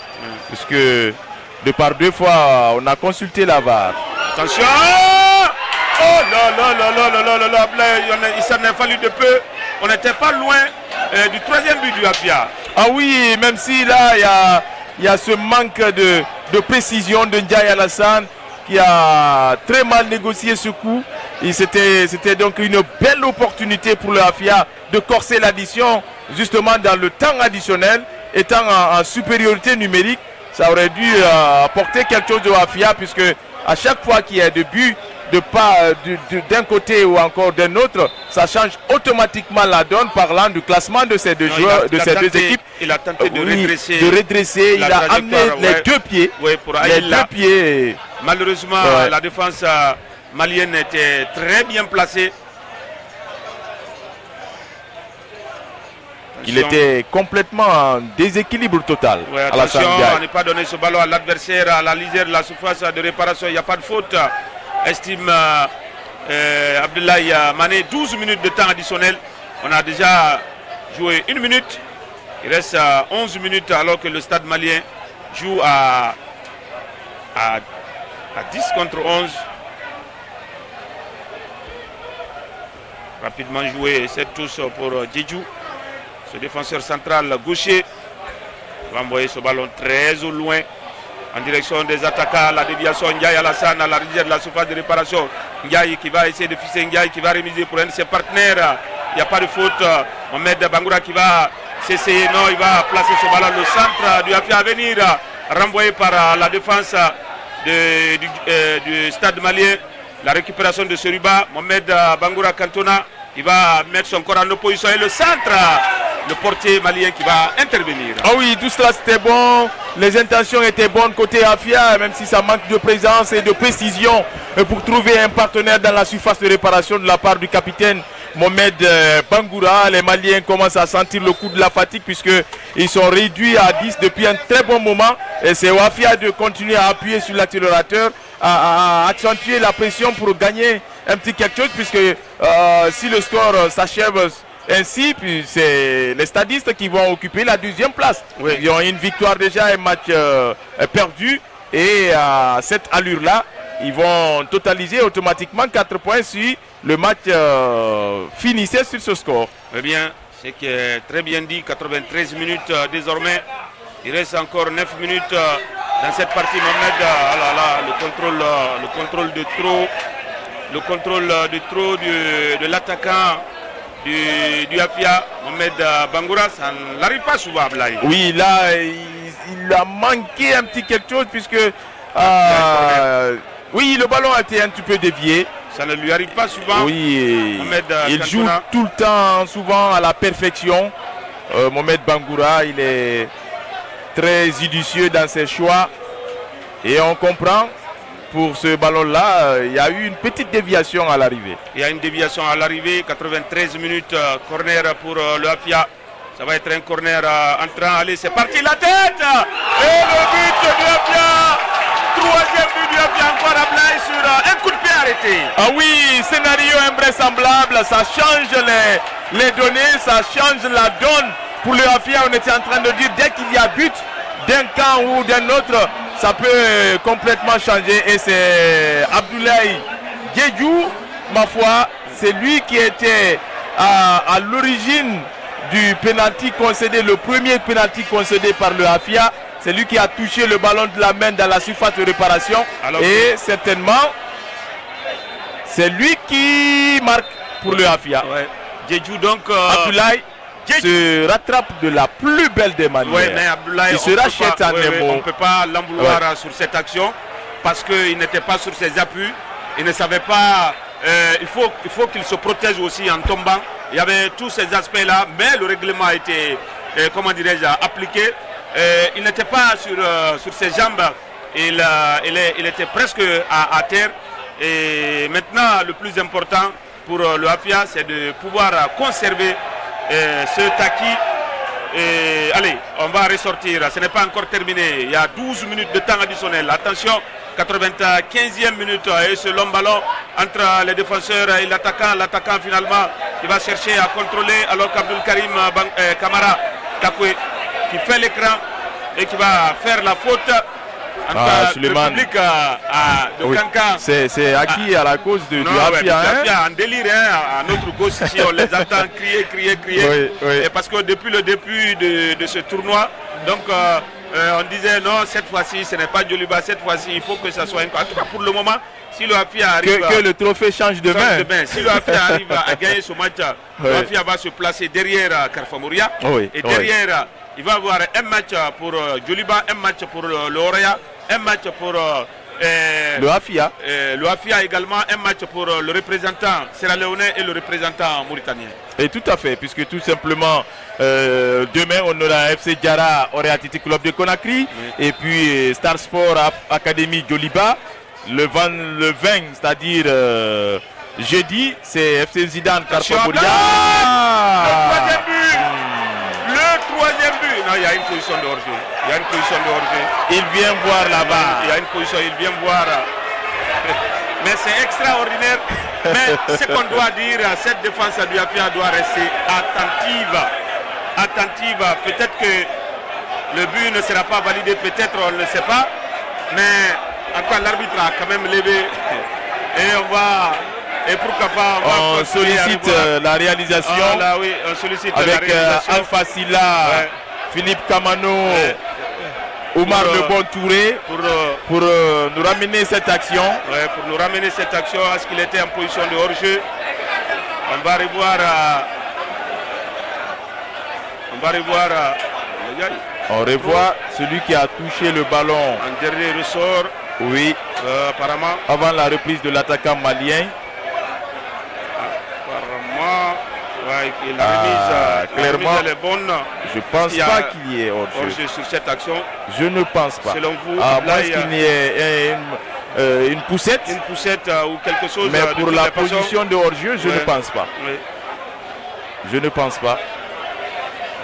puisque de par 2 fois, on a consulté la VAR. Attention! Oh là là là là là là là là, il s'en est fallu de peu. On n'était pas loin du 3e but du Afia. Ah oui, même si là, il y a ce manque de précision de Ndiaye Alassane qui a très mal négocié ce coup. C'était donc une belle opportunité pour le Afia de corser l'addition justement dans le temps additionnel, étant en supériorité numérique. Ça aurait dû apporter quelque chose au Afia puisque à chaque fois qu'il y a des buts d'un côté ou encore d'un autre, ça change automatiquement la donne parlant du classement de ces deux joueurs, de ces deux équipes. Il a tenté de redresser. Il a amené les 2 pieds. Oui, pour les 2 pieds. Malheureusement, la défense malienne était très bien placée. Il était complètement en déséquilibre total. Ouais, attention, on n'est pas donné ce ballon à l'adversaire, à la lisière de la surface de réparation. Il n'y a pas de faute. Estime Abdoulaye Mané. 12 minutes de temps additionnel. On a déjà joué 1 minute. Il reste 11 minutes alors que le Stade malien joue à 10 contre 11. Rapidement joué, cette touche pour Djedjou. Ce défenseur central gaucher va envoyer ce ballon très au loin en direction des attaquants. La déviation Ndiaye Alassane à la rivière de la surface de réparation. Ndiaye qui va essayer de fixer, Ndiaye qui va remiser pour un de ses partenaires. Il n'y a pas de faute. Mohamed Bangoura qui va s'essayer. Non, il va placer ce ballon au centre du Afia à venir. Renvoyé par la défense du Stade malien. La récupération de ce Riba. Mohamed Bangoura Cantona qui va mettre son corps en opposition. Et le centre, le portier malien qui va intervenir. Ah oui, tout cela c'était bon. Les intentions étaient bonnes côté Afia, même si ça manque de présence et de précision pour trouver un partenaire dans la surface de réparation de la part du capitaine Mohamed Bangoura. Les Maliens commencent à sentir le coup de la fatigue puisqu'ils sont réduits à 10 depuis un très bon moment. Et c'est Wafia de continuer à appuyer sur l'accélérateur, à accentuer la pression pour gagner un petit quelque chose puisque si le score s'achève ainsi, puis c'est les stadistes qui vont occuper la deuxième place. Oui. Ils ont une victoire déjà, un match perdu. Et à cette allure-là, ils vont totaliser automatiquement 4 points si le match finissait sur ce score. Eh bien, c'est très bien dit, 93 minutes désormais. Il reste encore 9 minutes dans cette partie. Mohamed, le contrôle de trop de l'attaquant du Afia, Mohamed Bangoura, ça n'arrive pas souvent à Blaye. Oui, là, il a manqué un petit quelque chose puisque oui, le ballon a été un petit peu dévié. Ça ne lui arrive pas souvent. Oui, Mohamed il joue tout le temps, souvent à la perfection. Mohamed Bangoura, il est très judicieux dans ses choix et on comprend. Pour ce ballon-là, il y a eu une petite déviation à l'arrivée. Il y a une déviation à l'arrivée, 93 minutes, corner pour le Afia. Ça va être un corner entrant. Allez, c'est parti, la tête. Et le but du Afia. Troisième but du Afia, encore à Blaye sur un coup de pied arrêté. Ah oui, scénario invraisemblable. Ça change les données, ça change la donne. Pour le Afia, on était en train de dire, dès qu'il y a but d'un camp ou d'un autre, ça peut complètement changer. Et c'est Abdoulaye Diédhiou, ma foi, c'est lui qui était à l'origine du pénalty concédé, le premier pénalty concédé par le Afia. C'est lui qui a touché le ballon de la main dans la surface de réparation. Alors, et certainement, c'est lui qui marque pour le Afia. Ouais. Diédhiou donc... Abdoulaye se rattrape de la plus belle des manières. Oui, mais Abdoulaye, il se rachète en un mot. On ne peut pas l'en vouloir sur cette action parce qu'il n'était pas sur ses appuis. Il ne savait pas. Il faut qu'il se protège aussi en tombant. Il y avait tous ces aspects-là, mais le règlement a été, comment dirais-je, appliqué. Il n'était pas sur ses jambes. Il était presque à terre. Et maintenant, le plus important pour le Afia, c'est de pouvoir conserver ce Taki. Allez, on va ressortir. Ce n'est pas encore terminé. Il y a 12 minutes de temps additionnel. Attention, 95e minute. Et ce long ballon entre les défenseurs et l'attaquant. L'attaquant finalement qui va chercher à contrôler alors qu'Abdul Karim Kamara Takwe qui fait l'écran et qui va faire la faute. Suleiman de Kanka. C'est acquis à la cause du Afia. En délire, à notre gauche ici, on les entend crier. Oui. Et parce que depuis le début de ce tournoi, donc on disait non, cette fois-ci ce n'est pas Djoliba, cette fois-ci il faut que ça soit en tout cas pour le moment, si le Afia arrive que le trophée change de main. Si le Afia arrive à gagner ce match, le Afia va se placer derrière Carfamouria et derrière il va avoir un match pour Djoliba, un match pour le Orea, un match pour le Afia. Le Afia également, un match pour le représentant sierra-léonais et le représentant mauritanien. Et tout à fait, puisque tout simplement demain on aura FC Diarra Orea Athletic Club de Conakry et puis Star Sport Academy Djoliba. Le 20, c'est-à-dire jeudi, c'est FC Zidane Carfamouria. Le troisième but. Non, il y a une position de hors-jeu. Il vient voir là-bas. Il y a une position, il vient voir. Mais c'est extraordinaire. Mais ce qu'on doit dire, cette défense du Afia doit rester attentive. Peut-être que le but ne sera pas validé, peut-être on ne le sait pas. Mais en tout cas, l'arbitre a quand même levé. Et on va... Et pourquoi pas on sollicite la réalisation. On sollicite avec la réalisation. Alpha Silla, Philippe Kamano, Omar Le Bon Touré pour nous ramener cette action. Pour nous ramener cette action, est-ce qu'il était en position de hors-jeu? On va revoir. On revoit celui qui a touché le ballon. En dernier ressort. Oui. Apparemment. Avant la reprise de l'attaquant malien. La remise, clairement, elle est bonne. Je pense pas qu'il y ait hors-jeu sur cette action. Je ne pense pas. Selon vous, à moins qu'il y ait une poussette. Une poussette ou quelque chose. Mais pour la position de hors-jeu, je ne pense pas. Oui. Je ne pense pas.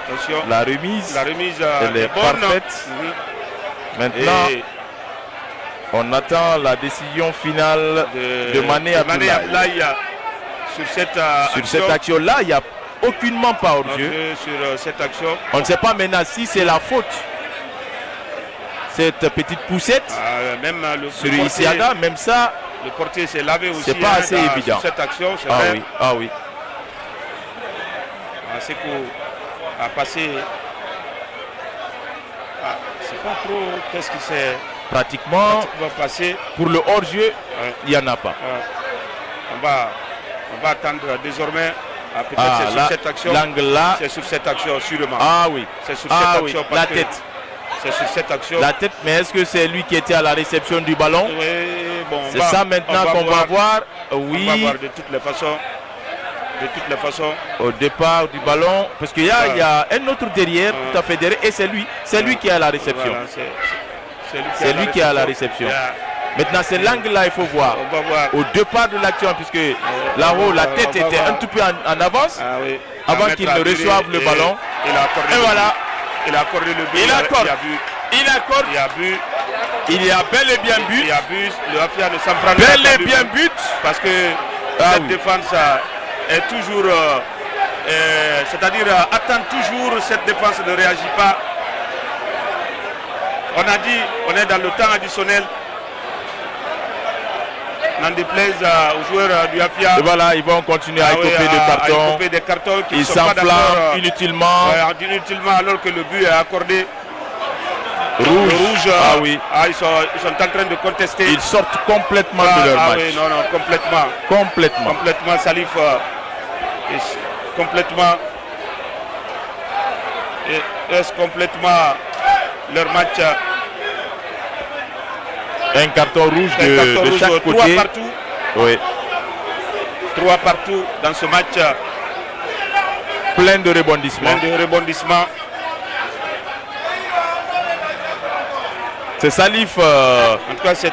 Attention. La remise elle est bonne. parfaite. Maintenant, on attend la décision finale de Mané Abdoulaye. Sur cette action-là, il n'y a aucunement pas hors-jeu. Sur cette action. On ne sait pas maintenant si c'est la faute. Cette petite poussette même sur Isiaga, même ça, le portier s'est lavé aussi. C'est pas assez évident. Sur cette action, c'est ah vrai. Oui, ah oui. Sekou a passé. C'est pas trop. Qu'est-ce qui s'est pratiquement passé. Pour le hors-jeu, il n'y en a pas. On va attendre désormais. Peut-être c'est sur cette action. L'angle là. C'est sur cette action, sûrement. Ah oui. C'est sur cette action. La tête. C'est sur cette action. La tête, mais est-ce que c'est lui qui était à la réception du ballon? Oui, bon. C'est ça maintenant qu'on va voir. Oui. On va voir de toutes les façons. Au départ du ballon, parce qu'il y a un autre derrière, tout à fait derrière, et c'est lui qui est à la réception. Voilà, c'est lui qui est à la réception. Maintenant, c'est l'angle là, il faut voir. On va voir. Au départ de l'action, puisque là-haut, la tête était un tout peu en avance, avant qu'il ne reçoive le ballon. Et voilà. Il a accordé le but. Il accorde. Il y a bel et bien but. Il y a but. Le Afia ne s'en prend bel et bien but. Parce que cette défense est toujours, c'est-à-dire attend toujours, cette défense ne réagit pas. On a dit, on est dans le temps additionnel. N'en déplaise aux joueurs du Afia. Et voilà, ils vont continuer à écoper des cartons. Ils s'enflamment inutilement. Inutilement alors que le but est accordé. Rouge. Ah oui. Ils sont en train de contester. Ils sortent complètement de leur match. Oui, non, complètement. Complètement, Salif. Complètement. Est-ce complètement leur match. Un carton rouge de chaque côté. 3 partout. Oui. 3 partout dans ce match. Plein de rebondissements. C'est Salif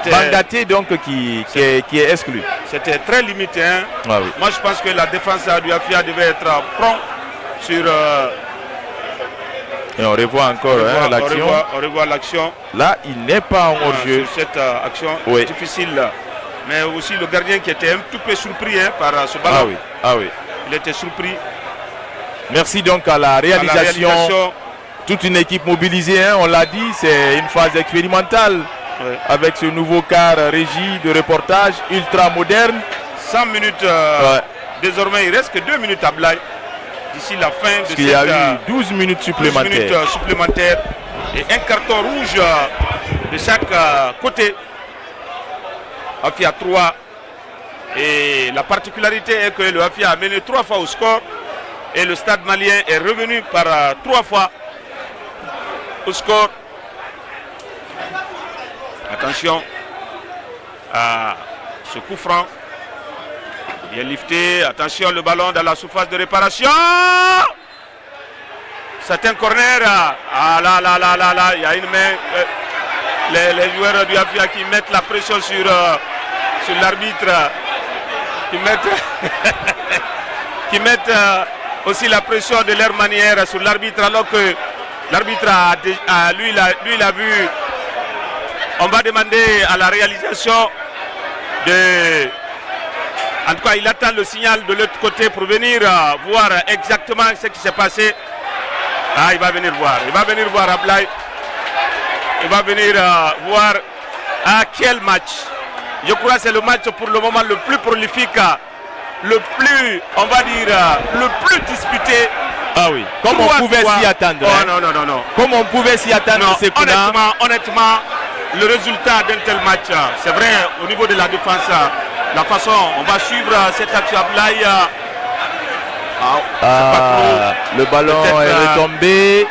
Bangaté donc qui est exclu. C'était très limité. Hein? Ah oui. Moi je pense que la défense du Afia devait être prompt sur... Et on revoit encore l'action. On revoit l'action. Là, il n'est pas en hors-jeu. Sur cette action difficile. Mais aussi le gardien qui était un tout peu surpris par ce ballon. Ah oui. Il était surpris. Merci donc à la réalisation. Toute une équipe mobilisée, on l'a dit, c'est une phase expérimentale. Avec ce nouveau car régie de reportage ultra moderne. 100 minutes. Désormais, il reste que 2 minutes à Blaye. D'ici la fin de cette... Il y a eu 12 minutes supplémentaires. Et un carton rouge de chaque côté. Afia 3. Et la particularité est que le Afia a mené 3 fois au score. Et le stade malien est revenu par 3 fois au score. Attention à ce coup franc. Il est lifté. Attention, le ballon dans la surface de réparation. C'est un corner. Ah là, il y a une main. Les joueurs du Afia qui mettent la pression sur l'arbitre. Qui mettent aussi la pression de leur manière sur l'arbitre. Alors que l'arbitre lui a vu. On va demander à la réalisation de... En tout cas, il attend le signal de l'autre côté pour venir voir exactement ce qui s'est passé. Il va venir voir. Il va venir voir Ablaye. Il va venir voir à quel match. Je crois que c'est le match pour le moment le plus prolifique, le plus, on va dire, le plus disputé. Ah oui, comme on pouvait s'y attendre. Non. Comme on pouvait s'y attendre, c'est honnêtement, le résultat d'un tel match, c'est vrai, au niveau de la défense, la façon, on va suivre cette action Ablaye. Le ballon est retombé.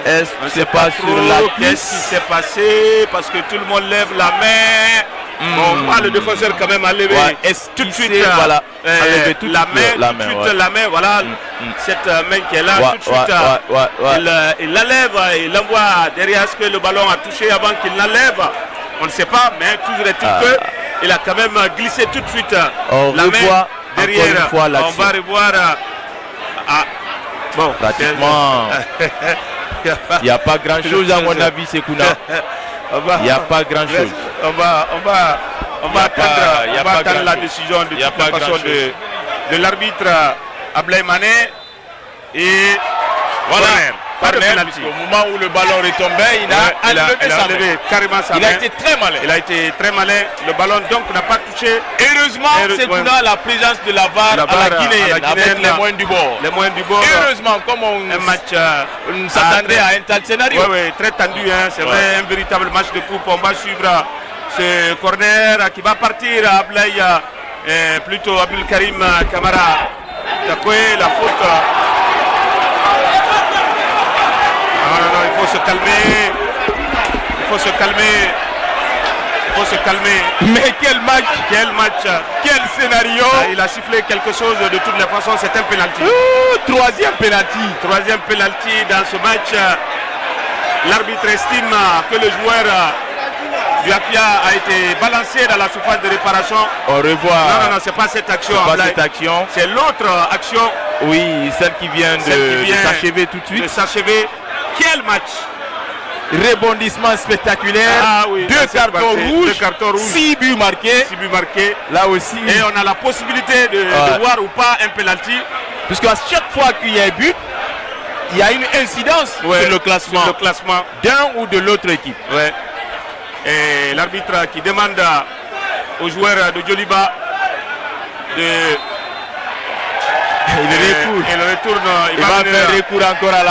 Est-ce que c'est pas sur la piste? Qu'est-ce qui s'est passé? Parce que tout le monde lève la main. Bon, le défenseur quand même a levé tout de suite la main, voilà. Cette main qui est là, tout de suite, il la lève, il l'envoie derrière. Est-ce que le ballon a touché avant qu'il l'enlève? On ne sait pas, mais toujours est-il qu'il a quand même glissé tout de suite la main derrière. On va revoir Bon, pratiquement, il n'y a pas grand-chose à mon avis, Sekouna. Il n'y a pas grand-chose. On va attendre la décision de de l'arbitre Ablaye Mané. Et voilà. Au moment où le ballon retombait, il a enlevé carrément sa main. Il a été très malin. Il a été très malin. Le ballon donc n'a pas touché. Heureusement, c'est qu'on a la présence de la VAR à la Guinéenne avec les moyens du bord. Heureusement, comme on s'attendait à un tel scénario. Oui, très tendu. Hein. C'est vrai, un véritable match de coupe. On va suivre ce corner qui va partir à Ablaye, plutôt Abdul Karim Kamara. Takoué, la faute. Non, il faut se calmer. Il faut se calmer. Mais quel match, quel scénario. Il a sifflé quelque chose de toutes les façons, c'est un penalty. Troisième penalty dans ce match. L'arbitre estime que le joueur du Afia a été balancé dans la surface de réparation. Au revoir. Non, c'est pas cette action. C'est l'autre action. Oui, celle qui vient de s'achever tout de suite. Quel match! Rebondissement spectaculaire. Deux cartons rouges. 6 buts marqués. Là aussi. Et on a la possibilité de voir ou pas un penalty. Puisqu'à chaque fois qu'il y a un but, il y a une incidence sur le classement d'un ou de l'autre équipe. Et l'arbitre qui demande aux joueurs de Djoliba de... Il retourne. Il va faire recours encore à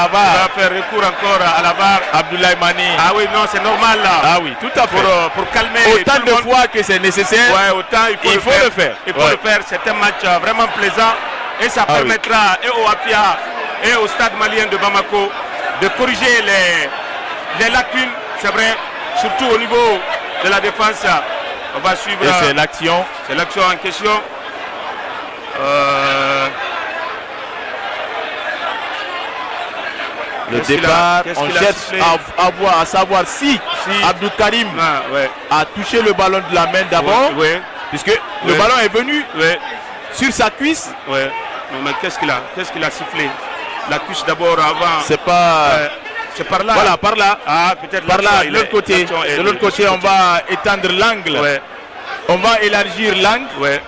la VAR. Abdoulaye Mané. Ah oui, non, c'est normal là. Ah oui, tout à fait. Pour calmer. Autant de fois que c'est nécessaire. Autant il faut le faire. C'est un match vraiment plaisant. Et ça permettra et au Apia et au stade malien de Bamako de corriger les lacunes. C'est vrai, surtout au niveau de la défense. On va suivre. Et c'est l'action. C'est l'action en question. Le départ, on cherche à savoir si Abdou Karim a touché le ballon de la main d'abord, puisque le ballon est venu sur sa cuisse. Non, mais qu'est-ce qu'il a sifflé? La cuisse d'abord avant. C'est pas. C'est par là. Voilà, par là. Ah, peut-être par là, de l'autre côté. De l'autre côté, on va étendre l'angle. On va élargir l'angle.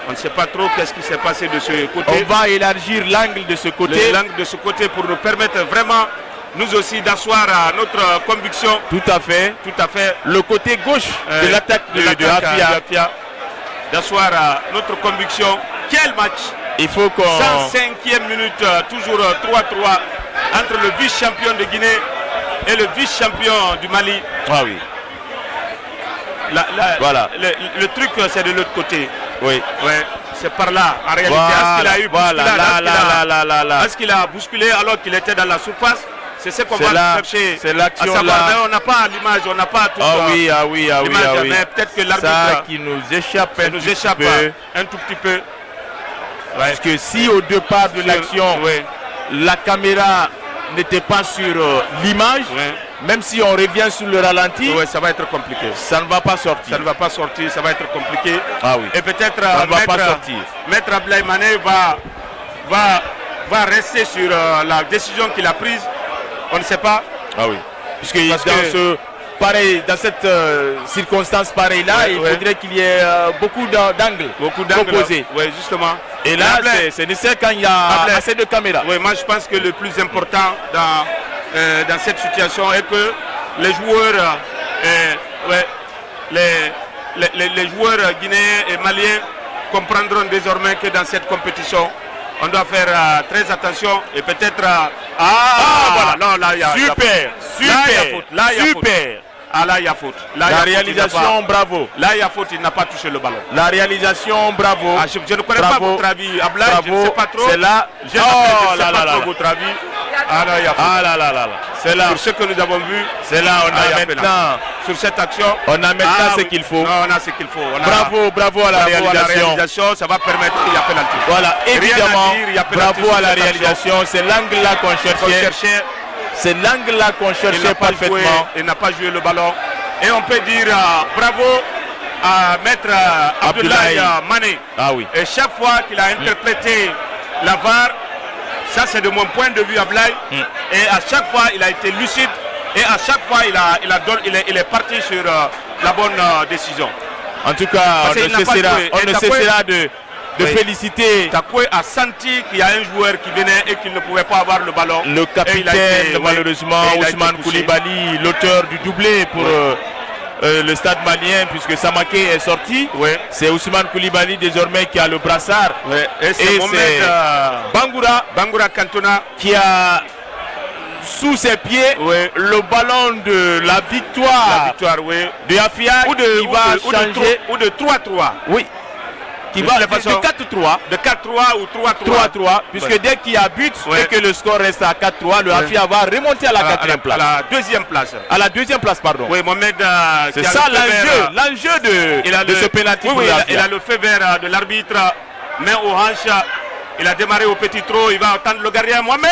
On ne sait pas trop qu'est-ce qui s'est passé de ce côté. On va élargir l'angle de ce côté. L'angle de ce côté pour nous permettre vraiment, nous aussi, d'asseoir notre conviction. Tout à fait. Le côté gauche de l'attaque de Afia. D'asseoir notre conviction. Quel match! Il faut qu'on... 105e minute, toujours 3-3 entre le vice-champion de Guinée et le vice-champion du Mali. Ah oui. Voilà. Le truc, c'est de l'autre côté. Oui. C'est par là. En réalité, est-ce qu'il a eu est-ce qu'il a bousculé alors qu'il était dans la surface? C'est ce qu'on va chercher. C'est l'action là. Mais on n'a pas l'image, on n'a pas tout. l'image. Mais peut-être que l'arbitre. Ça qui nous échappe un tout petit peu. Parce que si au départ de l'action, la caméra n'était pas sur l'image, même si on revient sur le ralenti, ça va être compliqué. Ça ne va pas sortir. Ça ne va pas sortir, ça va être compliqué. Ah oui. Et peut-être Maître Ablaye Mané va rester sur la décision qu'il a prise. On ne sait pas. Ah oui. Dans cette circonstance pareille-là, il faudrait qu'il y ait beaucoup d'angles proposés. Oui, justement. Et là, c'est nécessaire quand il y a assez de caméras. Oui, moi je pense que le plus important dans cette situation est que les joueurs, les joueurs guinéens et maliens comprendront désormais que dans cette compétition, on doit faire très attention et peut-être... voilà. Non, là, il y a super. Là, il y a faute. La réalisation, bravo. Là, il y a faute, il n'a pas touché le ballon. La réalisation, bravo. Je ne connais pas votre avis. Ablaye, je ne sais pas trop. C'est là. Je ne sais pas trop votre avis. Là, il y a faute. C'est là. Sur ce que nous avons vu, c'est là. On a maintenant. Sur cette action, on a maintenant ce qu'il faut. On a ce qu'il faut. Bravo à la réalisation. Ça va permettre qu'il y a pénalty. Voilà, évidemment. Bravo à la réalisation. C'est l'angle là qu'on cherchait. C'est l'angle là qu'on cherchait parfaitement. Il n'a pas joué le ballon. Et on peut dire bravo à Maître Abdoulaye Mané. Ah oui. Et chaque fois qu'il a interprété la VAR, Ça, c'est de mon point de vue, Ablaye. Et à chaque fois, il a été lucide. Et à chaque fois, il est parti sur la bonne décision. En tout cas, on ne cessera de féliciter. Takwe a senti qu'il y a un joueur qui venait et qu'il ne pouvait pas avoir le ballon. Le capitaine, malheureusement, Ousmane Koulibaly, l'auteur du doublé pour le stade malien, puisque Samaké est sorti. C'est Ousmane Koulibaly désormais qui a le brassard. Et c'est Bangoura Cantona qui a sous ses pieds le ballon de la victoire, de Afia ou de 3-3. Oui. Qui va de 4-3. De 4-3 ou 3-3. Puisque dès qu'il y a but et que le score reste à 4-3, le Afia va remonter à la quatrième place. À la deuxième place. À la deuxième place, pardon. Oui, Mohamed. C'est ça l'enjeu de ce pénalty. Il a le feu vert de l'arbitre, main aux hanches. Il a démarré au petit trot, il va attendre le gardien Mohamed.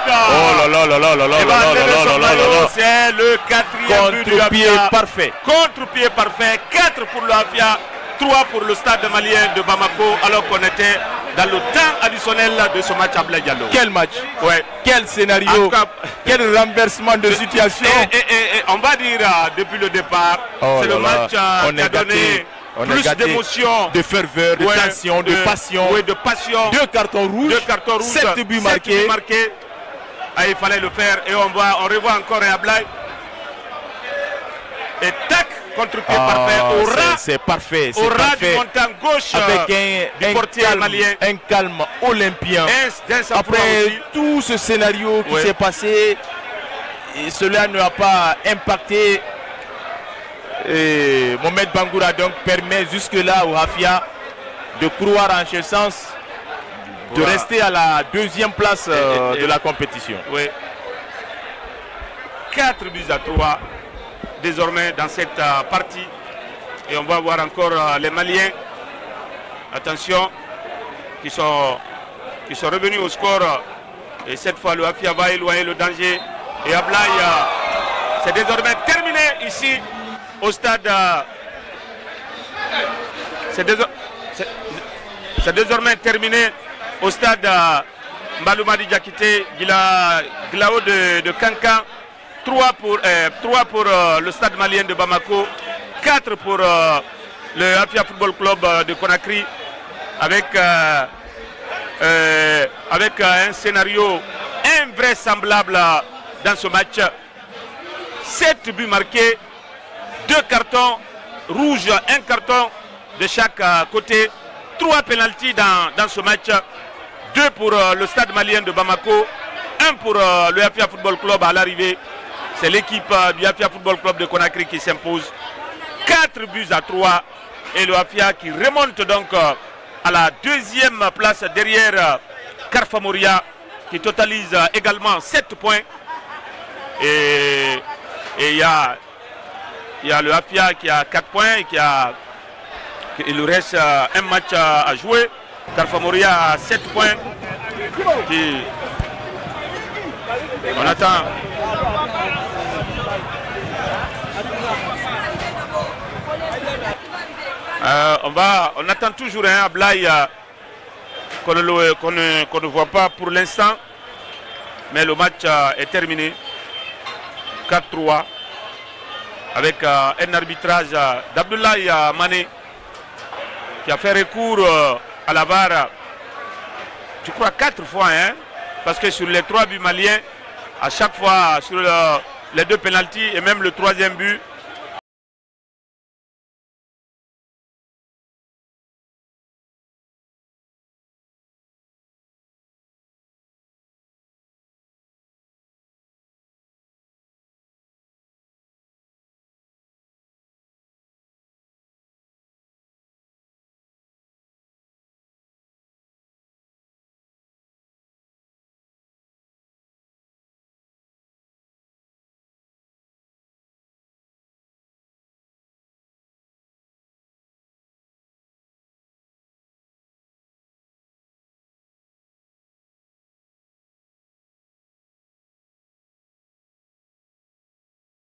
Oh là là là là là là là. C'est le quatrième but du Afia. Parfait. Contre-pied parfait. 4 pour le Afia, 3 pour le stade malien de Bamako, alors qu'on était dans le temps additionnel de ce match à Ablaye Diallo. Quel match, quel scénario, quel renversement de situation. Et on va dire depuis le départ, c'est le match qui a donné plus d'émotion, de ferveur, de tension, de passion. De passion. 2 cartons rouges, 7 buts marqués. Il fallait le faire et on revoit encore un Ablaye. Et tac, contre-pied parfait. C'est parfait. Au ras du montant gauche avec un calme olympien. Après tout ce scénario qui s'est passé, cela ne a pas impacté. Et Mohamed Bangoura donc permet jusque-là au Afia de croire en ce sens, de rester à la deuxième place de la compétition. 4 buts à 3 désormais dans cette partie. Et on va voir encore les Maliens. Attention, qui sont revenus au score. Et cette fois, le Afia va éloigner le danger. Et Ablaye, c'est désormais terminé ici au stade. C'est désormais terminé au stade Mbaloumadi Diakité, Glao de Kankan. 3 pour le stade malien de Bamako, 4 pour le Afia Football Club de Conakry, avec un scénario invraisemblable dans ce match. 7 buts marqués, 2 cartons rouges, 1 carton de chaque côté, 3 pénaltys dans ce match, 2 pour le stade malien de Bamako, 1 pour le Afia Football Club à l'arrivée. C'est l'équipe du Afia Football Club de Conakry qui s'impose. 4 buts à 3 et le Afia qui remonte donc à la deuxième place derrière Carfa Moria qui totalise également 7 points. Et il y a le Afia qui a 4 points et il lui reste un match à jouer. Carfa Moria a 7 points. On attend. On attend toujours un Ablaye qu'on ne voit pas pour l'instant, mais le match est terminé 4-3 avec un arbitrage d'Abdoulaye Mané qui a fait recours à la VAR, je crois 4 fois, parce que sur les 3 buts maliens, à chaque fois sur les 2 pénaltys et même le 3e but,